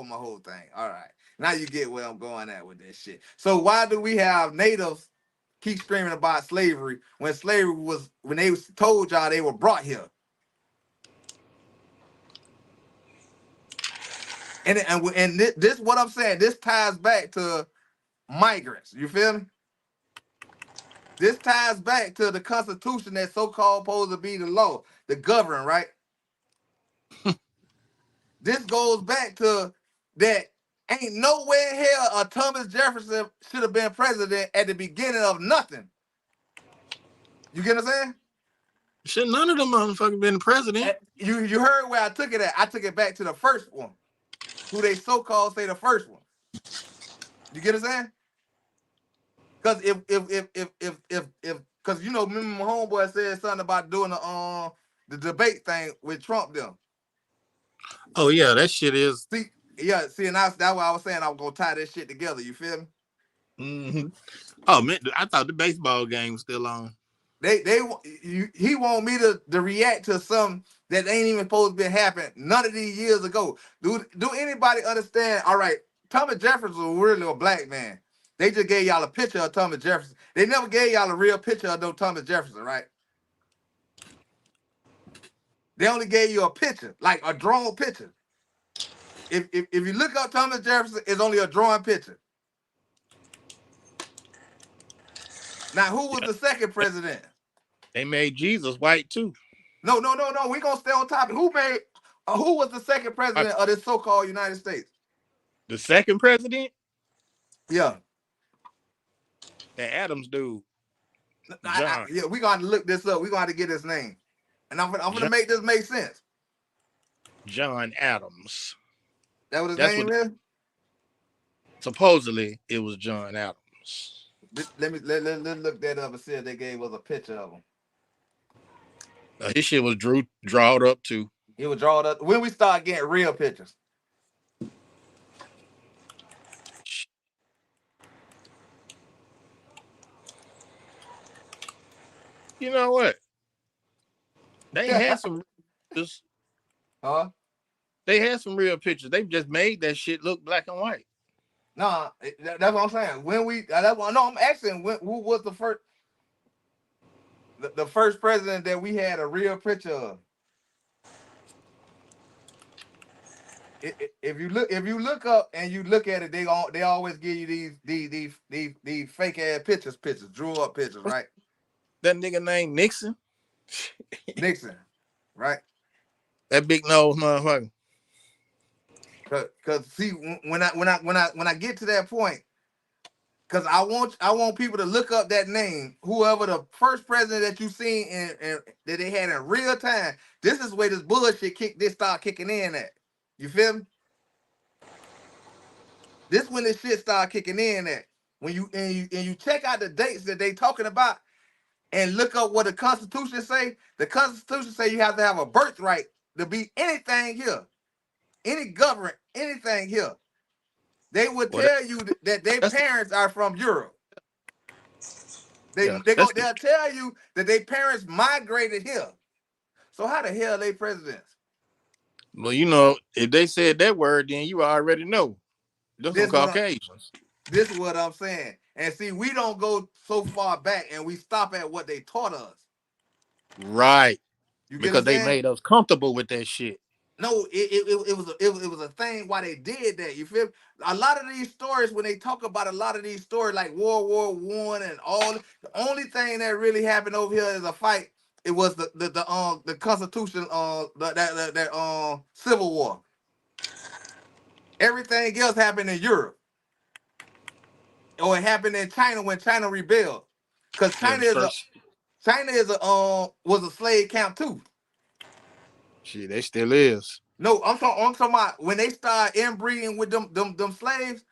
my whole thing. All right. Now you get where I'm going at with this shit. So why do we have natives keep screaming about slavery when slavery was when they was told y'all they were brought here? And this what I'm saying. This ties back to migrants. You feel me? This ties back to the Constitution that's so-called supposed to be the law, the govern, right? This goes back to that ain't nowhere in hell a Thomas Jefferson should have been president at the beginning of nothing. You get what I'm saying? Shit, none of them motherfuckers been president. You heard where I took it at. I took it back to the first one, who they so-called say the first one. You get what I'm saying? Because because remember my homeboy said something about doing the debate thing with Trump them. Oh yeah, that shit is. See, and that's why I was saying I was gonna tie this shit together. You feel me? Mm-hmm. Oh man, I thought the baseball game was still on. He want me to react to something that ain't even supposed to be happening none of these years ago. Do anybody understand? All right, Thomas Jefferson was really a black man. They just gave y'all a picture of Thomas Jefferson. They never gave y'all a real picture of no Thomas Jefferson, right? They only gave you a picture, like a drawn picture. If you look up Thomas Jefferson, it's only a drawn picture. Now, who was the second president? They made Jesus white too. No. We gonna stay on topic. Who was the second president of this so-called United States? The second president? Yeah. The Adams dude. John. Yeah, we gonna look this up. We gonna get his name, and I'm gonna make this make sense. John Adams. That what his name is? Supposedly, it was John Adams. Let's look that up and see if they gave us a picture of him. His shit was drawed up too. It was drawn up when we start getting real pictures. You know what? They had some pictures. They had some real pictures. They just made that shit look black and white. Nah, that's what I'm saying. I'm asking who was the first the first president that we had a real picture of. If you look up and you look at it, they always give you these fake ass pictures, drew up pictures, right? That nigga named Nixon. Nixon, right? That big nose motherfucker. Cause see, when I get to that point, cause I want people to look up that name, whoever the first president that you seen and that they had in real time. This is where this bullshit start kicking in at. You feel me? This when this shit start kicking in at. When you check out the dates that they talking about and look up what the Constitution say. The Constitution say you have to have a birthright to be anything here, any government, anything here, they would Well, tell you that their that's parents are from Europe. yeah. That's They'll tell you that their parents migrated here. So how the hell are they presidents? well, you know, if they said that word, then you already know. Those some This what I'm, Caucasians. this is what I'm saying. And see, we don't go so far back, and we stop at what they taught us. Right. You get what Because I'm they saying? made us comfortable with that shit. No, it was a thing why they did that. You feel? A lot of these stories, when they talk about a lot of these stories like World War I and all, the only thing that really happened over here is a fight. It was the Constitution that Civil War. Everything else happened in Europe, or it happened in China when China rebelled, because Yeah, the first China is a was a slave camp too. shit, they still is. No, I'm talking about when they started inbreeding with them slaves.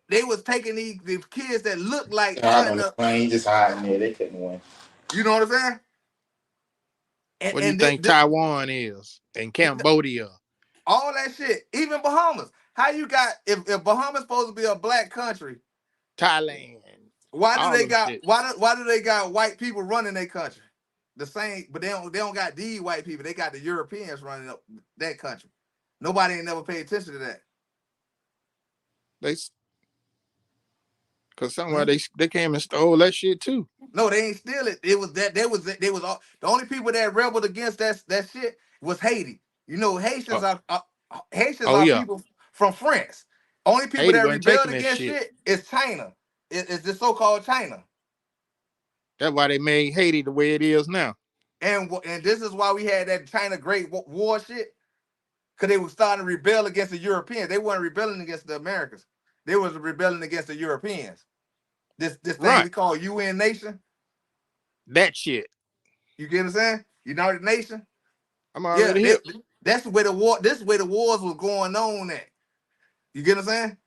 They was taking these kids that looked like I on cutting the up. plane, just hiding there. They couldn't win. You know what I'm saying? What do you And think Taiwan is and Cambodia? all that shit, even Bahamas. How you got if Bahamas supposed to be a black country? Thailand. Why do All they them got shit. why do they got white people running their country? The same, but they don't got these white people. They got the Europeans running up that country. Nobody ain't never paid attention to that. Because somewhere they came and stole that shit too. No, they ain't steal it. It was that they was all the only people that rebelled against that shit was Haiti. You know, Haitians Oh are yeah. people from France. Only people Haiti that wasn't rebelled taking that against shit. shit is China. It's the so-called China. That's why they made Haiti the way it is now. And this is why we had that China Great War shit. Because they were starting to rebel against the Europeans. They weren't rebelling against the Americans. They was rebelling against the Europeans. This thing Right. we call UN Nation. That shit. You get what I'm saying? United Nation. I'm Yeah, already here. that's where the war. This is where the wars was going on at. You get what I'm saying?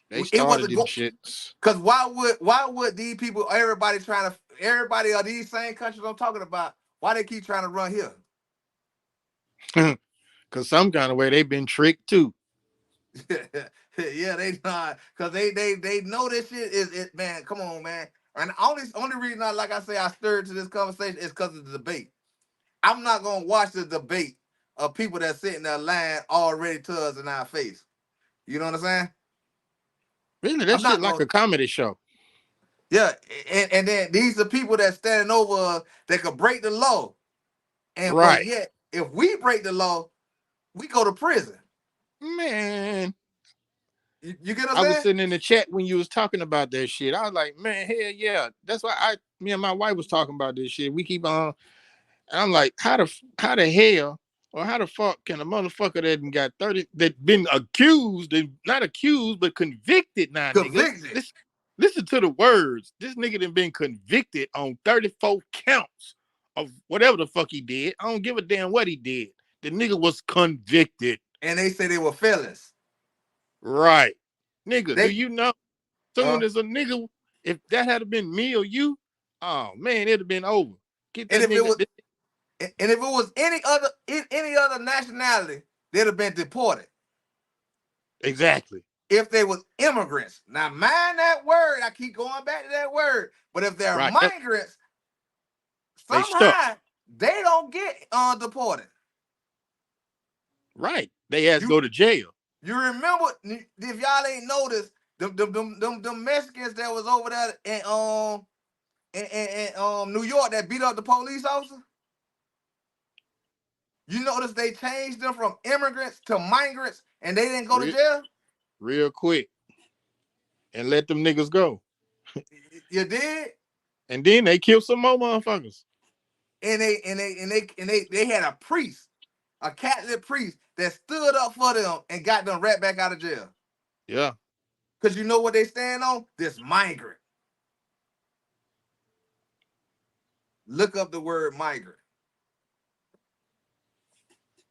They It started wasn't them go shits. because why would these people? Everybody are these same countries I'm talking about. Why they keep trying to run here? Cause some kind of way they've been tricked too. Yeah, they not because they know this shit is it. Man, come on, man. And only reason I say I stirred to this conversation is because of the debate. I'm not gonna watch the debate of people that sitting there lying already to us in our face. You know what I'm saying? Really, that I'm shit not like gonna. a comedy show. Yeah, and then these are people that standing over us that could break the law, but Right. yet if we break the law, we go to prison. Man. You get what I I'm was saying? sitting in the chat when you was talking about that shit. I was like, man, hell yeah. That's why me and my wife was talking about this shit. We keep on. And I'm like, how the hell or how the fuck can a motherfucker that got 30 that been accused and not accused but convicted now, nigga? Convicted. Listen to the words. This nigga done been convicted on 34 counts of whatever the fuck he did. I don't give a damn what he did. The nigga was convicted. And they say they were felons. Right. Nigga, do They you know soon as a nigga, if that had been me or you, oh man, it'd have been over. Get and that if it nigga. was and if it was any other nationality, they'd have been deported. Exactly. If they was immigrants. Now mind that word. I keep going back to that word. But if they're Right. migrants, They stuck. somehow they don't get deported. Right. They had to go to jail. You remember, if y'all ain't noticed, them Mexicans that was over there in New York that beat up the police officer? You notice they changed them from immigrants to migrants and they didn't go to jail? Real quick. And let them niggas go. You did? And then they killed some more motherfuckers. And they had a priest, a Catholic priest that stood up for them and got them right back out of jail. Yeah. Because you know what they stand on? This migrant. Look up the word migrant.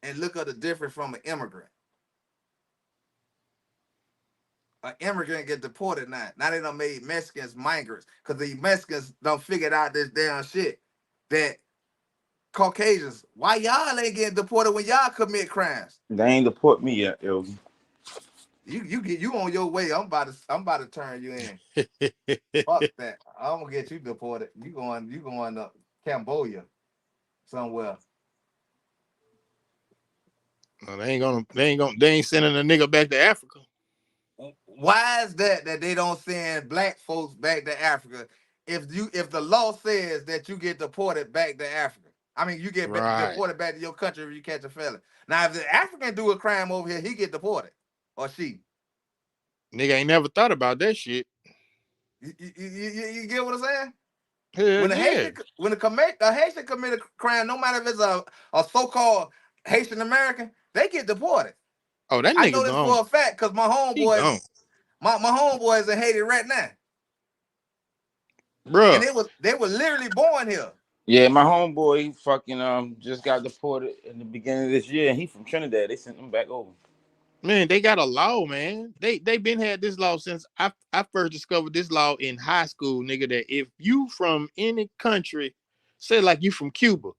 And look up the difference from an immigrant. An immigrant get deported now. Now they done made Mexicans migrants because the Mexicans done figured out this damn shit that Caucasians, why y'all ain't getting deported when y'all commit crimes? They ain't deport me yet, yo. You on your way. I'm about to turn you in. Fuck that. I'm gonna get you deported. You going to Cambodia somewhere. No, they ain't sending a nigga back to Africa. Why is that they don't send black folks back to Africa? If the law says that you get deported back to Africa, I mean you get deported back to your country if you catch a felon. Now if the African do a crime over here, he get deported or she. Nigga ain't never thought about that shit. You get what I'm saying? Hell When a Haitian commit a crime, no matter if it's a so-called Haitian American, they get deported. Oh, that I nigga know this gone. for a fact because my homeboys, my homeboys in Haiti right now. Bro. And they were literally born here. Yeah, my homeboy fucking just got deported in the beginning of this year, and he from Trinidad. They sent him back over. Man, they got a law, man. They been had this law since I first discovered this law in high school, nigga. That if you from any country, say like you from Cuba,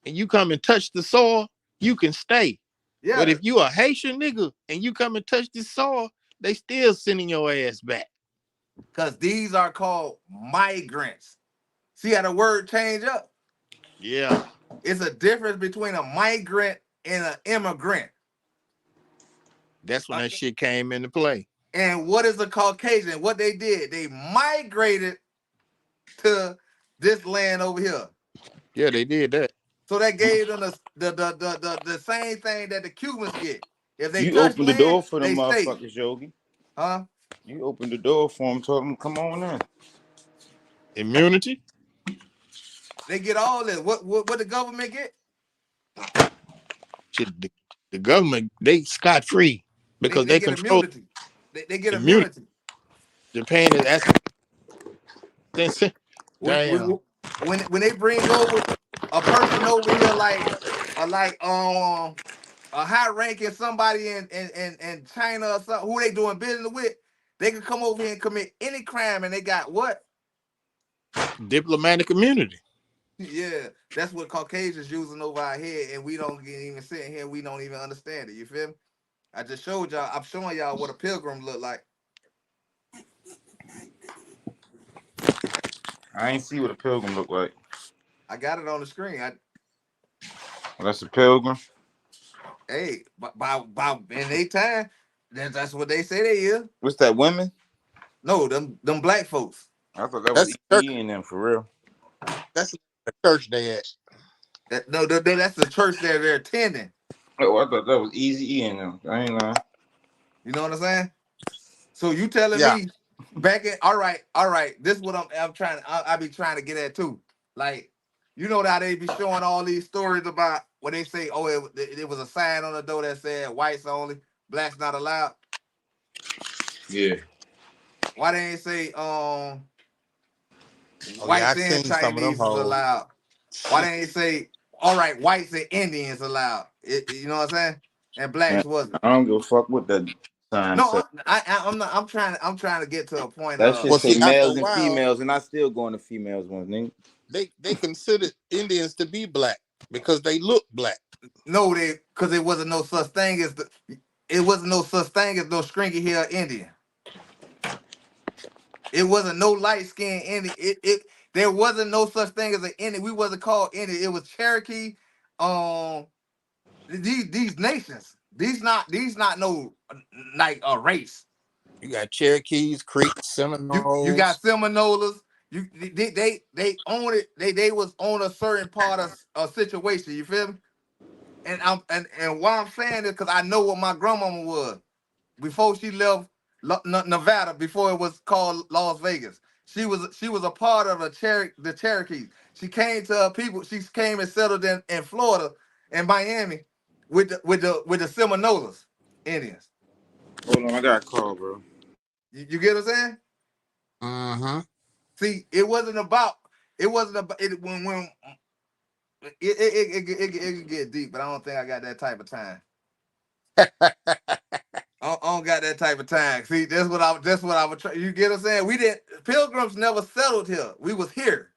and you come and touch the soil, you can stay. Yeah. But if you a Haitian nigga and you come and touch this soil, they still sending your ass back. Because these are called migrants. See how the word change up? Yeah. It's a difference between a migrant and an immigrant. That's when that shit came into play. And what is a Caucasian? What they did, they migrated to this land over here. Yeah, they did that. So that gave them the same thing that the Cubans get. If they you open the door for them motherfuckers, stay. Yogi. Huh? You open the door for them, told them, come on in. Immunity? They get all this. What the government get? Shit, the government, they scot-free because they get control immunity. They get immunity. Japan is asking. Damn. When they bring over a person over here like a high-ranking somebody in China or something, who they doing business with, they can come over here and commit any crime, and they got what? Diplomatic immunity. Yeah, that's what Caucasians using over our head, and we don't even sit here. We don't even understand it. You feel me? I just showed y'all. I'm showing y'all what a pilgrim look like. I ain't see what a pilgrim look like. I got it on the screen. That's a pilgrim. Hey, by in their time, that's what they say they is. What's that? Women? No, them black folks. I thought that was E in them for real. That's the church they at. That's the church that they're attending. Oh, I thought that was Easy E in them. I ain't lying. You know what I'm saying? So you telling me back in all right. This is what I'm trying. I be trying to get at too. Like, you know how they be showing all these stories about when they say, oh, it was a sign on the door that said whites only, blacks not allowed. Yeah. Why they ain't say whites and Chinese is allowed? Why they ain't say all right, whites and Indians allowed? You know what I'm saying? And blacks wasn't. I don't give a fuck what that sign No, said. I'm not. I'm trying to get to a point. That shit say males and females, and I still going to females one nigga. They considered Indians to be black because they look black. No, because it wasn't no such thing as no stringy hair Indian. It wasn't no light skinned Indian. There wasn't no such thing as an Indian. We wasn't called Indian. It was Cherokee. These nations. These not no like a race. You got Cherokees, Creeks, Seminoles. You got Seminoles. They own it. They was on a certain part of a situation. You feel me? And why I'm saying this because I know what my grandmama was before she left Nevada, before it was called Las Vegas. She was a part of the Cherokees. She came to her people. She came and settled in Florida and Miami with the Seminoles Indians. Hold on, I got a call, bro. You get what I'm saying? Mm-hmm. See, it wasn't about it when it can get deep, but I don't think I got that type of time. I don't got that type of time. See, that's what I would try. You get what I'm saying? Pilgrims never settled here. We was here.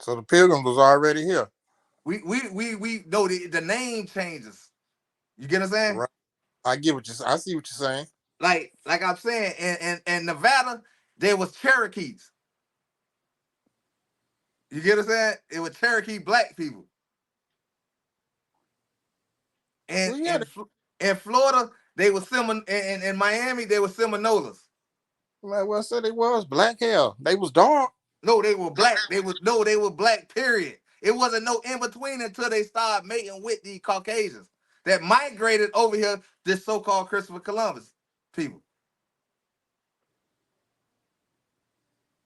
So the Pilgrims was already here. We know the name changes. You get what I'm saying? Right. I see what you're saying. Like I'm saying, in Nevada, there was Cherokees. You get what I'm saying? It was Cherokee black people. And Well, yeah, in Florida, they were in Miami, they were Seminolas. So they was black hell. They was dark. No, they were black. They were black, period. It wasn't no in between until they started mating with the Caucasians that migrated over here, this so-called Christopher Columbus people.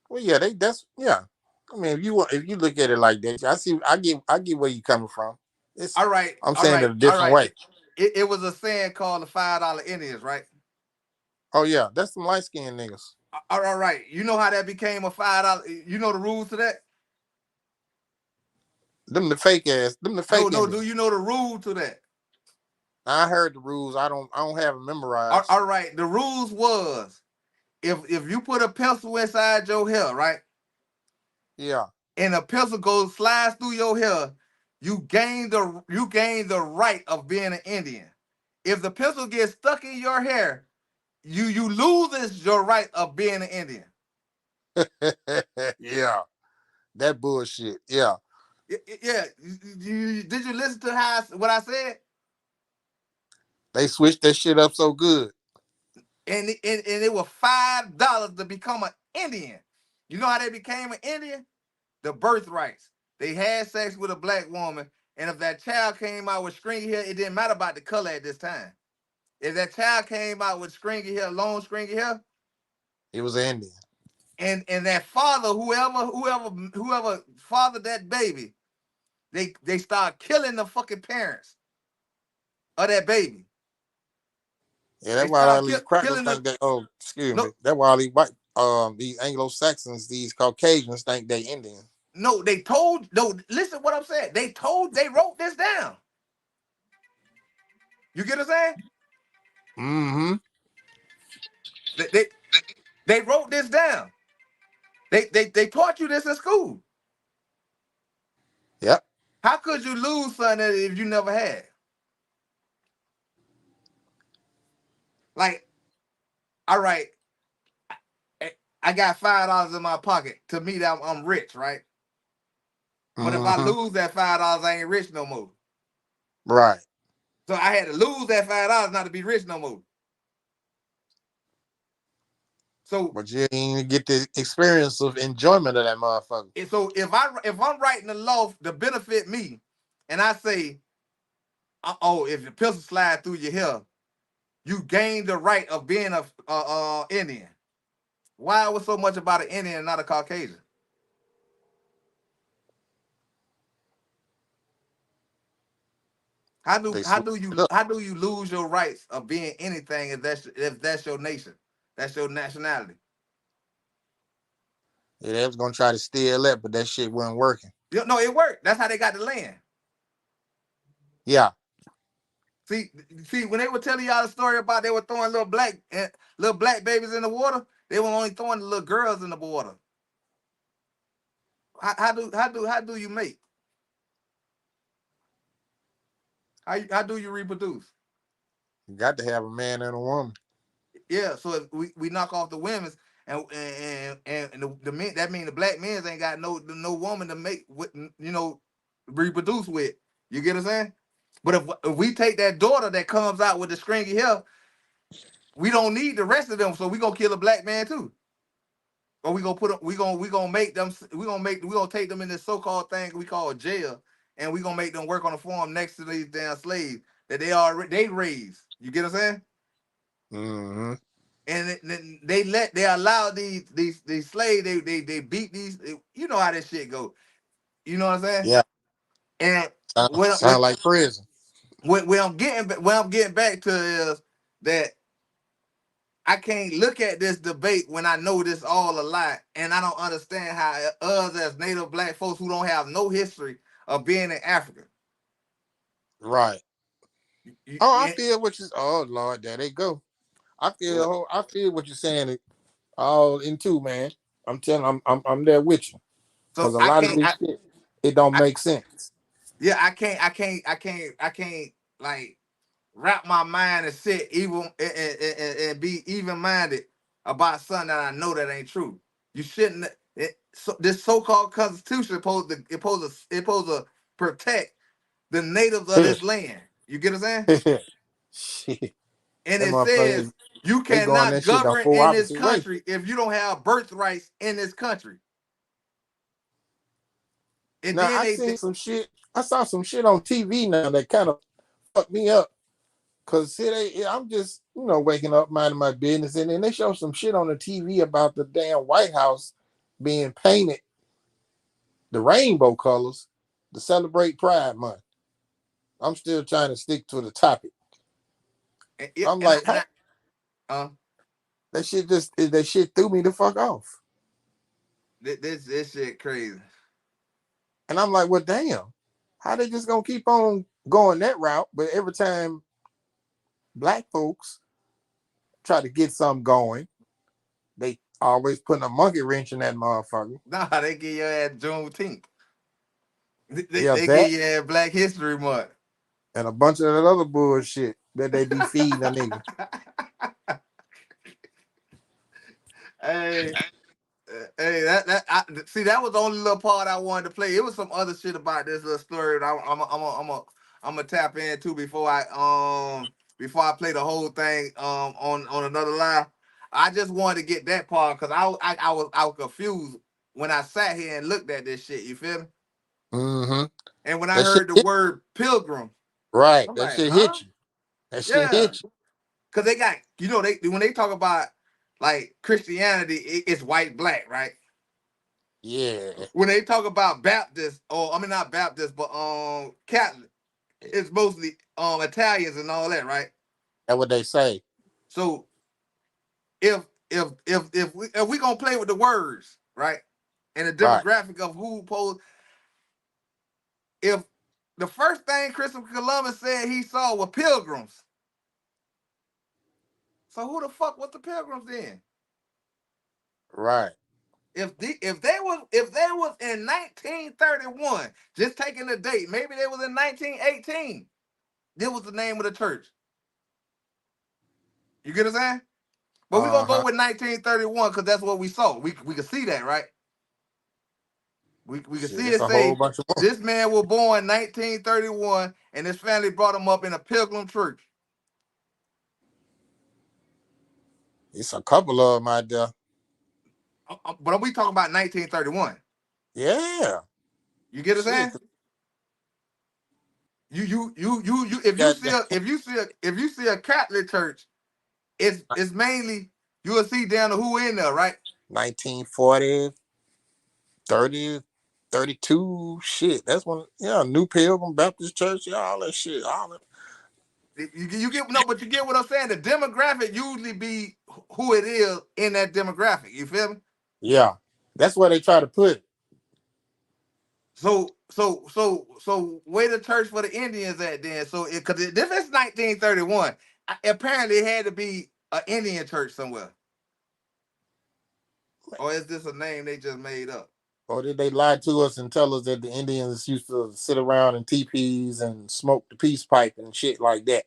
Well, yeah, I mean, if you look at it like that, I get where you coming from. All right. I'm saying it a different way. It was a saying called the $5 Indians, right? Oh yeah, that's some light skinned niggas. All right. You know how that became a $5? You know the rules to that? Them the fake. No. Do you know the rule to that? I heard the rules. I don't have them memorized. All right. The rules was if you put a pencil inside your hair, right? Yeah. And a pencil slides through your hair, you gain the right of being an Indian. If the pencil gets stuck in your hair, you lose your right of being an Indian. Yeah. That bullshit. Yeah. Yeah. Did you listen to what I said? They switched that shit up so good. And it was $5 to become an Indian. You know how they became an Indian? The birthrights. They had sex with a black woman, and if that child came out with stringy hair, it didn't matter about the color at this time. If that child came out with stringy hair, long stringy hair, it was an Indian. And that father, whoever fathered that baby, they start killing the fucking parents of that baby. Yeah, that's why all these crackers think that. Oh, excuse me. That's why all these white, these Anglo-Saxons, these Caucasians think they Indian. No, listen what I'm saying. They wrote this down. You get what I'm saying? Mm-hmm. They wrote this down. They taught you this in school. Yep. How could you lose something if you never had? Like, all right, I got $5 in my pocket. To me, I'm rich, right? But if I lose that $5, I ain't rich no more. Right. So I had to lose that $5 not to be rich no more. So, but you ain't get the experience of enjoyment of that motherfucker. So if I'm writing the law to benefit me, and I say, if the pistol slide through your hair, you gain the right of being a Indian. Why was so much about an Indian and not a Caucasian? How do you lose your rights of being anything if that's your nation, that's your nationality? Yeah, they was gonna try to steal that, but that shit wasn't working. No, it worked. That's how they got the land. Yeah. See, when they were telling y'all the story about they were throwing little black babies in the water, they were only throwing the little girls in the water. How do you mate? How do you reproduce? You got to have a man and a woman. Yeah, so if we knock off the women's and the men, that means the black men ain't got no woman to make with, reproduce with. You get what I'm saying? But if we take that daughter that comes out with the stringy hair, we don't need the rest of them, so we gonna kill a black man too. Or we gonna make them, we gonna take them in this so-called thing we call jail, and we gonna make them work on a farm next to these damn slaves that they raised. You get what I'm saying? Mm-hmm. And they allow these slaves, they beat these, you know how this shit go. You know what I'm saying? Yeah. And sound like prison. Where I'm getting back to is that I can't look at this debate when I know this all a lie, and I don't understand how us as Native black folks who don't have no history of being in Africa. Right. I feel what you. Oh Lord, there they go. I feel what you're saying. All in two, man. I'm telling. I'm there with you. So a lot of this shit. It don't make sense. Yeah, I can't like wrap my mind and sit even and be even minded about something that I know that ain't true. You shouldn't. This so-called constitution supposed to protect the natives of this land. You get what I'm saying? Shit. And That it motherfucker, says you they going cannot that shit the govern full in this opposite way. country if you don't have birthrights in this country. And Now then I they seen some shit. I saw some shit on TV now that kind of fucked me up. Cause see, I'm just waking up, minding my business, and then they show some shit on the TV about the damn White House being painted the rainbow colors to celebrate Pride Month. I'm still trying to stick to the topic. I'm like, hey, that shit threw me the fuck off. This shit crazy. And I'm like, well, damn, how they just gonna keep on going that route? But every time black folks try to get something going, they always putting a monkey wrench in that motherfucker. Nah, they give your ass Juneteenth. Yeah, They give that you ass Black History Month. and a bunch of that other bullshit that they be feeding a nigga. Hey, hey, see, that was the only little part I wanted to play. It was some other shit about this little story that I'm gonna tap into before I play the whole thing on another live. I just wanted to get that part because I was confused when I sat here and looked at this shit. You feel me? Mm-hmm. And when I That shit heard the hit, word pilgrim, right. I'm That like, shit huh? hit you. That shit Yeah. hit you. Cause they got, they when they talk about like Christianity, it's white, black, right? Yeah. When they talk about Baptist, or I mean not Baptist, but Catholic, it's mostly Italians and all that, right? That's what they say. So if we gonna play with the words, right, and the Right. demographic of who posed, if the first thing Christopher Columbus said he saw were pilgrims, so who the fuck was the pilgrims then? Right. If they was in 1931, just taking the date, maybe they was in 1918. This was the name of the church. You get what I'm saying? But we're gonna go with 1931 because that's what we saw. We can see that, right? We can Shit, see it's it a whole say bunch of more. this man was born 1931 and his family brought him up in a pilgrim church. It's a couple of them out there. But we talking about 1931. Yeah. You get what I'm Shit. saying? You if you see a Catholic church, it's mainly you'll see down to who in there, right? 1940, 30, 32. Shit. That's when, New Pilgrim Baptist Church, all that shit. All that. You get but you get what I'm saying. The demographic usually be who it is in that demographic. You feel me? Yeah. That's where they try to put it. So where the church for the Indians at then? So because if it's 1931, apparently it had to be an Indian church somewhere. Or is this a name they just made up? Or did they lie to us and tell us that the Indians used to sit around in teepees and smoke the peace pipe and shit like that?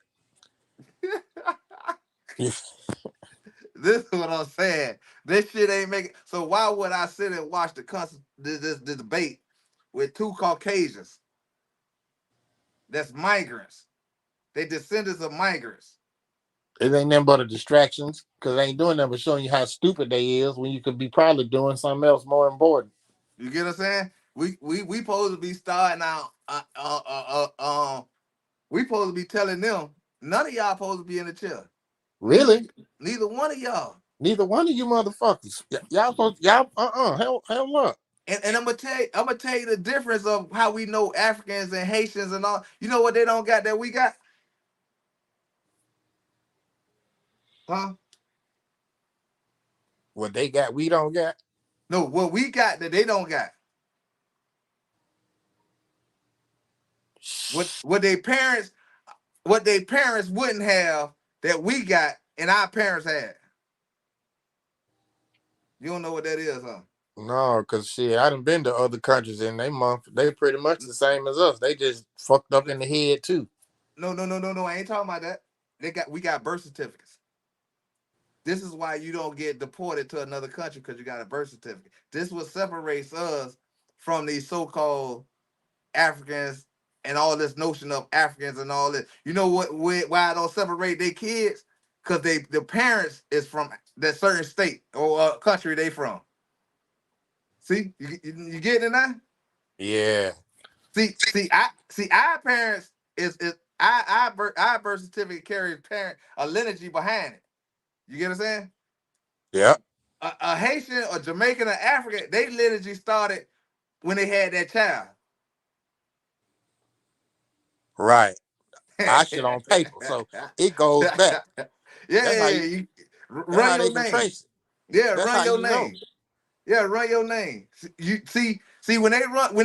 This is what I'm saying. This shit ain't making. So why would I sit and watch this debate with two Caucasians that's migrants? They descendants of migrants. It ain't nothing but a distractions because they ain't doing nothing but showing you how stupid they is when you could be probably doing something else more important. You get what I'm saying? We supposed to be starting out. We supposed to be telling them none of y'all supposed to be in the chair. Really? Neither one of y'all. Neither one of you motherfuckers. Y'all supposed hell no. And I'm gonna tell you the difference of how we know Africans and Haitians and all. You know what they don't got that we got? Huh? What they got, we don't got. No, what we got that they don't got. What their parents wouldn't have that we got and our parents had. You don't know what that is, huh? No, cause shit, I done been to other countries and they pretty much the same as us. They just fucked up in the head too. No, I ain't talking about that. We got birth certificates. This is why you don't get deported to another country because you got a birth certificate. This what separates us from these so-called Africans and all this notion of Africans and all this. You know why I don't separate their kids? Because the parents is from that certain state or country they from. See, you getting it now? Yeah. Our parents is our birth certificate carries a lineage behind it. You get what I'm saying? Yeah. A Haitian or Jamaican or African, they lineage started when they had that child. Right. I shit on paper, so it goes back. That's how Yeah, that's run how they your can name. trace it. Yeah, That's run how your you know. name. Yeah, run your name. You see when they run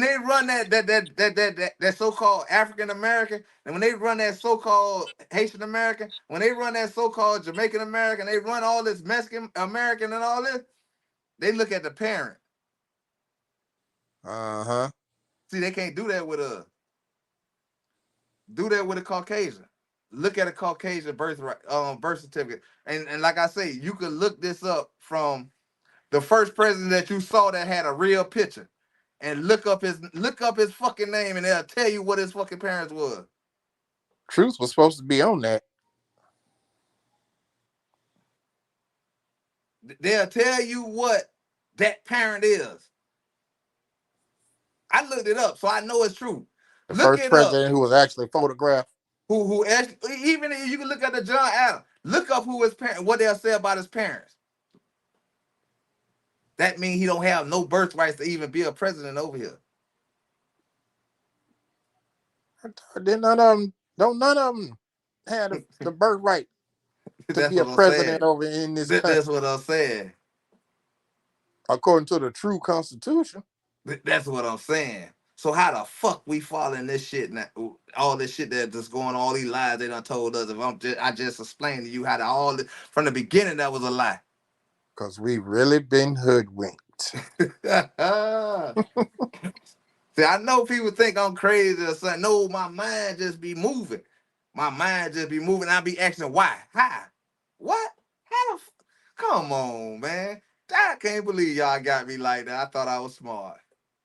that so-called African American, and when they run that so-called Haitian American, when they run that so-called Jamaican American, they run all this Mexican American and all this, they look at the parent. Uh-huh. See, they can't do that with us. Do that with a Caucasian. Look at a Caucasian birth certificate. And like I say, you could look this up from the first president that you saw that had a real picture, and look up his fucking name, and they'll tell you what his fucking parents was. Truth was supposed to be on that. They'll tell you what that parent is. I looked it up, so I know it's true. The Look first it up. president who was actually photographed. Who actually, even if you can look at the John Adams, look up who his parents, what they'll say about his parents. That means he don't have no birthrights to even be a president over here. Then none of them had the birthright to That's be a what I'm saying. president over in this country. That's what I'm saying. According to the true Constitution. That's what I'm saying. So how the fuck we following this shit now? All this shit that just going, all these lies they done told us. If I just explained to you how from the beginning that was a lie. Cause we really been hoodwinked. See, I know people think I'm crazy or something. No, my mind just be moving. My mind just be moving. I be asking why, how, what, how the come on, man. I can't believe y'all got me like that. I thought I was smart.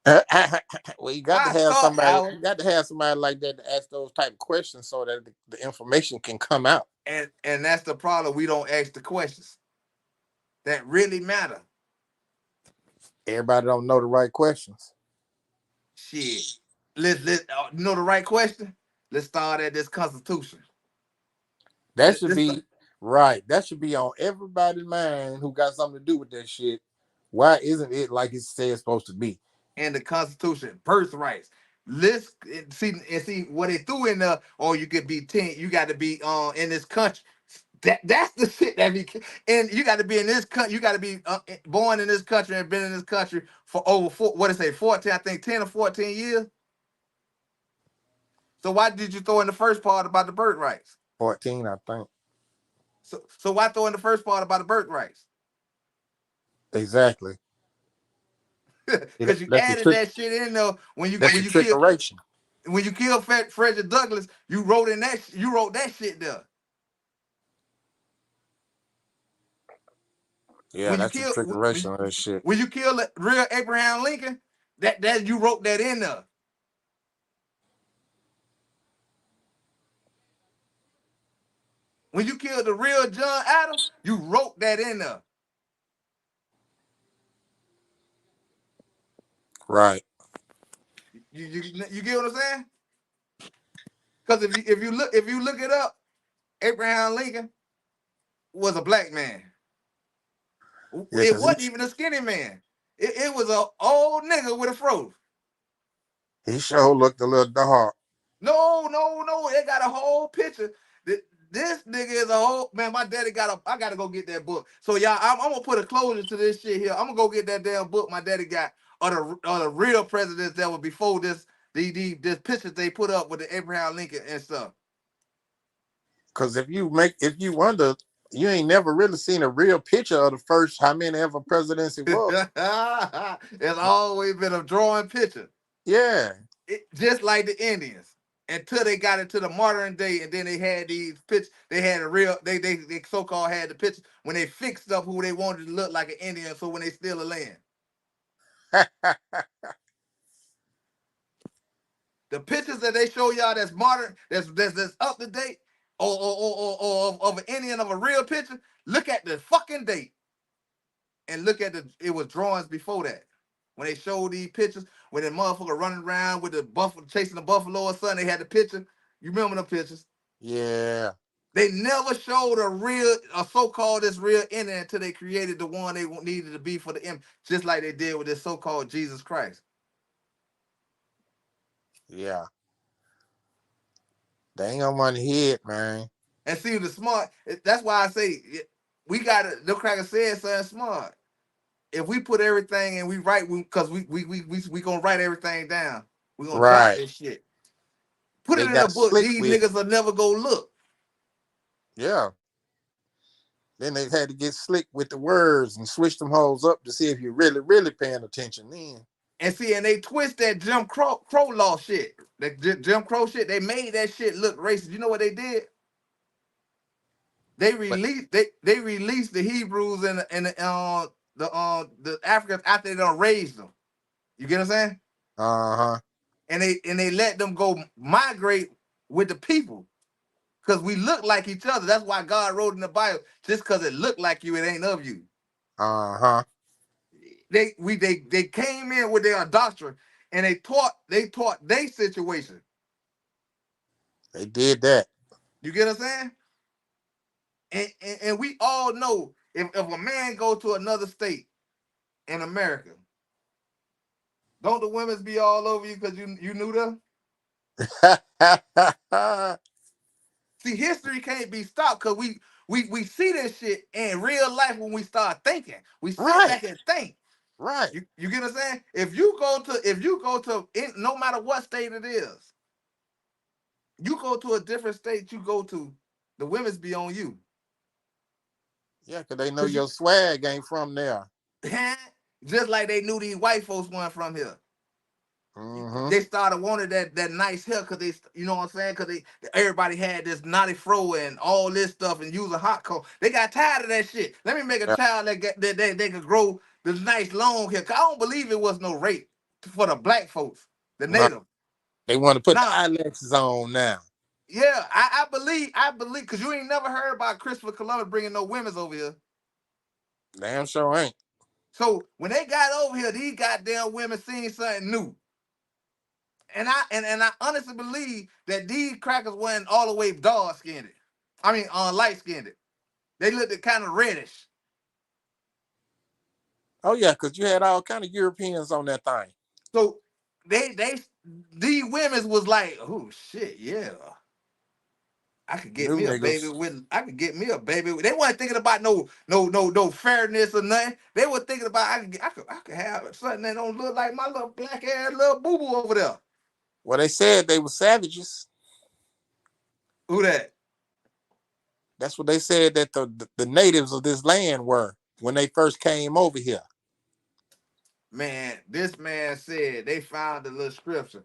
Well, you got to I have thought somebody. I was, You got to have somebody like that to ask those type of questions so that the information can come out. and that's the problem. We don't ask the questions that really matter. Everybody don't know the right questions. Shit. Let's know the right question. Let's start at this Constitution. That should be right. That should be on everybody's mind who got something to do with that shit. Why isn't it like it says it's supposed to be? And the Constitution, birthrights. Let's see what they threw in there. Or you could be 10. You got to be in this country. That's the shit that be. And you got to be in this country. You got to be born in this country and been in this country for over 14. I think 10 or 14 years. So why did you throw in the first part about the birthrights? 14, I think. So why throw in the first part about the birthrights? Exactly. Because you added that shit in there when you killed Frederick Douglass, you wrote that shit there. Yeah, that's the trickeration of that shit. When you kill real Abraham Lincoln, that you wrote that in there. When you killed the real John Adams, you wrote that in there. Right. You get what I'm saying? Because if you look it up, Abraham Lincoln was a black man. Yeah, it wasn't even a skinny man. It was an old nigga with a fro. He sure looked a little dark. No. It got a whole picture. This nigga is a whole man. My daddy I gotta go get that book. So y'all, I'm gonna put a closure to this shit here. I'm gonna go get that damn book my daddy got, or the real presidents that were before this pictures they put up with the Abraham Lincoln and stuff. Because if you wonder You ain't never really seen a real picture of the first how many ever presidents it was. It's always been a drawing picture. Yeah. Just like the Indians. Until they got into the modern day, and then they had these pictures. They had a real, they so-called had the pictures when they fixed up who they wanted to look like an Indian, so when they steal a land. The pictures that they show y'all that's modern, that's up to date, or of an Indian of a real picture, look at the fucking date. And look at it was drawings before that. When they showed these pictures, when that motherfucker running around with the buffalo, chasing the buffalo or something, they had the picture. You remember the pictures? Yeah. They never showed a so-called this real Indian until they created the one they needed to be for the image, just like they did with this so-called Jesus Christ. Yeah. They ain't gonna want to hear it, man. And see the smart. That's why I say we gotta. The cracker said something smart. If we put everything and we write, because we gonna write everything down. We gonna jot this shit. Put They it in a got book. slick These with it. niggas will never go look. Yeah. Then they had to get slick with the words and switch them hoes up to see if you're really, really paying attention then. And see, and they twist that Jim Crow law shit. That Jim Crow shit, they made that shit look racist. You know what they did? They released they released the Hebrews and the Africans after they done raised them. You get what I'm saying? Uh-huh. And they let them go migrate with the people. Because we look like each other. That's why God wrote in the Bible, just because it looked like you, it ain't of you. Uh-huh. They came in with their doctrine and they taught their situation. They did that. You get what I'm saying? And we all know if a man go to another state in America, don't the women be all over you because you knew them? See, history can't be stopped because we see this shit in real life when we start thinking. We sit back and think. Right. You get what I'm saying? If you go to no matter what state it is, you go to a different state, you go to, the women's be on you. Yeah, because they know your swag ain't from there. Just like they knew these white folks weren't from here. Mm-hmm. They started wanting that nice hair because they, you know what I'm saying? Because everybody had this naughty fro and all this stuff and use a hot coat. They got tired of that shit. Let me make a child that they could grow this nice long hair. Cause I don't believe it was no rape for the black folks, the native. They want to put the eyelashes on now. Yeah, I believe, because you ain't never heard about Christopher Columbus bringing no women's over here. Damn sure ain't. So when they got over here, these goddamn women seen something new. And I honestly believe that these crackers weren't all the way dark skinned. I mean, light skinned. They looked kind of reddish. Oh yeah, because you had all kind of Europeans on that thing. So these women was like, oh shit, yeah. I could get me a baby with. I could get me a baby. They weren't thinking about no fairness or nothing. They were thinking about I could have something that don't look like my little black ass little boo boo over there. Well, they said they were savages. Who that? That's what they said that the natives of this land were when they first came over here. Man, this man said they found a little scripture.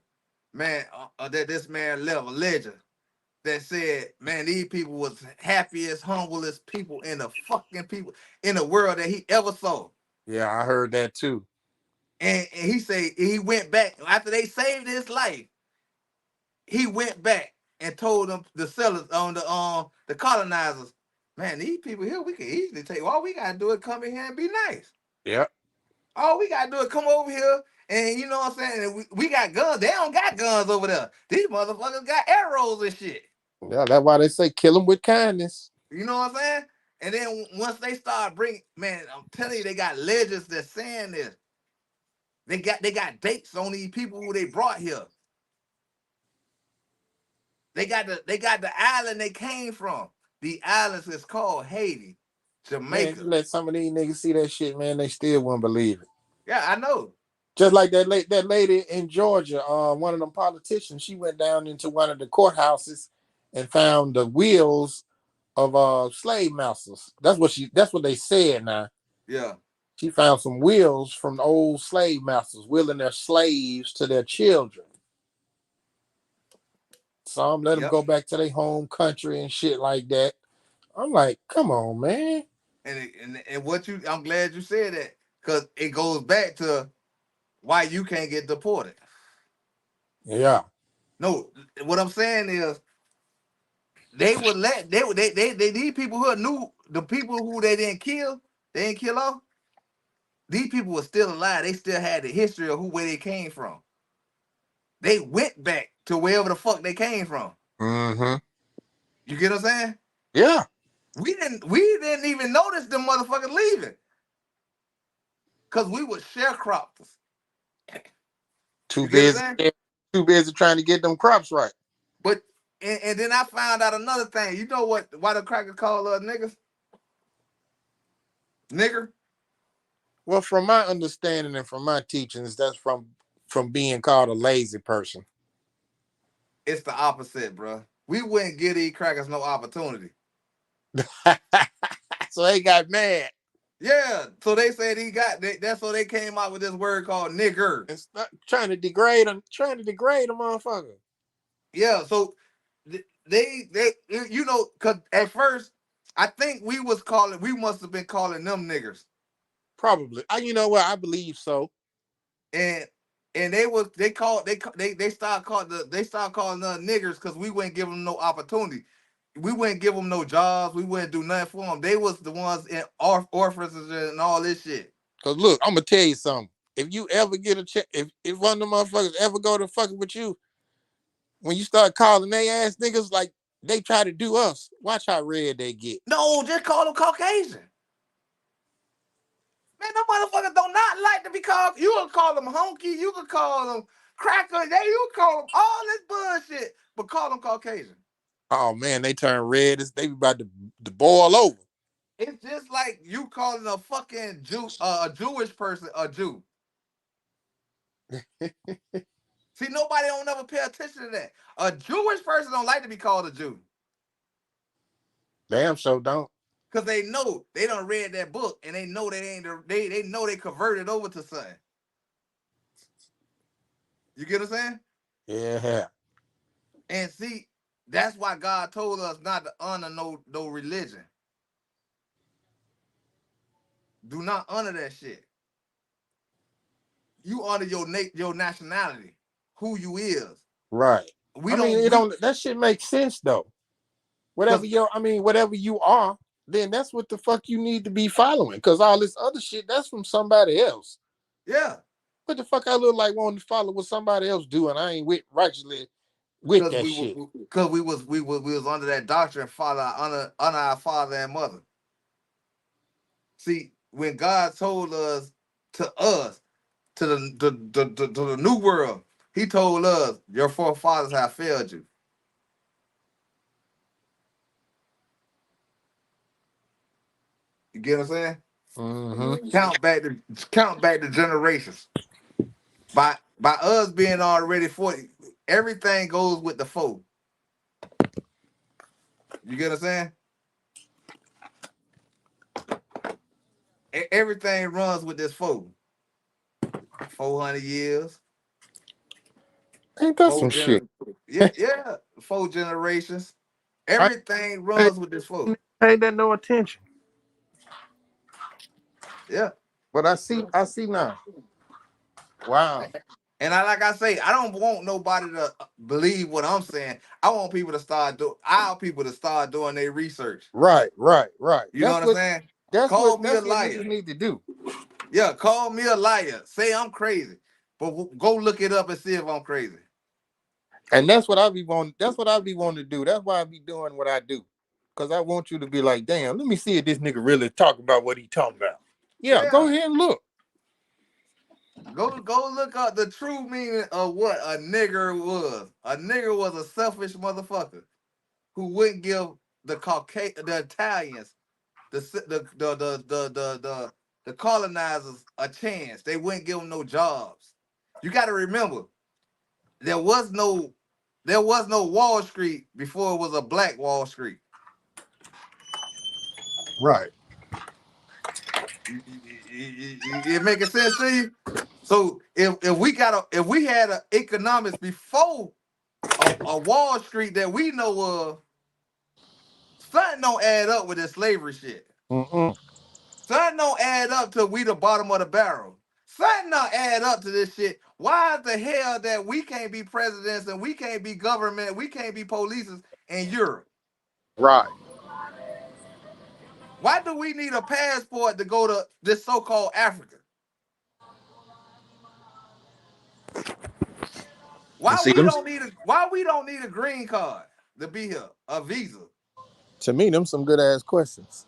Man, that this man left a legend that said, man, these people was happiest, humblest people in the world that he ever saw. Yeah, I heard that too. And he said he went back after they saved his life. He went back and told them, the settlers on the colonizers, man, these people here we can easily take. All we gotta do is come in here and be nice. Yep. All we gotta do is come over here and you know what I'm saying. And we got guns. They don't got guns over there. These motherfuckers got arrows and shit. Yeah, that's why they say kill them with kindness. You know what I'm saying? And then once they start bringing, man, I'm telling you, they got legends that saying this. They got dates on these people who they brought here. They got the island they came from. The islands is called Haiti, Jamaica. Man, let some of these niggas see that shit, man. They still wouldn't believe it. Yeah, I know. Just like that lady in Georgia, one of them politicians, she went down into one of the courthouses and found the wheels of slave masters. That's what they said now. Yeah. She found some wills from the old slave masters willing their slaves to their children. Some let them go back to their home country and shit like that. I'm like, come on, man. And what I'm glad you said that, because it goes back to why you can't get deported. Yeah. No, what I'm saying is they would let they these people who knew the people who they didn't kill off. These people were still alive. They still had the history of where they came from. They went back to wherever the fuck they came from. Mm-hmm. You get what I'm saying? Yeah. We didn't even notice them motherfuckers leaving. Cause we were sharecroppers. Too busy trying to get them crops right. But and then I found out another thing. You know what? Why the crackers call us niggas? Nigger. Well, from my understanding and from my teachings, that's from being called a lazy person. It's the opposite, bro. We wouldn't give these crackers no opportunity. So they got mad. Yeah. So they said that's so they came out with this word called nigger. It's not trying to degrade a motherfucker. Yeah. So they you know, cause at first I think we must have been calling them niggers. Probably. You know what? I believe so. And they started calling us niggers because we wouldn't give them no opportunity. We wouldn't give them no jobs. We wouldn't do nothing for them. They was the ones in orphans and all this shit. Cause look, I'm gonna tell you something. If you ever get a chance, if one of them motherfuckers ever go to fucking with you, when you start calling they ass niggas like they try to do us, watch how red they get. No, just call them Caucasian. Man, no motherfuckers do not like to be called. You can call them honky. You can call them cracker. You can call them all this bullshit, but call them Caucasian. Oh man, they turn red. They about to boil over. It's just like you calling a fucking Jew, a Jewish person a Jew. See, nobody don't ever pay attention to that. A Jewish person don't like to be called a Jew. Damn sure don't. Cause they know they done read that book and they know they know they converted over to something. You get what I'm saying? Yeah. And see, that's why God told us not to honor no religion. Do not honor that shit. You honor your nationality, who you is. Right. That shit makes sense though. Whatever you are, then that's what the fuck you need to be following. Cause all this other shit, that's from somebody else. Yeah. What the fuck I look like wanting to follow what somebody else do and I ain't righteously with that shit. Because we was under that doctrine, honor our father and mother. See, when God told us to the new world, he told us your forefathers have failed you. You get what I'm saying? Mm-hmm. Count back the generations. By us being already 40, everything goes with the 4. You get what I'm saying? Everything runs with this 4. 400 years. Ain't that some shit? Yeah. 4 generations. Everything runs with this 4. Pay that no attention. Yeah. But I see now. Wow. And like I say, I don't want nobody to believe what I'm saying. I want people to start doing their research. Right. You know what I'm saying? Call me a liar. What you need to do. Yeah, call me a liar. Say I'm crazy. But go look it up and see if I'm crazy. And that's what I be wanting. That's what I be wanting to do. That's why I be doing what I do. Because I want you to be like, damn, let me see if this nigga really talk about what he talking about. Yeah, go ahead and look. Go look up the true meaning of what a nigger was. A nigger was a selfish motherfucker who wouldn't give the Italians, the colonizers a chance. They wouldn't give them no jobs. You got to remember, there was no Wall Street before it was a black Wall Street. Right. It making sense to you? So if we had a economics before a Wall Street that we know of, something don't add up with this slavery shit. Mm-mm. Something don't add up to we the bottom of the barrel. Something don't add up to this shit. Why the hell that we can't be presidents and we can't be government, we can't be polices in Europe? Right. Why do we need a passport to go to this so-called Africa? And see them Why we don't need a green card to be here, a visa? to me, them some good ass questions.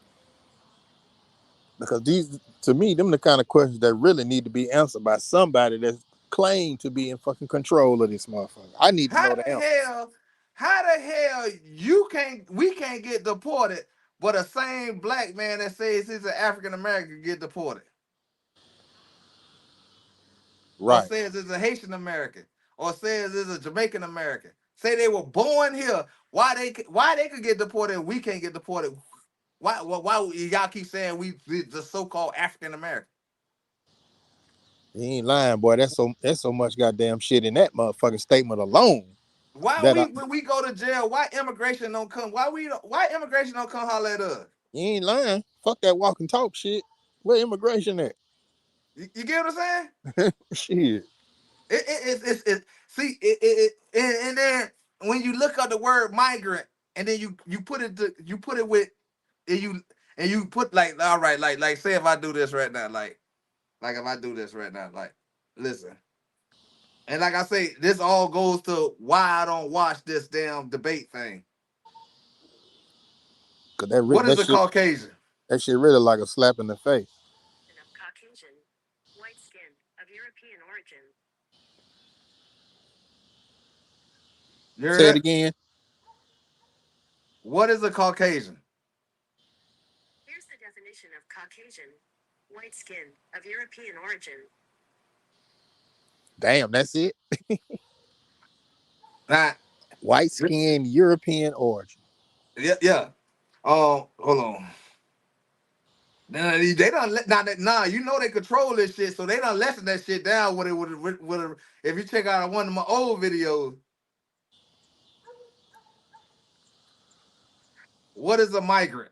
Because these to me, them the kind of questions that really need to be answered by somebody that's claimed to be in fucking control of this motherfucker. I need to know the answer. How the hell we can't get deported, but a same black man that says he's an African American get deported? Or Right. says it's a Haitian American, or says it's a Jamaican American. Say they were born here. Why they could get deported and we can't get deported? Why y'all keep saying we the so-called African American? You ain't lying, boy. That's so much goddamn shit in that motherfucking statement alone. When we go to jail, why immigration don't come? Why immigration don't come holler at us? You ain't lying. Fuck that walk and talk shit. Where immigration at? You get what I'm saying? Shit. And then when you look up the word migrant and then you put it with and you put like, all right, like say if I do this right now, like if I do this right now, like listen. And like I say, this all goes to why I don't watch this damn debate thing. What is a Caucasian? That shit really like a slap in the face. Caucasian, white skin, of European origin. Say it again. What is a Caucasian? Here's the definition of Caucasian. White skin, of European origin. Damn, that's it? White skin, European origin. Yeah. Hold on. They don't you know they control this shit, so they don't lessen that shit down with it. If you check out one of my old videos, what is a migrant?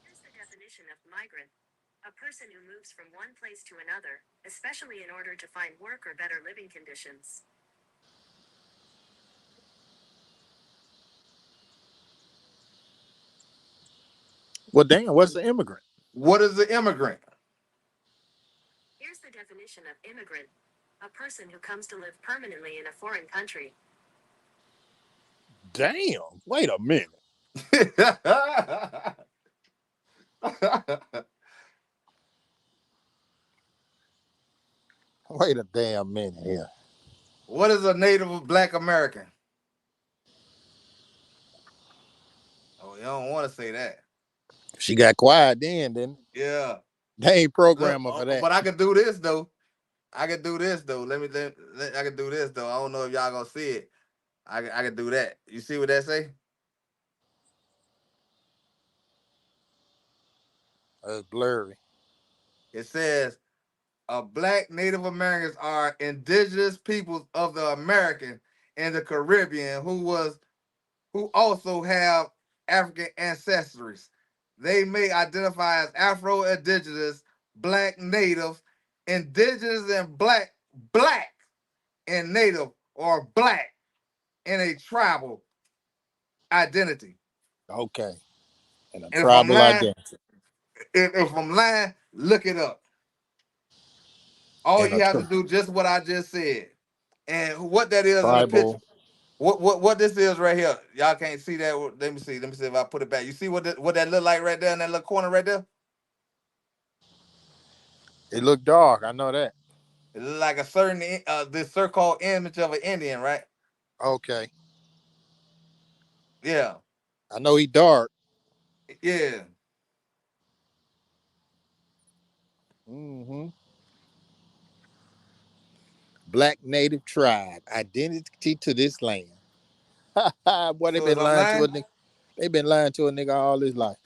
Here's the definition of migrant. A person who moves from one place to another, especially in order to find work or better living conditions. Well, damn, what's the immigrant? What is the immigrant? Here's the definition of immigrant. A person who comes to live permanently in a foreign country. Damn, wait a minute. Wait a damn minute here. What is a Native Black American? Oh, you don't want to say that. She got quiet then, didn't it? Yeah. They ain't program her for that. But I can do this though. I can do this though. I can do this though. I don't know if y'all gonna see it. I can do that. You see what that say? It's blurry. It says, Black Native Americans are indigenous peoples of the American and the Caribbean who also have African ancestries. They may identify as Afro-Indigenous, Black Native, Indigenous and Black and Native, or Black in a tribal identity. Okay. And a tribal identity. If I'm lying, look it up. All you have to do just what I just said. And what that is in the picture. What this is right here. Y'all can't see that. Let me see if I put it back. You see what that look like right there in that little corner right there? It look dark. I know that. It look like a certain this so-called image of an Indian, right? Okay. Yeah. I know he dark. Yeah. Mm-hmm. Black Native tribe. Identity to this land. Boy, they been lying to a nigga. They been lying to a nigga all his life.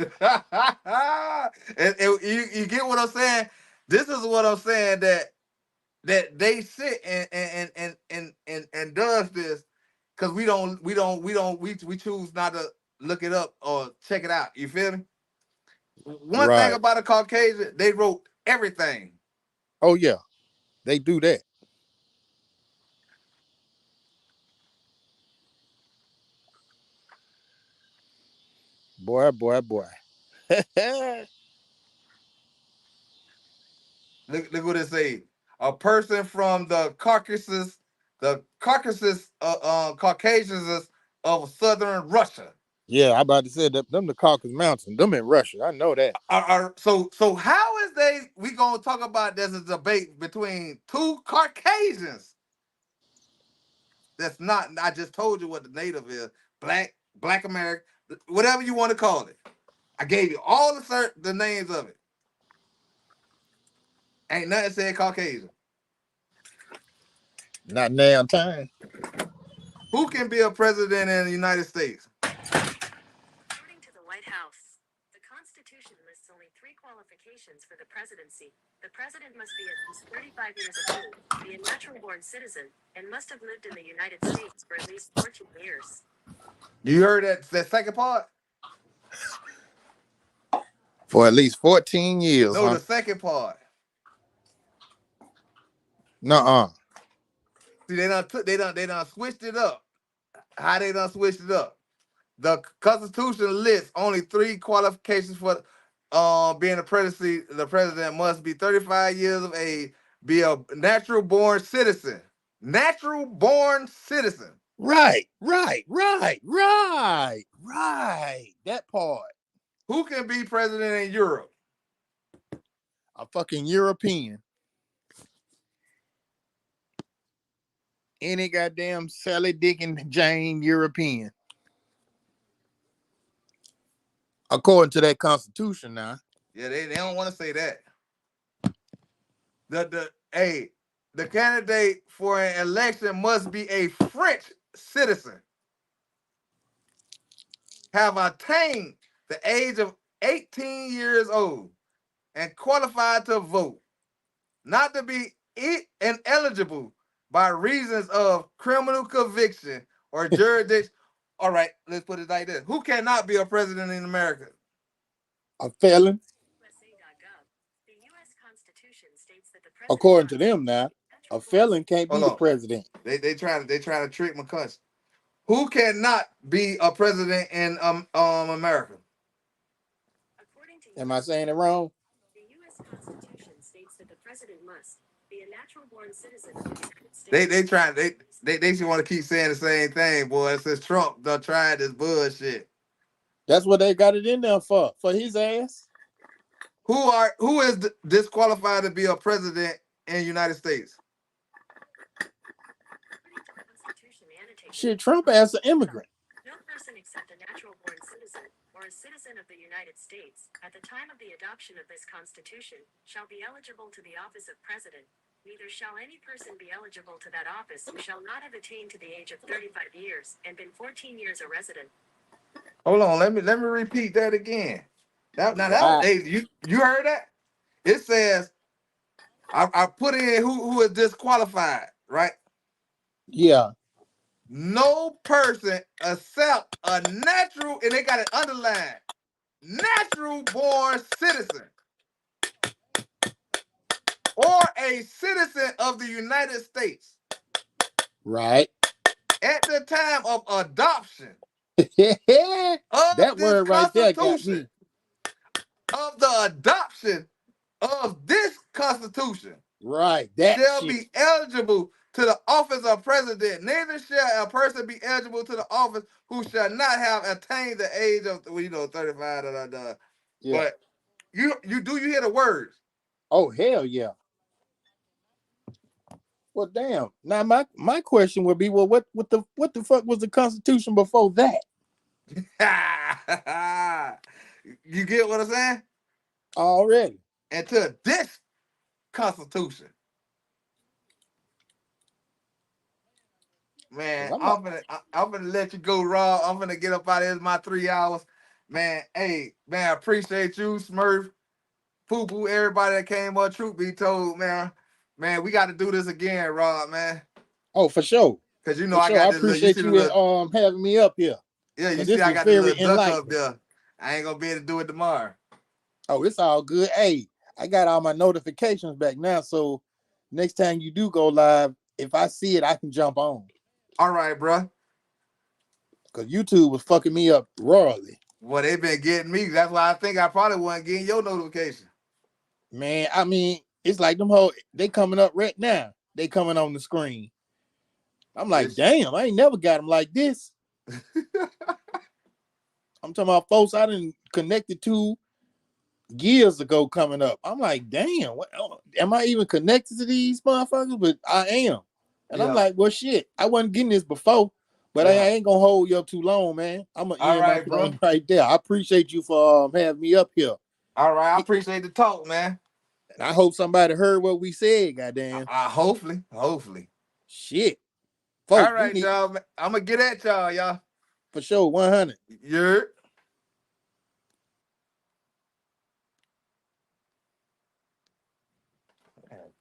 and you get what I'm saying? This is what I'm saying, that they sit and does this because we choose not to look it up or check it out. You feel me? One thing Right. about a Caucasian, they wrote everything. Oh yeah, they do that. Boy. Look what it say. A person from the Caucasus Caucasians of southern Russia. Yeah, I about to say that them the Caucasus Mountains, them in Russia. I know that. So how is we gonna talk about there's a debate between two Caucasians? That's not. I just told you what the native is. Black American, whatever you want to call it. I gave you all the names of it. Ain't nothing said Caucasian. Not now time. Who can be a president in the United States? According to the White House, the Constitution lists only 3 qualifications for the presidency. The president must be at least 35 years of age, be a natural-born citizen, and must have lived in the United States for at least 14 years. You heard that second part? For at least 14 years. No, the second part. Nuh-uh. See, they done switched it up. How they done switched it up? The Constitution lists only 3 qualifications for being the presidency. The president must be 35 years of age, be a natural-born citizen. Natural-born citizen. Right. That part. Who can be president in Europe? A fucking European. Any goddamn Sally, Dick, and Jane European. According to that Constitution now. Yeah, they don't want to say that. The candidate for an election must be a French citizen, have attained the age of 18 years old, and qualified to vote, not to be ineligible by reasons of criminal conviction or jurisdiction. All right, let's put it like this. Who cannot be a president in America? A felon. According to them now, a felon can't be the president. They trying to trick McCutcheon. Who cannot be a president in America? Am I saying it wrong? The U.S. Constitution states that the president must be a natural-born citizen. They just want to keep saying the same thing, boy. Since Trump done tried this bullshit. That's what they got it in there for his ass. Who is disqualified to be a president in the United States? Shit, Trump as an immigrant. No person except a natural-born citizen or a citizen of the United States at the time of the adoption of this Constitution shall be eligible to the office of president. Neither shall any person be eligible to that office who shall not have attained to the age of 35 years and been 14 years a resident. Hold on, let me repeat that again. You heard that? It says I put in who is disqualified, right? Yeah. No person except a natural, and they got it underlined, natural-born citizen or a citizen of the United States. Right. At the time of adoption of that this word right there got me. Of the adoption of this Constitution. Right. That shall shit. Be eligible to the office of president. Neither shall a person be eligible to the office who shall not have attained the age of 35. Yeah. But you hear the words? Oh hell yeah. Well, damn. Now my question would be, well, what the fuck was the Constitution before that? You get what I'm saying? Already. And to this Constitution. Man, I'm like, I'm gonna let you go, Rob. I'm gonna get up out of here. It's my 3 hours. Man, hey, man, I appreciate you, Smurf, Poo Poo, everybody that came up. Truth be told, man. Man, we got to do this again, Rob, man. oh, for sure. Cause you know For I sure. I got this little, you appreciate see the you little, having me up here. yeah, you Because see this I was got the very little duck up enlightening. there. I ain't gonna be able to do it tomorrow. Oh, it's all good. Hey, I got all my notifications back now. So next time you do go live, if I see it, I can jump on. All right, bro. Because YouTube was fucking me up royally. Well, they been getting me. That's why I think I probably wasn't getting your notification. Man, I mean, it's like them whole they coming up right now. They coming on the screen. I'm like, It's, damn, I ain't never got them like this. I'm talking about folks I didn't connected to years ago coming up. I'm like, damn, what, am I even connected to these motherfuckers? But I am. And I'm yeah, like, well, shit, I wasn't getting this before, but I yeah. ain't gonna hold you up too long, man. I'm gonna All end my right, bro. plane right there. I appreciate you for having me up here. All right, I appreciate the talk, man. And I hope somebody heard what we said, goddamn. Hopefully. Shit. All Folks, we right, need y'all. I'm gonna get at y'all. for sure 100. You're